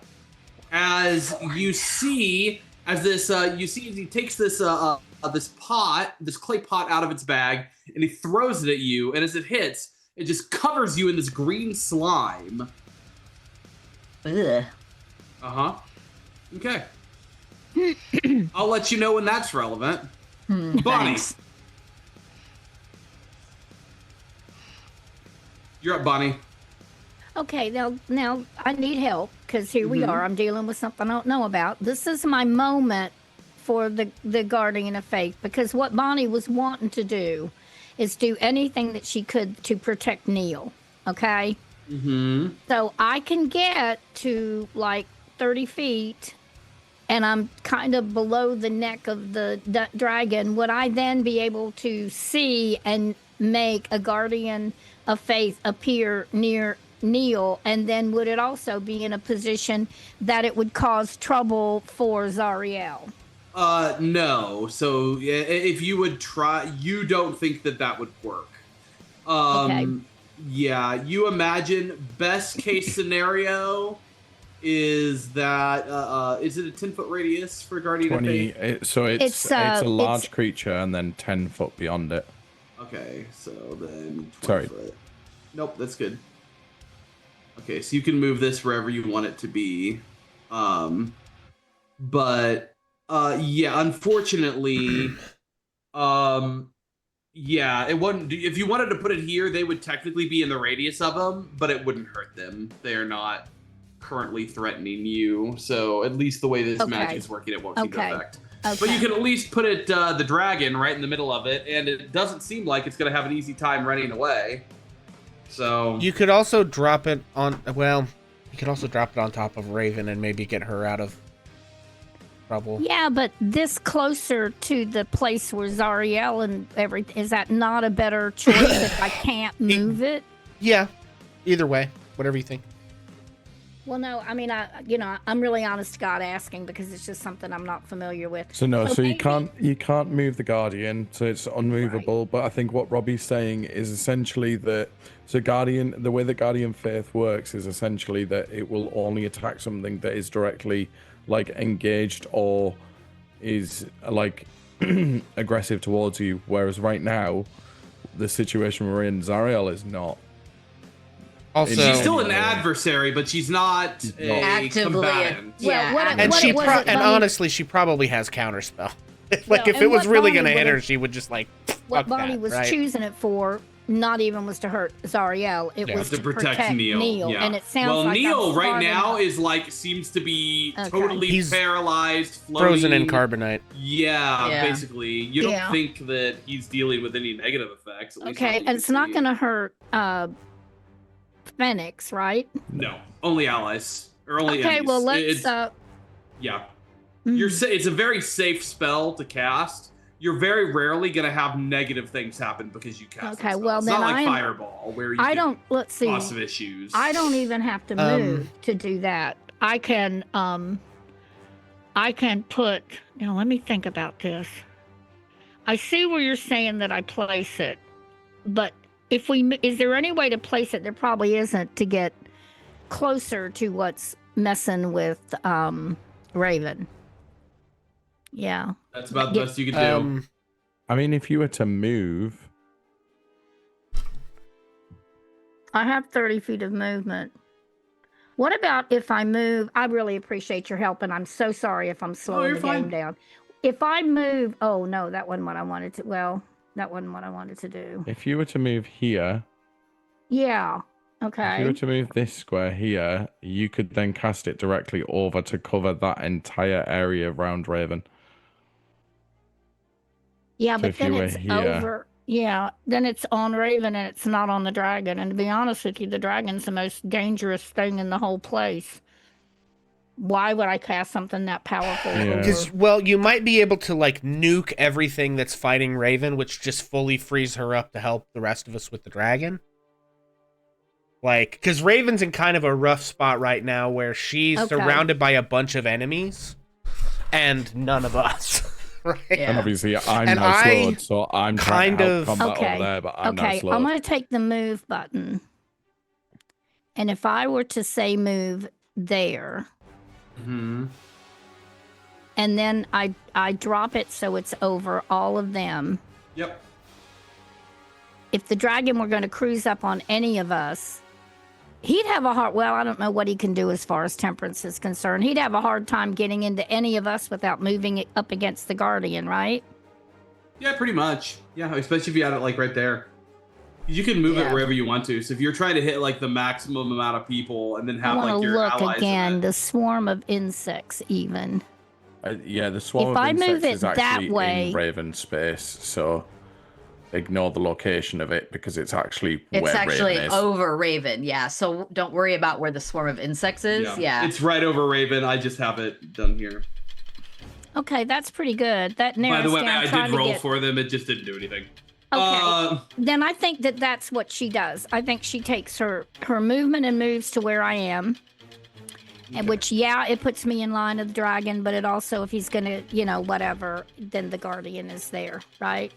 As you see, as this, as he takes this, this pot, this clay pot out of its bag, and he throws it at you, and as it hits, it just covers you in this green slime. Ugh. Uh-huh. Okay. I'll let you know when that's relevant. Bonnie. Thanks. You're up, Bonnie. Okay, now I need help because here we are. I'm dealing with something I don't know about. This is my moment for the Guardian of Faith, because what Bonnie was wanting to do is do anything that she could to protect Neil. Okay. Mm-hmm. So I can get to like 30 feet, and I'm kind of below the neck of the dragon. Would I then be able to see and make a Guardian of Faith appear near Neil? And then would it also be in a position that it would cause trouble for Zariel? No. So if you would try, you don't think that would work. Okay. Yeah, you imagine best case scenario is that is it a 10-foot radius for Guardian of 20. Faith? So it's a large it's- creature and then 10 foot beyond it. Okay, so then 20 Sorry. foot. Nope, that's good. Okay, so you can move this wherever you want it to be. But yeah, unfortunately, yeah, it wouldn't. If you wanted to put it here, they would technically be in the radius of them, but it wouldn't hurt them. They are not currently threatening you, so at least the way this magic is working, it won't seem to affect. But you can at least put it the dragon right in the middle of it, and it doesn't seem like it's going to have an easy time running away. So You could also drop it on. Well, you could also drop it on top of Raven and maybe get her out of trouble. Yeah, but this closer to the place where Zariel and everything, is that not a better choice if I can't move it? Yeah. Either way, whatever you think. Well, no, I mean, I'm really honest to God asking because it's just something I'm not familiar with. So no, so you maybe- can't move the Guardian, so it's unmovable. But I think what Robbie's saying is essentially that the way the Guardian Faith works is essentially that it will only attack something that is directly like engaged or is like aggressive towards you. Whereas right now, the situation we're in, Zariel is not. Also, she's still an adversary, but she's not a Actively, combatant. yeah. Well, and what she it was and Bonnie- honestly, she probably has counterspell. Like Well, if and it was what really Bonnie gonna hit her, would've- she would just like. What fuck Bonnie that, was right? choosing it for, not even was to hurt Zariel. It Yeah. was To protect Neil. Yeah. And it sounds well, like Neil I'm right smart now enough. is like seems to be Okay. totally He's paralyzed, floating. Frozen in carbonite. Yeah, Yeah. basically. You don't Yeah. think that he's dealing with any negative effects. At least Okay, not that you and it's can not see. going to hurt Phoenix, right? No, only allies or only Okay, enemies. well let's. It's, yeah, mm, it's a very safe spell to cast. You're very rarely gonna have negative things happen because you cast. Okay, that spell. well, it's then not like I am- Fireball where you I can don't. Let's see. cause some issues. I don't even have to move to do that. I can put. Now let me think about this. I see where you're saying that I place it, but is there any way to place it? There probably isn't, to get closer to what's messing with Raven. Yeah. That's about the best you can do. I mean, if you were to move, I have 30 feet of movement. What about if I move? I really appreciate your help, and I'm so sorry if I'm slowing you're the fine. game down. If I move, oh no, that wasn't what I wanted to. Well, that wasn't what I wanted to do. if you were to move here, Yeah. if you were Okay. to move this square here, you could then cast it directly over to cover that entire area around Raven. Yeah, So but if you then were it's here- over. Yeah, then it's on Raven and it's not on the dragon. And to be honest with you, the dragon's the most dangerous thing in the whole place. Why would I cast something that powerful? Yeah. Because, well, you might be able to like nuke everything that's fighting Raven, which just fully frees her up to help the rest of us with the dragon. Like, because Raven's in kind of a rough spot right now where she's Okay. surrounded by a bunch of enemies and none of us. Right? Yeah. And obviously, I'm And now I slowed, so I'm trying kind to help of- combat Okay, over there, but I'm now Okay, slowed. I'm going to take the move button. And if I were to say move there, Hmm. and then I drop it so it's over all of them. Yep. If the dragon were going to cruise up on any of us, he'd have a hard. Well, I don't know what he can do as far as temperance is concerned. He'd have a hard time getting into any of us without moving it up against the guardian, right? Yeah, pretty much. Yeah, especially if you had it like right there. You can move it Yeah. wherever you want to. So if you're trying to hit like the maximum amount of people and then I have want like to your look allies in again. it. The swarm of insects, even. Yeah, the swarm If of I move insects it is that actually way- in Raven space, so ignore the location of it because it's actually It's where actually Raven is. over Raven, yeah. So don't worry about where the swarm of insects is. Yeah. It's right over Raven. I just have it done here. Okay, that's pretty good. That By narrows the way, down. I trying did to roll get... for them. It just didn't do anything. Okay. Then I think that that's what she does. I think she takes her movement and moves to where I am. And which, yeah, it puts me in line of the dragon, but it also, if he's gonna, whatever, then the guardian is there, right?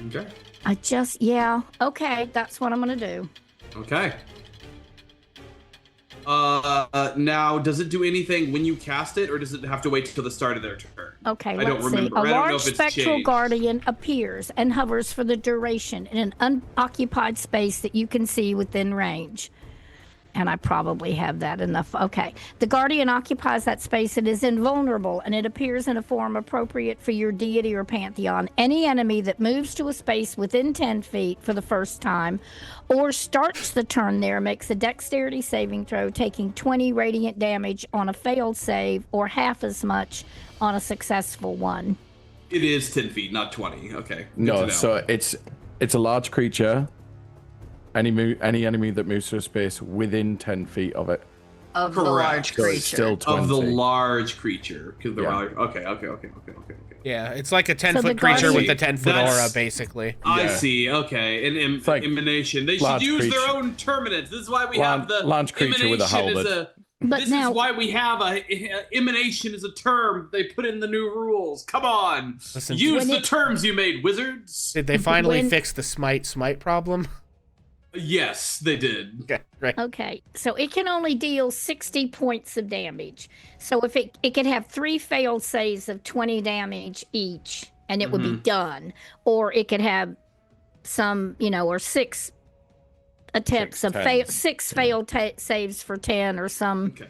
Okay. Okay, that's what I'm gonna do. Okay. Now, does it do anything when you cast it, or does it have to wait till the start of their turn? Okay, I don't let's see. remember. A I don't know large if it's spectral changed. guardian appears and hovers for the duration in an unoccupied space that you can see within range. And I probably have that enough. Okay. The guardian occupies that space and is invulnerable, and it appears in a form appropriate for your deity or pantheon. Any enemy that moves to a space within 10 feet for the first time or starts the turn there makes a dexterity saving throw, taking 20 radiant damage on a failed save or half as much on a successful one. It is 10 feet, not 20. Okay. Good to No, know. so it's a large creature. Any enemy that moves to a space within 10 feet of it. Of the Correct. large So creature. it's still 20. Of the large creature. Because they're Yeah. like, okay. Yeah, it's like a So 10-foot the creature with guardian- a 10-foot That's- aura, basically. I Yeah. see. Okay. An like emanation. They should large use their creature. own terminants. This is why we Large- have the large creature with a emanation is halberd. But this now- is why we have emanation is a term they put in the new rules. Come on. Listen, Use when the it- terms you made, wizards. Did they finally When- fix the smite problem? Yes, they did. Okay, great. Okay, so it can only deal 60 points of damage. So if it can have 3 failed saves of 20 damage each, and it would be done. Or it could have some, or 6 attempts of tens. 6 failed saves for 10 or some. Okay.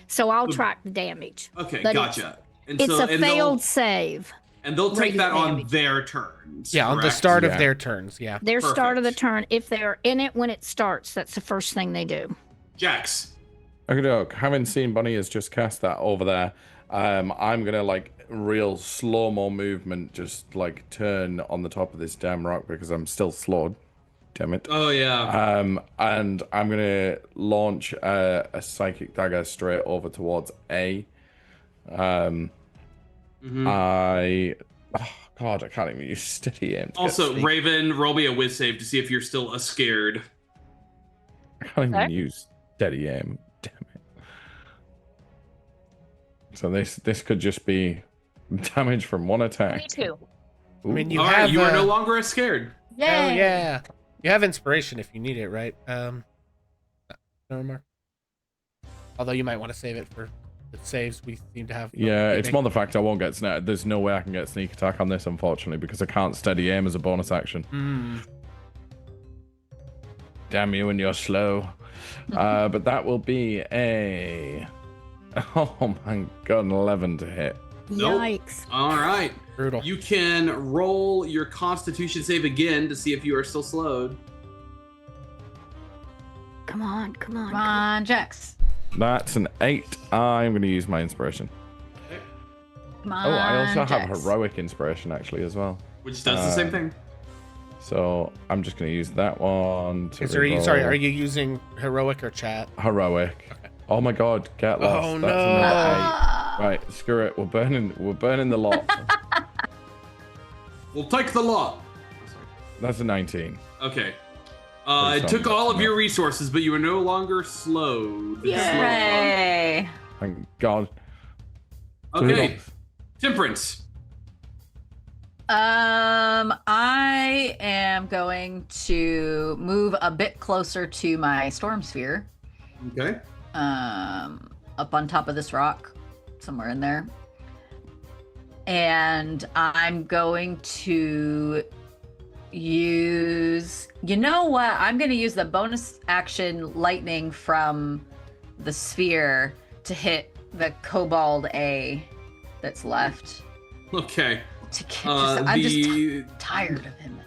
So I'll track the damage. Okay, But gotcha. And It's so, a and failed save. they'll take that radiant on damage. their turns. Yeah, on the correct? start of Yeah. their turns, yeah. Their start of the Perfect. turn, if they're in it when it starts, that's the first thing they do. Jax. Okay, doke. Having seen Bonnie has just cast that over there, I'm gonna real slow-mo movement, just turn on the top of this damn rock because I'm still slowed. Damn it. Oh yeah. And I'm gonna launch a psychic dagger straight over towards A. God, I can't even use steady aim. to get Also, sneak. Raven, roll me a whiz save to see if you're still scared. I can't even Okay. use steady aim. Damn it. So this could just be damage from one attack. 22. I mean, you All have right, you are no longer as scared. Oh yeah, you have inspiration if you need it, right? No remark. Although you might want to save it for the saves we seem to have. Yeah, it's more the fact I won't get sneak. There's no way I can get sneak attack on this, unfortunately, because I can't steady aim as a bonus action. Damn you, and you're slow. But that will be a. Oh my god, an 11 to hit. Nope. Yikes. All right. brutal. You can roll your Constitution save again to see if you are still slowed. Come on. Come on, Jax. That's an 8. I'm going to use my inspiration. Come on. Oh, I also have Jax. heroic inspiration actually as well. Which does the same thing. So I'm just going to use that one. To Sorry, reroll. are you using heroic or chat? Heroic. Okay. Oh my god, get lost. Oh, That's no. another 8. Right, screw it. We're burning the lot. We'll take the lot. That's a 19. Okay. Based It took on- all of your resources, but you are no longer slowed. Yay. Thank god. Okay. Temperance. I am going to move a bit closer to my storm sphere. Okay. Up on top of this rock, somewhere in there. And I'm going to use, you know what? I'm going to use the bonus action lightning from the sphere to hit the kobold A that's left. Okay. I'm just The tired of him.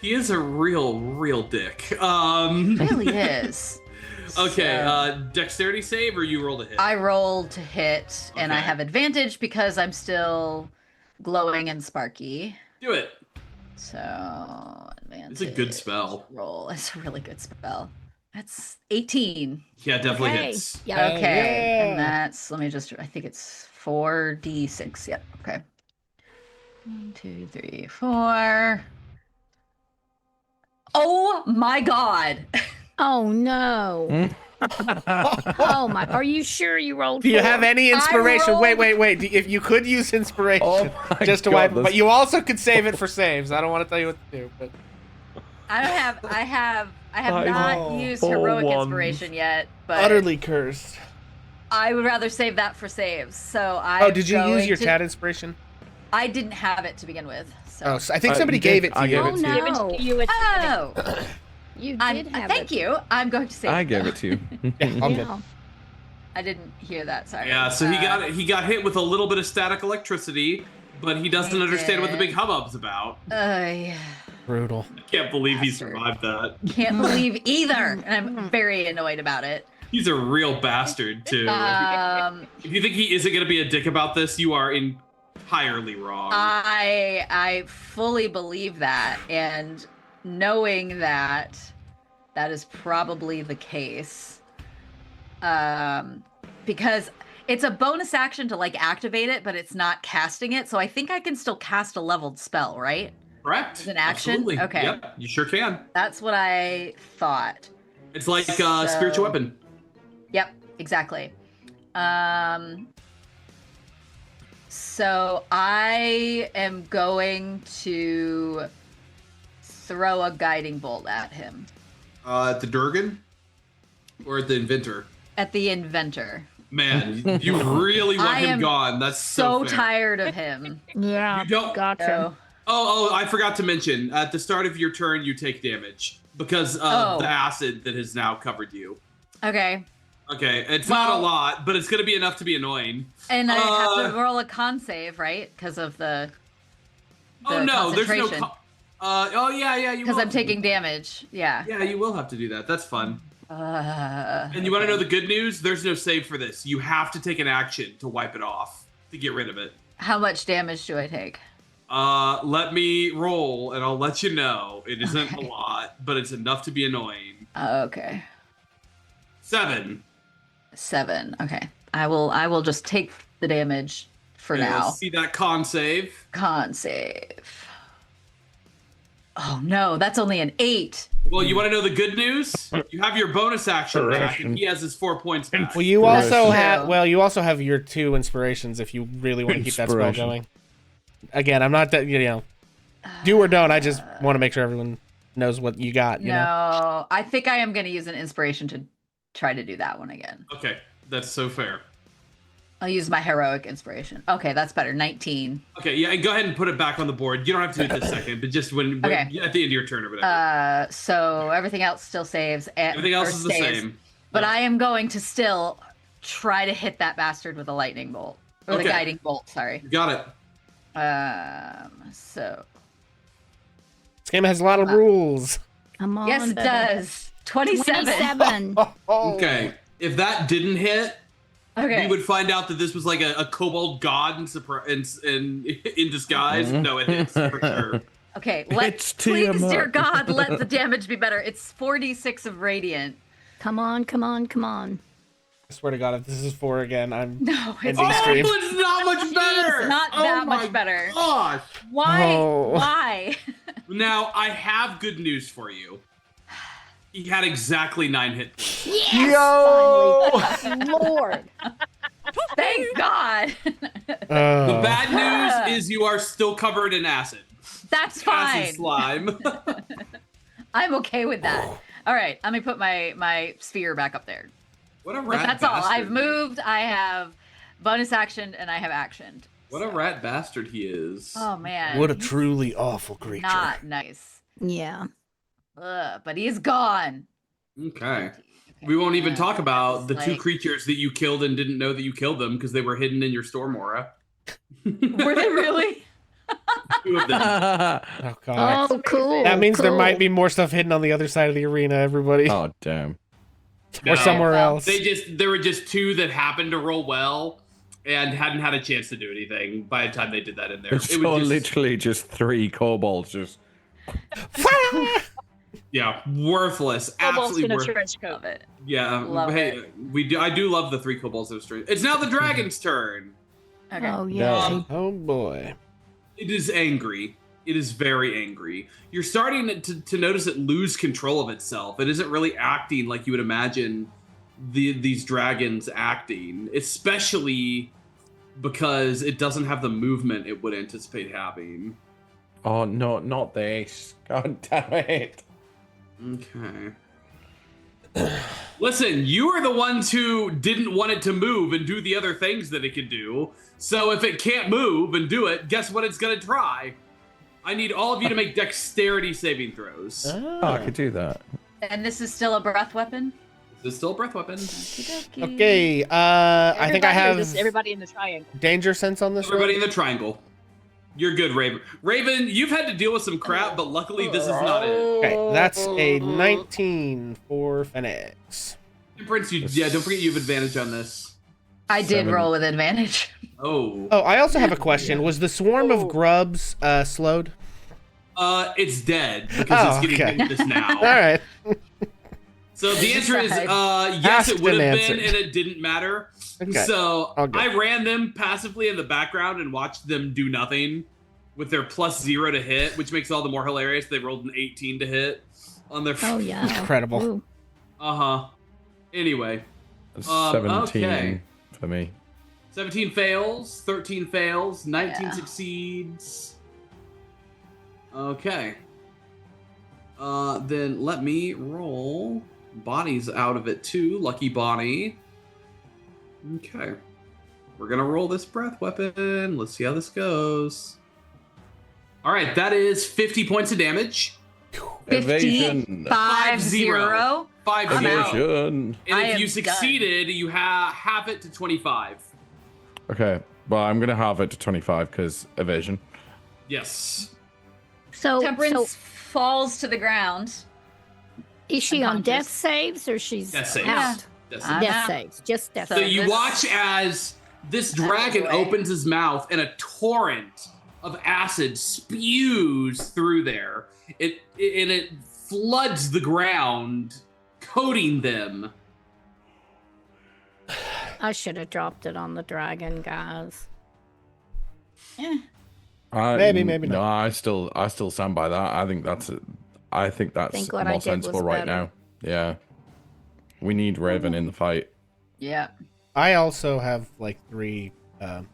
He is a real dick. Really is. Okay, So- dexterity save, or you rolled a hit? I rolled to hit, and I Okay. have advantage because I'm still glowing and sparky. Do it. So advantage. It's a good spell. Roll. It's a really good spell. That's 18. Yeah, definitely Okay. hits. Yeah. Okay, yeah. and that's, let me just, I think it's 4d6. Yep. Okay. 1, 2, 3, 4. Oh my God. Oh no. Oh my. Are you sure you rolled? Do you 4? have any inspiration? Wait, rolled- wait. If you could use inspiration Oh my just to God, wipe, that's- but you also could save it for saves. I don't want to tell you what to do, but I have Five, not used four heroic ones. inspiration yet, but utterly cursed. I would rather save that for saves. So I. Oh, did you use your chat inspiration? I didn't have it to begin with. So. Oh, so I think Uh, somebody you gave did. it to I you. gave Oh it to you. Give it no. to you at the beginning. Oh, You I'm, did have thank it. you. I'm going to save. I it, gave though. it to you. Yeah, I'm good. Yeah. I didn't hear that. Sorry. Yeah, so he got hit with a little bit of static electricity, but he doesn't He understand what the big did. hubbub's about. Yeah. Brutal. I can't believe he Bastard. survived that. Can't believe either, and I'm very annoyed about it. He's a real bastard too. If you think he isn't going to be a dick about this, you are entirely wrong. I fully believe that, and knowing that that is probably the case, because it's a bonus action to like activate it, but it's not casting it. So I think I can still cast a leveled spell, right? Correct. As an action? Absolutely. Okay. Yep, you sure can. That's what I thought. It's like So- spiritual weapon. Yep, exactly. So I am going to throw a guiding bolt at him, At the Durgan or at the Inventor. at the inventor. Man, you really want I him am gone. That's So fair. tired of him. Yeah. You don't- Gotcha. So, Oh, I forgot to mention. At the start of your turn, you take damage because of Oh. the acid that has now covered you. okay. Okay, it's not a Well- lot, but it's going to be enough to be annoying. And I have to Uh, roll a con save, right? Because of the Oh no, there's no. concentration. Oh yeah, you. Because will. I'm taking damage. Yeah. Yeah, you will have to do that. That's fun. And you want to okay. know the good news? There's no save for this. You have to take an action to wipe it off to get rid of it. How much damage do I take? Let me roll, and I'll let you know. It isn't Okay. a lot, but it's enough to be annoying. Okay. 7. 7. Okay. I will just take the damage for Okay, now. let's see that con save. Con save. Oh no, that's only an 8. Well, you want to know the good news? You have your bonus action back, and he has his 4 points back. Well, you also True. have you also have your 2 inspirations if you really want to keep that spell Inspiration. going. Again, I'm not that do or don't. I just want to make sure everyone knows what you got. You know. No, I think I am going to use an inspiration to try to do that one again. Okay, that's so fair. I'll use my heroic inspiration. Okay, that's better. 19. Okay, yeah, and go ahead and put it back on the board. You don't have to do it this second, but just when Okay. at the end of your turn or whatever. So everything else still saves. Everything else or is the stays. same. But Yeah. I am going to still try to hit that bastard with a lightning bolt. Or Okay. the guiding bolt, sorry. You got it. So This game has a lot of rules. Come on. yes, it baby. does. 27. 27. Okay, if that didn't hit, Okay. we would find out that this was like a kobold god in disguise. No, it hits for sure. Okay, It's please, Tiamat. dear God, let the damage be better. It's 46 of radiant. Come on, come on, come on. I swear to God, if this is 4 again, I'm No, it's ending Oh, stream. but it's not much better. not Oh that my much better. Gosh. Why? Oh. Why? Now I have good news for you. He had exactly 9 hit points. Yes! Yo! Finally. Lord. Thank God. The Oh. bad news is you are still covered in acid. That's Acid fine. slime. I'm okay with that. All right, let me put my sphere back up there. What a But rat that's all. bastard. I've moved. I have bonus action, and I have actioned. What a rat bastard he is. Oh man. What a truly awful creature. Not nice. Yeah. Ugh, but he's gone. Okay. We won't even talk about the two Like- creatures that you killed and didn't know that you killed them because they were hidden in your storm aura. Were they really? 2 of them. Oh god. Oh, cool. That means there cool. might be more stuff hidden on the other side of the arena, everybody. Oh damn. No, Or somewhere well, else. there were just 2 that happened to roll well and hadn't had a chance to do anything by the time they did that in there. It's It was just, literally just 3 kobolds just. yeah, worthless. Almost Absolutely in a worthless. trench coat. Love it. Yeah, Love hey, I do love the 3 kobolds that are straight. It's now the dragon's turn. Okay. Oh, Yeah. yeah. Oh boy. It is angry. It is very angry. You're starting to notice it lose control of itself. It isn't really acting like you would imagine these dragons acting, especially because it doesn't have the movement it would anticipate having. Oh no, not this. God damn it. Okay. Listen, you are the ones who didn't want it to move and do the other things that it could do. So if it can't move and do it, guess what it's going to try? I need all of you to make dexterity saving throws. Oh, I could do that. And this is still a breath weapon? This is still a breath weapon. Okey-dokey. Okay, I think I have everybody in the triangle. danger sense on this Everybody in one. the triangle. You're good, Raven. Raven, you've had to deal with some crap, but luckily this is not it. Okay, that's a 19 for Phoenix. Prince, don't forget you have advantage on this. I did 7. roll with advantage. Oh. Oh, I also have a question. Was the swarm of grubs slowed? It's dead because Oh, it's getting okay. hit this now. All right. So the answer is yes, Asked it would have and been, answered. and it didn't matter. Okay. So All good. I ran them passively in the background and watched them do nothing with their +0 to hit, which makes it all the more hilarious. They rolled an 18 to hit on their. Oh, yeah. Incredible. Ooh. Anyway, 17 okay. for me. 17 fails, 13 fails, 19 Yeah. succeeds. Okay. Then let me roll. Bonnie's out of it too. Lucky Bonnie. Okay. We're gonna roll this breath weapon. Let's see how this goes. All right, that is 50 points of damage. Evasion. 50. 5 I'm 0. out. Evasion. And I if am you done. succeeded, you half it to 25. Okay, well, I'm going to halve it to 25 because evasion. Yes. So, Temperance falls to the ground. is she on death unconscious. saves or she's Death saves. out? That's I'm Death out. saves. Just death So So saves. you this- watch as this dragon away. opens his mouth and a torrent of acid spews through there. It floods the ground, coating them. I should have dropped it on the dragon, guys. Maybe No, not. I still stand by that. I think that's Think what I more did sensible was right better. now. Yeah, we need Raven in the fight. Yeah. I also have like 3. I'm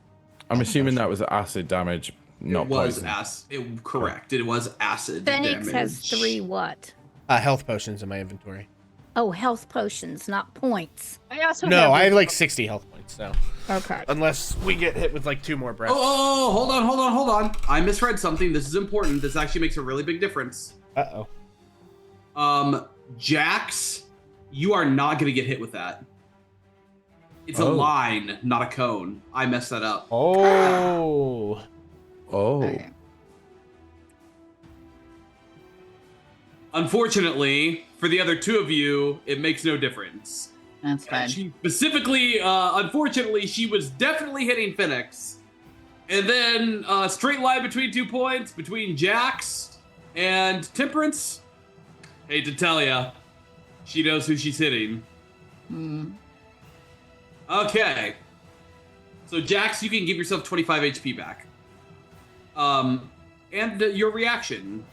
assuming that was acid damage, not it was poison. correct. It was acid Phoenix damage. has 3 what? Health potions in my inventory. Oh, health potions, not points. I also No, I have this- like 60 health points, so. Okay. Unless we get hit with like 2 more breaths. Oh, hold on. I misread something. This is important. This actually makes a really big difference. Uh-oh. Jax, you are not going to get hit with that. It's a Oh. line, not a cone. I messed that up. Oh. Oh, Okay. Unfortunately, for the other 2 of you, it makes no difference. That's fine. She specifically, unfortunately, she was definitely hitting Phoenix. And then straight line between 2 points between Jax and Temperance. Hate to tell ya, she knows who she's hitting. Mm. Okay. So Jax, you can give yourself 25 HP back. And your reaction.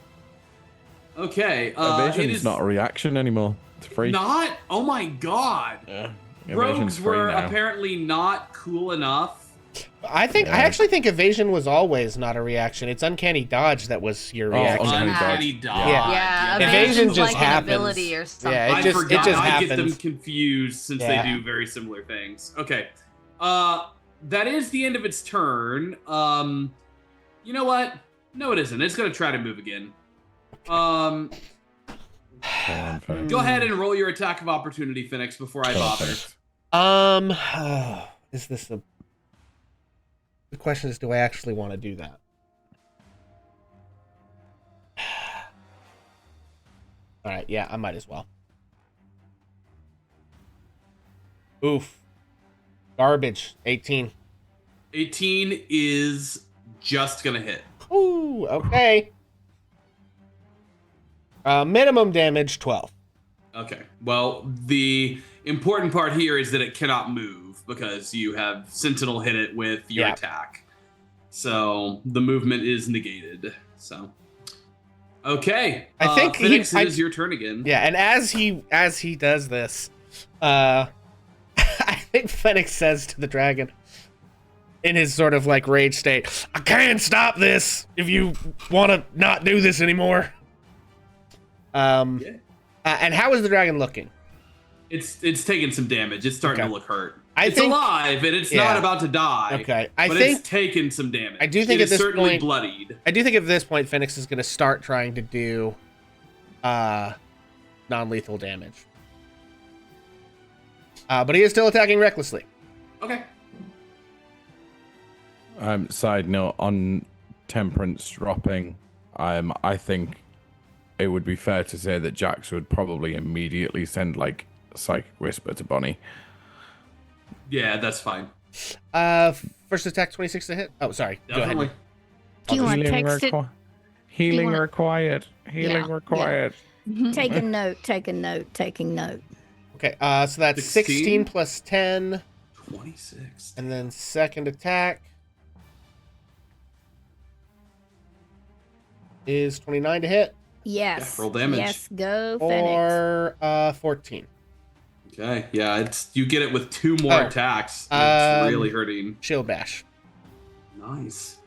Okay. evasion it is is not a reaction anymore. It's free. not. Oh my god. Yeah. Evasion's Rogues free were now. apparently not cool enough. I Yeah. actually think evasion was always not a reaction. It's uncanny dodge that was your Oh, reaction. uncanny dodge. Uncanny dodge. Yeah. Yeah, Evasion evasion's just like happens. an ability or something. Yeah, I it just forgot. I get them happens. confused since Yeah. they do very similar things. Okay. That is the end of its turn. You know what? No, it isn't. It's gonna try to move again. Go ahead and roll your attack of opportunity, Phoenix, before I bother. Is this a... The question is, do I actually want to do that? All right, yeah, I might as well. Oof. Garbage. 18. 18 is just gonna hit. Ooh, okay. Minimum damage, 12. Okay. Well, the important part here is that it cannot move because you have Sentinel hit it with your attack. So the movement is negated. So okay. I think Phoenix, it is your turn again. Yeah, and as he does this, I think Phoenix says to the dragon in his sort of like rage state, I can't stop this if you want to not do this anymore. And how is the dragon looking? It's taking some damage. It's starting to look hurt. It's think, alive and it's not about to die. Okay, but it's taken some damage. I do think it at this certainly point, bloodied. I do think at this point, Phoenix is going to start trying to do non-lethal damage. But he is still attacking recklessly. Okay. Side note on Temperance dropping, I think it would be fair to say that Jax would probably immediately send like Psychic Whisper to Bonnie. Yeah, that's fine. First attack 26 to hit. Oh, sorry. Definitely. Go ahead. Do you want to text it? Healing required. Healing required. Taking note, taking note, taking note. Okay, so that's 16 plus 10. 26. And then second attack is 29 to hit. Yes. Yeah, roll damage. Yes, go Phoenix. Or 14. Okay, yeah, it's you get it with 2 more attacks. It's really hurting. Shield bash. Nice.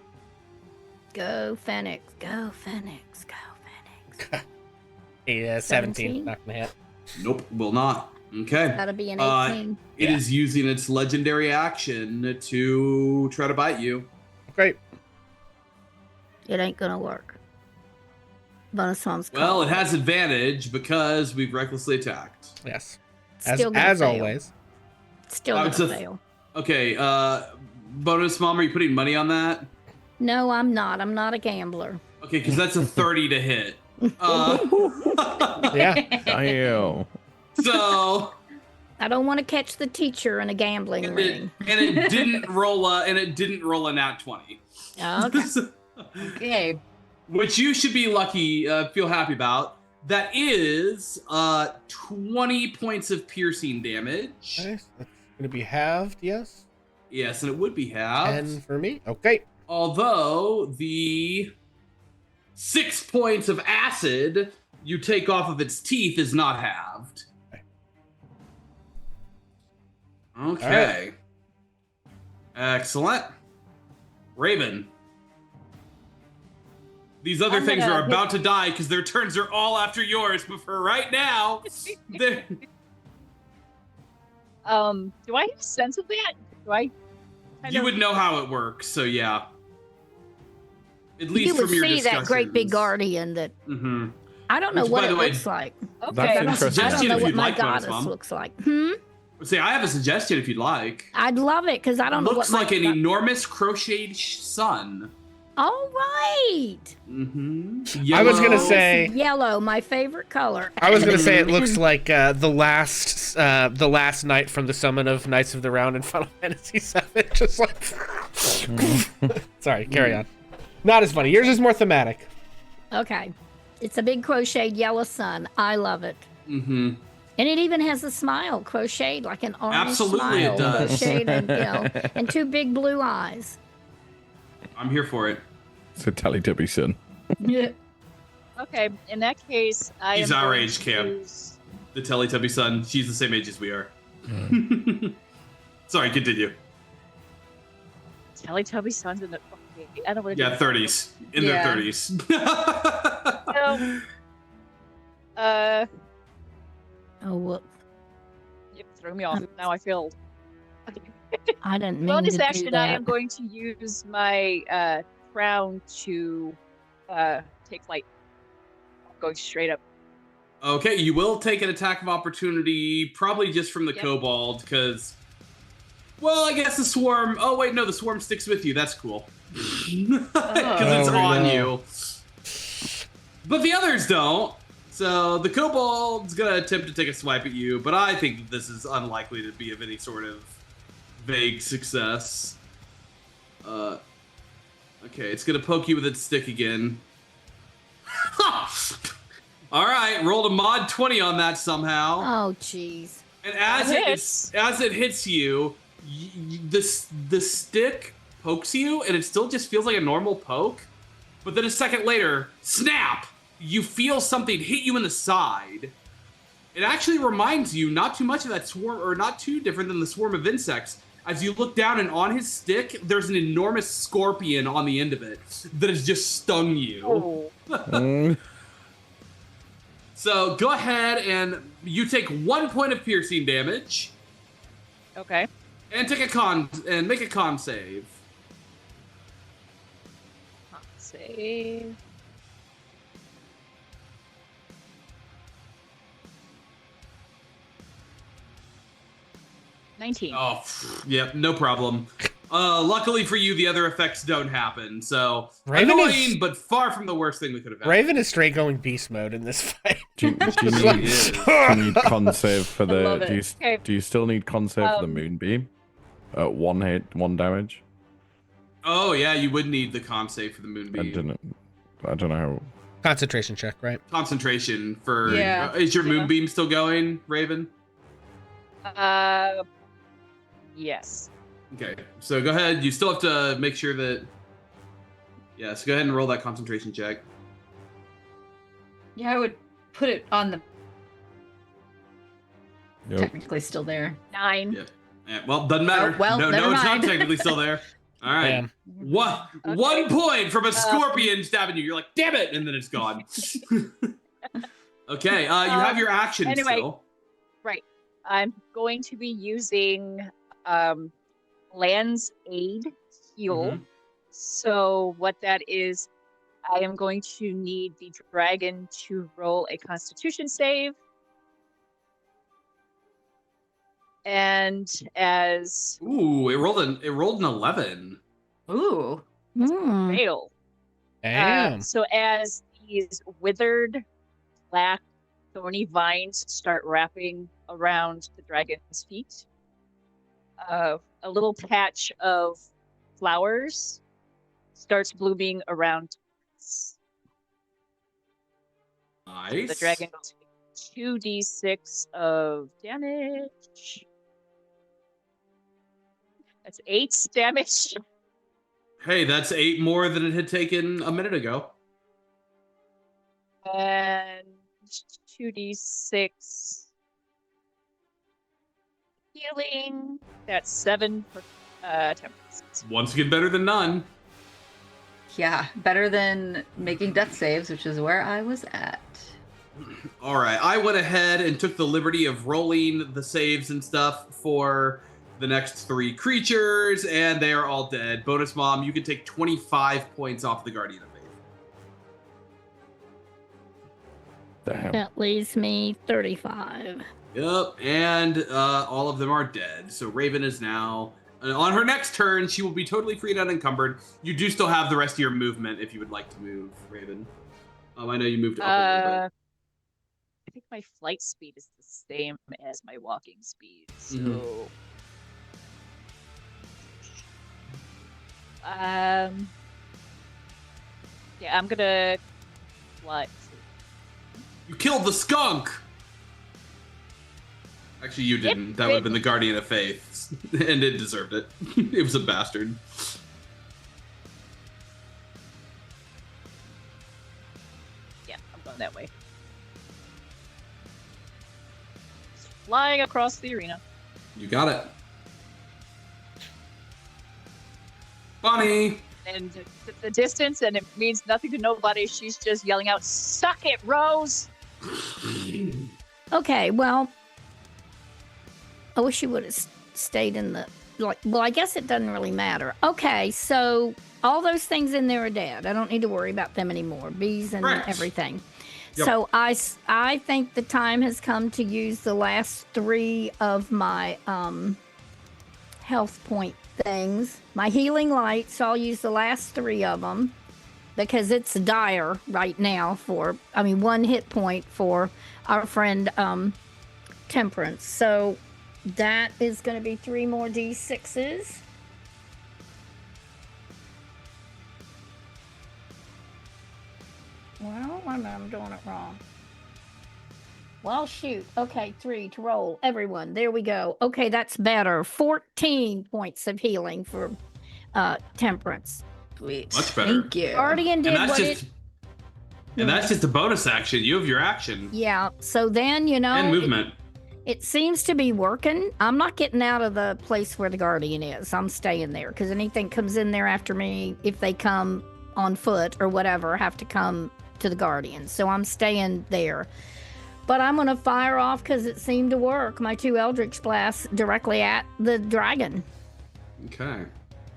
Go Phoenix, go Phoenix, go Phoenix. Yeah, 17. Not gonna hit. Nope, will not. Okay. That'll be an 18. It is using its legendary action to try to bite you. Great. It ain't gonna work. Bonus mom's Well, it has advantage because we've recklessly attacked. Yes. Still gonna as fail. always. Still gonna fail. Okay, bonus mom, are you putting money on that? No, I'm not. I'm not a gambler. Okay, because that's a 30 to hit. Yeah. Ew. So I don't want to catch the teacher in a gambling ring. And it didn't roll a nat 20. Okay. Okay. Which you should be lucky, feel happy about. That is 20 points of piercing damage. Nice. That's gonna be halved, yes? Yes, and it would be halved. 10 for me. Okay. Although the 6 points of acid you take off of its teeth is not halved. Okay. Excellent. Raven. These other things are about to die because their turns are all after yours, but for right now, they're... Do I have a sense of that? Do I? You would know how it works, so yeah. At least You would from your see that great big discussions. guardian that Mm-hmm. I don't know Which, what by it the way, looks like. That's Okay. I interesting. don't know if what you'd my like, Bonus goddess Mom. looks like. See, I have a suggestion if you'd like. I'd love it because I don't know what Looks my like an enormous crocheted sun. All right. Mm-hmm. I was gonna say Yellow, my favorite color. I was gonna say it looks like the last night from the summon of Knights of the Round in Final Fantasy VII. Just like sorry, carry on. Not as funny. Yours is more thematic. Okay. It's a big crocheted yellow sun. I love it. Mm-hmm. And it even has a smile, crocheted like an orange Absolutely smile. it does. Crocheted and, and 2 big blue eyes. I'm here for it. It's a Teletubby son. Yeah. Okay, in that case, I He's am our going age, to Cam. use- The Teletubby son. She's the same age as we are. Sorry, continue. Teletubby sons in the. Okay, I don't want to. Yeah, 30s. In Yeah. their 30s. So, Oh, well, it threw me off. Now I feel. I didn't mean Bonus to do action, that. I am going to use my crown to take flight. Going straight up. Okay, you will take an attack of opportunity, probably just from the Yep. kobold, because... Well, I guess the swarm... Oh, wait, no, the swarm sticks with you. That's cool. Because it's Oh, on no. you. But the others don't. So the kobold's gonna attempt to take a swipe at you, but I think that this is unlikely to be of any sort of vague success. Okay, it's gonna poke you with its stick again. All right, rolled a mod 20 on that somehow. Oh, jeez. And as it hits you, the stick pokes you, and it still just feels like a normal poke. But then a second later, snap! You feel something hit you in the side. It actually reminds you not too much of that swarm, or not too different than the swarm of insects. As you look down, and on his stick, there's an enormous scorpion on the end of it that has just stung you. Oh. So go ahead and you take 1 point of piercing damage. Okay. And make a con save. Con save. Oh, yep, no problem. Luckily for you, the other effects don't happen. So annoying, but far from the worst thing that could have happened. Raven is straight going beast mode in this fight. Do you need con save for the? Do you still need con save for the moonbeam? 1 hit, 1 damage. Oh yeah, you would need the con save for the moonbeam. I don't know how. Concentration check, right? Concentration for. Yeah. Is your moonbeam still going, Raven? Yes. Okay, so go ahead. You still have to make sure that. Yeah, so go ahead and roll that concentration check. Yeah, I would put it on the. Yep. Technically still there. 9. Yep. Yeah, well, doesn't matter. Oh, well, no, never it's not mind. technically still there. All right. Damn. One point from a scorpion stabbing you. You're like, damn it, and then it's gone. Okay, you have your action anyway. still. Right. I'm going to be using Land's Aid Heal. Mhm. So what that is, I am going to need the dragon to roll a Constitution save. And as Ooh, it rolled an 11. Ooh. Hmm. fail. Damn. So as these withered, black, thorny vines start wrapping around the dragon's feet, a little patch of flowers starts blooming around us. Nice. The dragon goes 2d6 of damage. That's 8 damage. Hey, that's 8 more than it had taken a minute ago. And 2d6 healing. That's 7 for temperance. Once again, better than none. Yeah, better than making death saves, which is where I was at. All right, I went ahead and took the liberty of rolling the saves and stuff for the next 3 creatures, and they are all dead. Bonus Mom, you can take 25 points off the Guardian of Faith. Damn. That leaves me 35. Yep, and all of them are dead. So Raven is now on her next turn. She will be totally free and unencumbered. You do still have the rest of your movement if you would like to move, Raven. I know you moved up a little bit. I think my flight speed is the same as my walking speed. So Mhm. yeah, I'm gonna fly. You killed the skunk! Actually, you didn't. That would have been the Guardian of Faith. And it deserved it. It was a bastard. Yeah, I'm going that way. Flying across the arena. You got it. Bonnie! And the distance, and it means nothing to nobody. She's just yelling out, "Suck it, Rose!" Okay, well, I wish you would have stayed in the, like, well, I guess it doesn't really matter. Okay, so all those things in there are dead. I don't need to worry about them anymore. Bees and Correct. everything. Yep. So I think the time has come to use the last 3 of my health point things. My healing light, so I'll use the last 3 of them. because it's dire right now for, I mean, 1 hit point for our friend Temperance. So that is going to be 3 more D6s. Well, I'm doing it wrong. Well, shoot. Okay, 3 to roll. Everyone, there we go. Okay, that's better. 14 points of healing for Temperance. Sweet. Much better. Thank you. Guardian did And that's what just it... and that's just a bonus action. You have your action Yeah, so then, you know... and movement. It seems to be working. I'm not getting out of the place where the Guardian is. I'm staying there, because anything comes in there after me, if they come on foot or whatever, have to come to the Guardian. So I'm staying there. But I'm going to fire off, because it seemed to work, my 2 Eldritch Blasts directly at the dragon. Okay.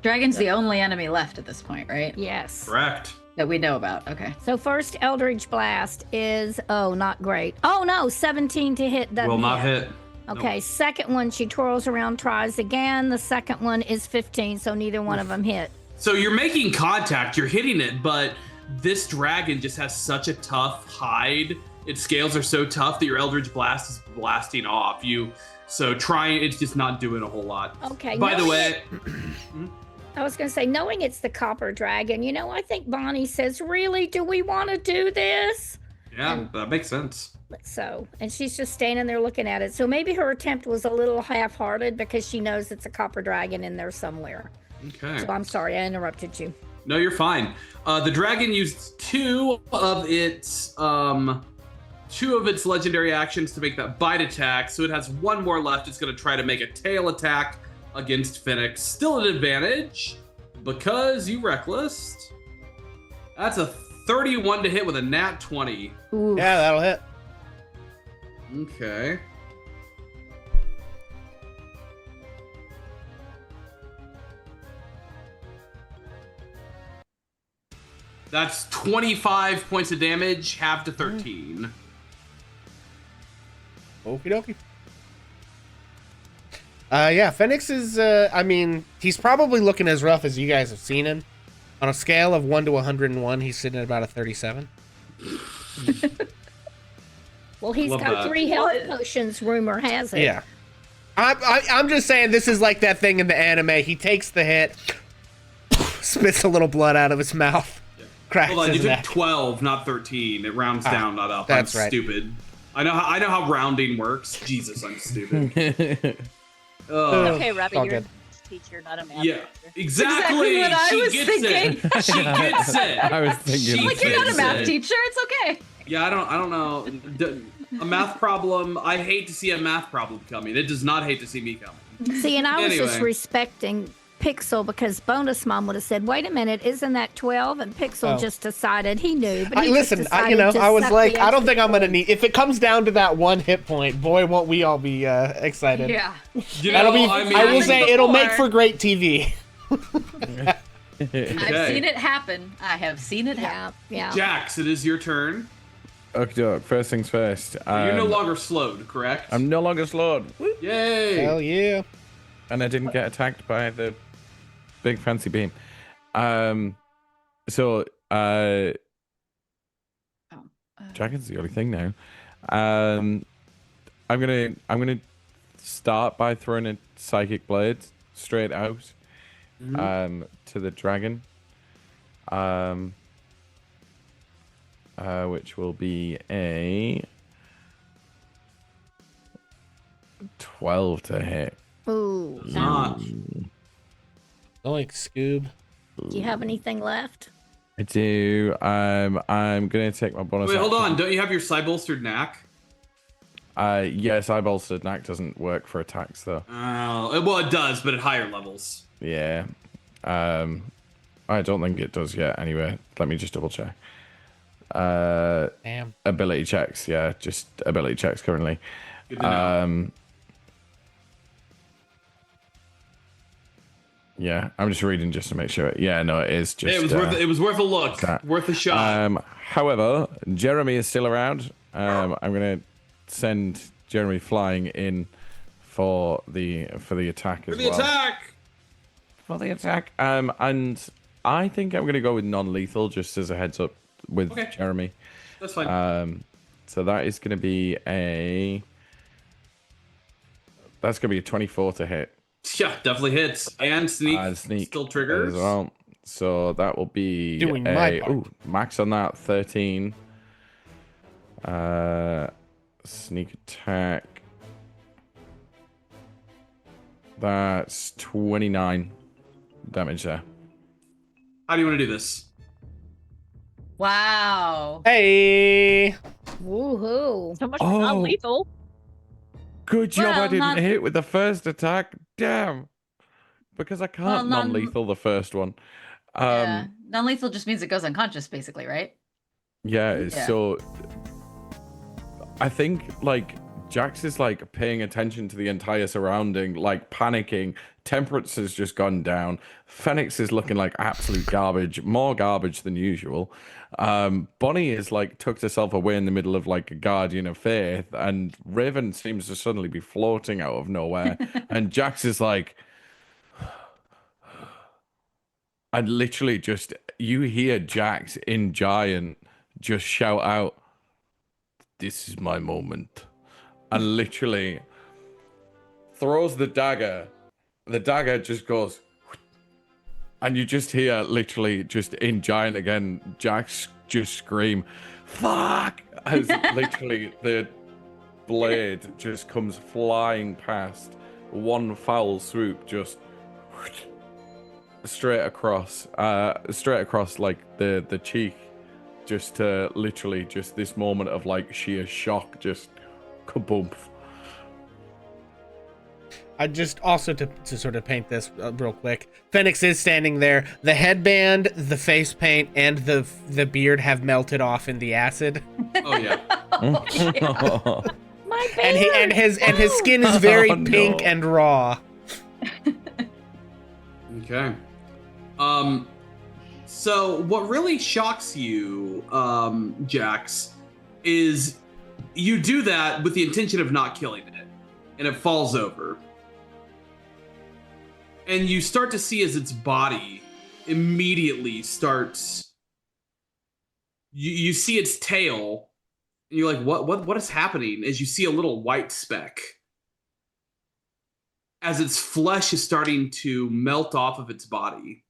Dragon's the only enemy left at this point, right? Yes. Correct. That we know about. Okay. So first Eldritch Blast is, oh, not great. Oh, no, 17 to hit. Doesn't Will not hit. Okay, Nope. second one, she twirls around, tries again. The second one is 15, so neither one of them hit. So you're making contact, you're hitting it, but this dragon just has such a tough hide. Its scales are so tough that your Eldritch Blast is blasting off you. So trying, it's just not doing a whole lot. Okay. By the knowing way, I was going to say, knowing it's the copper dragon, you know, I think Bonnie says, really, do we want to do this? yeah, that makes sense. So, and she's just standing there looking at it. So maybe her attempt was a little half-hearted because she knows it's a copper dragon in there somewhere. Okay. So I'm sorry, I interrupted you. No, you're fine. The dragon used 2 of its legendary actions to make that bite attack, so it has 1 more left. It's going to try to make a tail attack against Phoenix. Still an advantage because you reckless. That's a 31 to hit with a nat 20. Ooh. Yeah, that'll hit. Okay. That's 25 points of damage, half to 13. Okie dokie. Yeah, Phoenix is, I mean, he's probably looking as rough as you guys have seen him. On a scale of 1 to 101, he's sitting at about a 37. Well, he's Love got that. 3 health potions, rumor has it. Yeah. I'm just saying this is like that thing in the anime. He takes the hit, spits a little blood out of his mouth, cracks Hold on, you his took neck. 12, not 13. It rounds down, not up. that's I'm right. stupid. I know how rounding works. Jesus, I'm stupid. Ugh. Okay, Robbie, all you're a good. teacher, not a math Yeah, teacher. exactly. what I She was gets thinking. it. She gets it. I was thinking. She Like, you're not a gets math it. teacher. It's okay. Yeah, I don't know. A math problem. I hate to see a math problem coming. It does not hate to see me coming. See, and I was just Anyway. respecting Pixel because Bonus Mom would have said, wait a minute, isn't that 12? And Pixel Oh. just decided he knew. But he just Listen, decided to I was suck like, the I don't think extra I'm gonna points. need. If it comes down to that 1 hit point, boy, won't we all be excited. Yeah. You That'll know, be. I mean, I will happened say it'll make before. for great TV. I've seen it happen. I have seen it happen. Yeah, yeah. Jax, it is your turn. Okay, first things first. You're no longer slowed, correct? I'm no longer slowed. Whoop. Yay! Hell yeah. And I didn't get attacked by the big fancy beam. So dragon's the only thing now. I'm gonna start by throwing a psychic blade straight out to the dragon. Which will be a 12 to hit. Ooh. Not. Like Scoob. Do you have anything left? I do. I'm gonna take my bonus. Wait, hold action. on. Don't you have your side bolstered knack? Yes, I bolstered knack doesn't work for attacks though. Well, it does, but at higher levels. Yeah. I don't think it does yet. Anyway, let me just double check. Damn. Ability checks. Yeah, just ability checks currently. Good to know. Yeah, I'm just reading just to make sure. Yeah, no, it is just. It was worth a look, that. worth a shot. However, Jeremy is still around. I'm gonna send Jeremy flying in for the attack as For the well. attack. For the attack. And I think I'm gonna go with non-lethal, just as a heads up with Okay. Jeremy. That's fine. So that is gonna be a 24 to hit. Yeah, definitely hits. And sneak, Sneak still as triggers. well. So that will be Doing my part. max on that 13. Sneak attack. That's 29 damage there. How do you want to do this? Wow. Hey. Woohoo. So much for Oh. non-lethal. Good job I Well, didn't not- hit with the first attack. Damn. Because I can't Well, non-lethal the first one. Yeah. Non-lethal just means it goes unconscious, basically, right? Yeah, Yeah. so I think like Jax is like paying attention to the entire surrounding, like panicking. Temperance has just gone down. Phoenix is looking like absolute garbage, more garbage than usual. Bonnie is like tucked herself away in the middle of like a guardian of faith, and Raven seems to suddenly be floating out of nowhere. And Jax is like, and literally just you hear Jax in Giant just shout out, "This is my moment," and literally throws the dagger. The dagger just goes, and you just hear literally just in Giant again, Jax just scream, "Fuck!" as literally the blade just comes flying past. One foul swoop, just straight across like the cheek, just to literally just this moment of like sheer shock, just kaboom. I just also to sort of paint this real quick. Phoenix is standing there. The headband, the face paint, and the beard have melted off in the acid, Oh yeah. My and beard. his skin is very Oh, pink no. and raw. Okay. So what really shocks you, Jax, is you do that with the intention of not killing it, and it falls over. And you start to see as its body immediately starts. You see its tail, and you're like, what is happening? As you see a little white speck. As its flesh is starting to melt off of its body.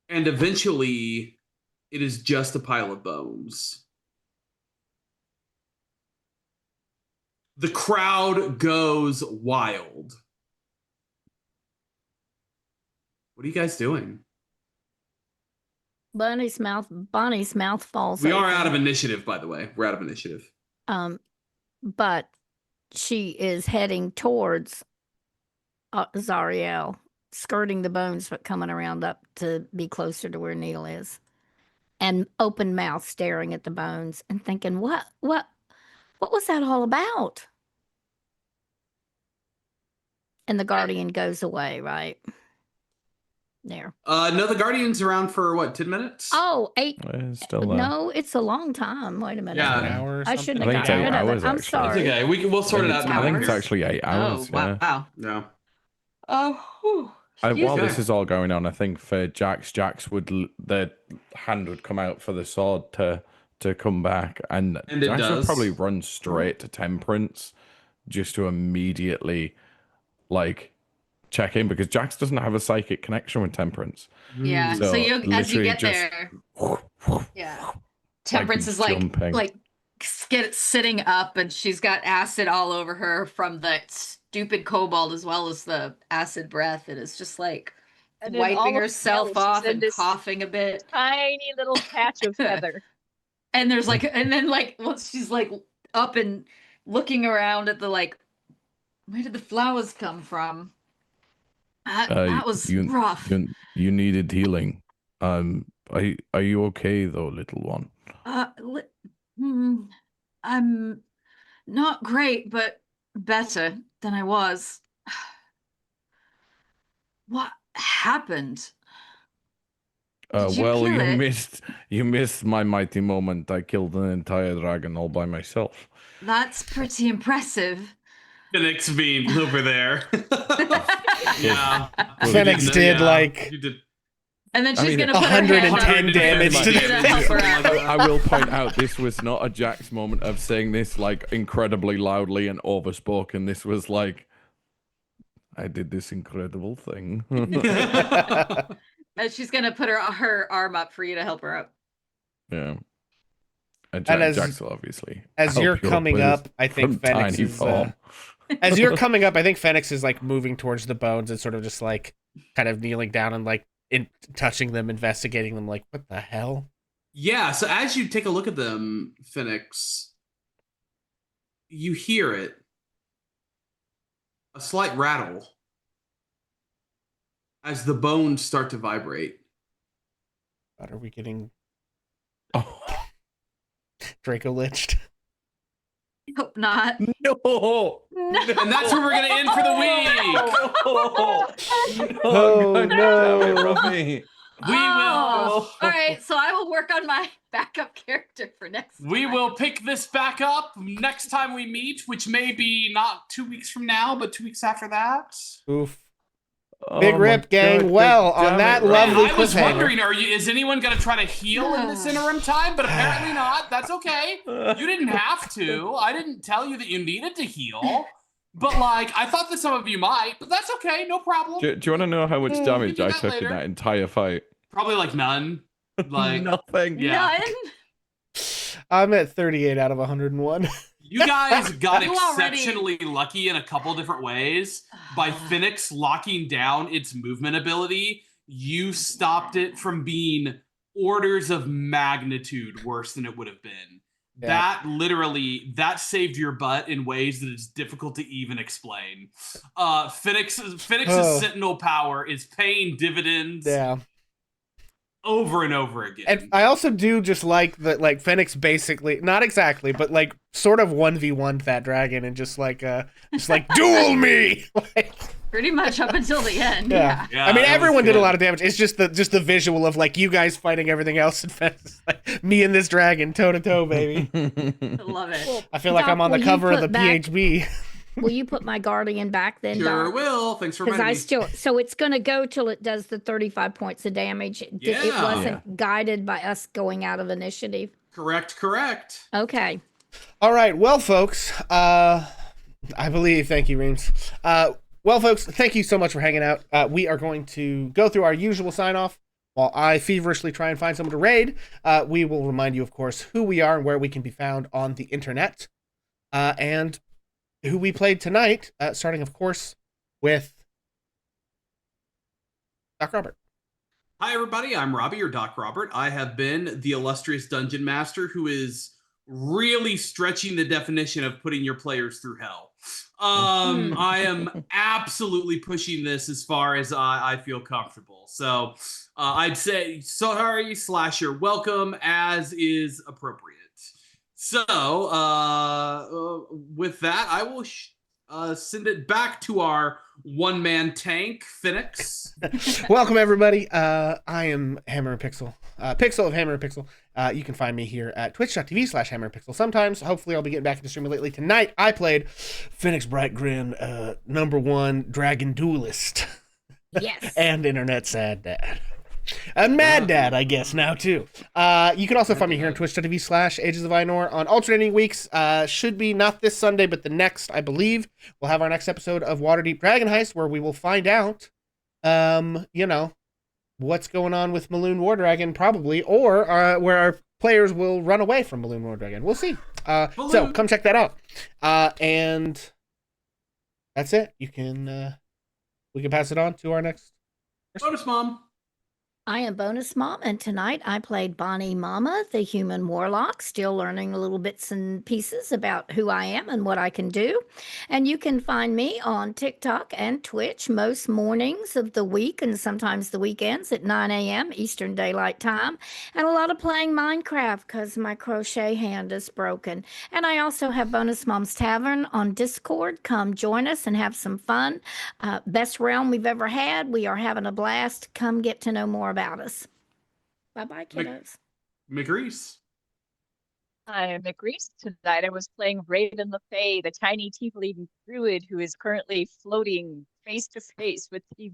And eventually, it is just a pile of bones. The crowd goes wild. What are you guys doing? Bonnie's mouth falls We are open. out of initiative, by the way. We're out of initiative. But she is heading towards Zariel, skirting the bones, but coming around up to be closer to where Neil is, and open mouth staring at the bones and thinking, what was that all about? And the guardian goes away, right? There. No, the Guardian's around for what, 10 minutes? Oh, 8. It's still there. No, it's a long time. Wait a minute. Yeah. An hour or I something? shouldn't I have think it's gotten 8 rid of hours, it. I'm actually. sorry. It's okay. We'll sort it out. I think it's hours. actually 8 hours. Oh, Yeah. wow. No. Oh, While me. this is all going on, I think for Jax would the hand would come out for the sword to come back, and And it Jax would does. probably run straight to Temperance just to immediately like check in, because Jax doesn't have a psychic connection with Temperance. Yeah. So, So you, as you literally get just- there, yeah, Temperance is jumping. like sitting up, and she's got acid all over her from the stupid kobold as well as the acid breath, and it's just like And then all wiping of herself she's off in and this coughing a bit. tiny little patch of feather. And there's like, and then like once she's like up and looking around at the like, where did the flowers come from? That was rough. You needed healing. Are you okay though, little one? I'm not great, but better than I was. What happened? Did you Well, kill it? you missed my mighty moment. I killed an entire dragon all by myself. That's pretty impressive. The next beam over there. Yeah. Phoenix did like You did. And then she's mean, gonna put her hand 110 on damage to to help her out. I will point out this was not a Jax moment of saying this like incredibly loudly and overspoken. This was like, I did this incredible thing. And she's gonna put her arm up for you to help her up. Yeah. And as- Jax will obviously. as help you're you coming with up, I think some Phoenix tiny is form. as you're coming up, I think Phoenix is like moving towards the bones and sort of just like kind of kneeling down and like touching them, investigating them, like, what the hell? Yeah, so as you take a look at them, Phoenix, you hear it. A slight rattle as the bones start to vibrate. God, are we getting Oh, Draco lynched? Hope not. no. And that's where we're going to end for the week. Oh, no. Damn it, Robbie. We will. All right, so I will work on my backup character for next time. We will pick this back up next time we meet, which may be not 2 weeks from now, but 2 weeks after that. Oof. Oh Big my rip, gang. God, Well, damn on it, that Robbie. lovely I was cliffhanger. wondering, is anyone going to try to heal in this interim time? But apparently not. That's okay. You didn't have to. I didn't tell you that you needed to heal. But, like, I thought that some of you might. But that's okay. No problem. Do you want to know how much We damage can I do that took later. in that entire fight? Probably, like, none. Like, Nothing. yeah. None. I'm at 38 out of 101. You guys got You already- exceptionally lucky in a couple different ways. By Phoenix locking down its movement ability, you stopped it from being orders of magnitude worse than it would have been. Yeah. That saved your butt in ways that it's difficult to even explain. Phoenix's Oh. sentinel power is paying dividends Yeah. over and over again. And I also do just like that, like, Phoenix basically, not exactly, but like sort of 1v1 that dragon and just like duel me. Like, Pretty much up until the end. yeah. Yeah, I mean, that was everyone did a good. lot of damage. It's just the visual of like you guys fighting everything else and Phoenix is like me and this dragon toe to toe, baby. I love it. I feel like Doc, I'm on the will you cover of the put back- PHB. Will you put my guardian back then, Sure Doc? will. Thanks for Because reminding me. so it's going to go till it does the 35 points of damage. It Yeah. wasn't guided by us going out of initiative. Correct. Okay. All right, well, folks, I believe. Thank you, Reams. Well, folks, thank you so much for hanging out. We are going to go through our usual sign off while I feverishly try and find someone to raid. We will remind you, of course, who we are and where we can be found on the internet, and who we played tonight. Starting, of course, with Doc Robert. Hi, everybody. I'm Robbie, or Doc Robert. I have been the illustrious Dungeon Master who is really stretching the definition of putting your players through hell. I am absolutely pushing this as far as I feel comfortable. So I'd say sorry / you're welcome, as is appropriate. So with that, I will send it back to our one-man tank, Phoenix. Welcome, everybody. I am Hammer and Pixel. Pixel of Hammer and Pixel. You can find me here at twitch.tv/Hammer and Pixel. Sometimes, hopefully, I'll be getting back into streaming lately. Tonight, I played Phoenix Brightgrin, #1 Dragon Duelist. Yes. And Internet Sad Dad. And Mad Dad, I guess, now, too. You can also find me here on twitch.tv/Ages of Ainor on alternating weeks. Should be not this Sunday, but the next, I believe. We'll have our next episode of Waterdeep Dragon Heist, where we will find out, what's going on with Maloon War Dragon, probably, or where our players will run away from Maloon War Dragon. We'll see. So come check that out. And that's it. You can we can pass it on to our next. Bonus Mom. I am Bonus Mom, and tonight I played Bonnie Mama, the human warlock, still learning little bits and pieces about who I am and what I can do. And you can find me on TikTok and Twitch most mornings of the week and sometimes the weekends at 9 a.m. Eastern Daylight Time. And a lot of playing Minecraft because my crochet hand is broken. And I also have Bonus Mom's Tavern on Discord. Come join us and have some fun. Best realm we've ever had. We are having a blast. Come get to know more about us. Bye-bye, kiddos. McGrease. I'm Greece tonight. I was playing Raven the Fae, the tiny tiefling druid who is currently floating face to face with the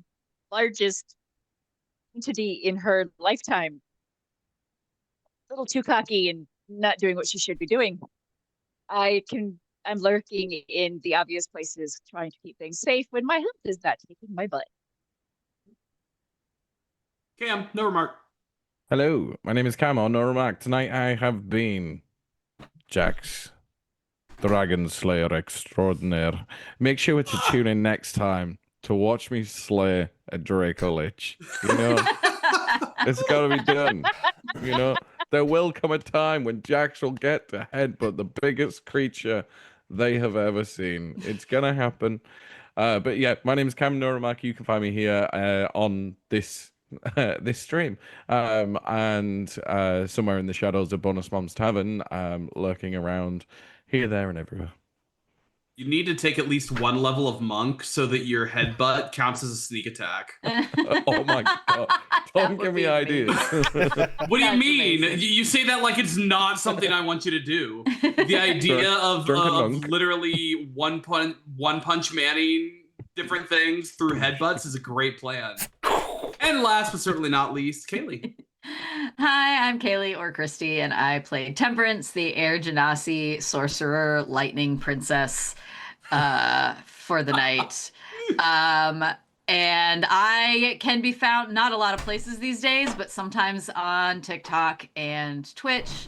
largest entity in her lifetime. A little too cocky and not doing what she should be doing. I'm lurking in the obvious places, trying to keep things safe when my health is not taking my butt. Cam, no remark. Hello, my name is Cam on No Remark. Tonight I have been Jax, Dragon Slayer Extraordinaire. Make sure to tune in next time to watch me slay a Draco Lich. You know, it's got to be done. You know, there will come a time when Jax will get to headbutt the biggest creature they have ever seen. It's gonna happen. But yeah, my name is Cam Noramak. You can find me here on this this stream, and somewhere in the shadows of Bonus Mom's Tavern, lurking around here, there, and everywhere. You need to take at least one level of monk so that your headbutt counts as a sneak attack. Oh my god! Don't give me ideas. What do you mean? You say that like it's not something I want you to do. The idea of literally one punch manning different things through headbutts is a great plan. And last but certainly not least, Kaylee. Hi, I'm Kaylee or Christy, and I play Temperance, the Air Genasi sorcerer, lightning princess, for the night. And I can be found not a lot of places these days, but sometimes on TikTok and Twitch.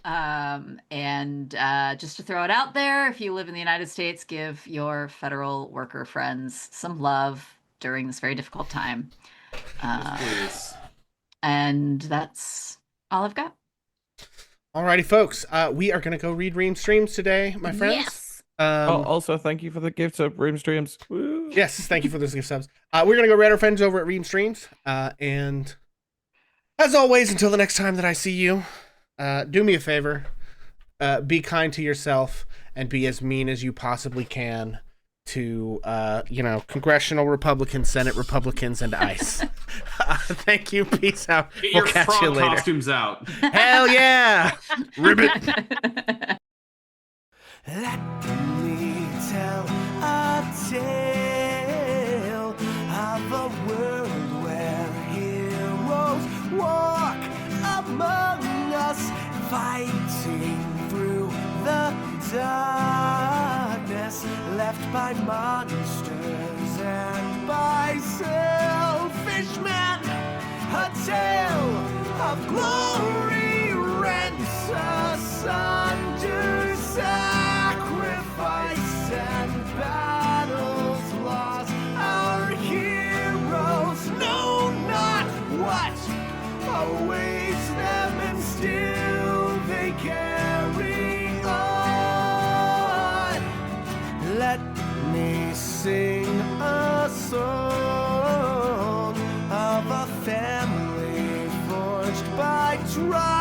And just to throw it out there, if you live in the United States, give your federal worker friends some love during this very difficult time. Please. And that's all I've got. Alrighty, folks. We are going to go read Ream streams today, my friends. Yes. Also, thank you for the gifts of Ream streams. Woo. Yes, thank you for those gift subs. We're going to go read our friends over at Ream streams. And as always, until the next time that I see you, do me a favor. Be kind to yourself and be as mean as you possibly can to, congressional Republicans, Senate Republicans, and ICE. Thank you. Peace out. Get We'll your catch frog you later. costumes out. Hell yeah! Ribbit. Let me tell a tale of a world where heroes walk among us, fighting through the darkness left by monsters and by selfish men. A tale of glory rents asunder, sacrifice and battles lost. Our heroes know not what awaits them, and still they carry on. Let me sing a song of a family forged by trial.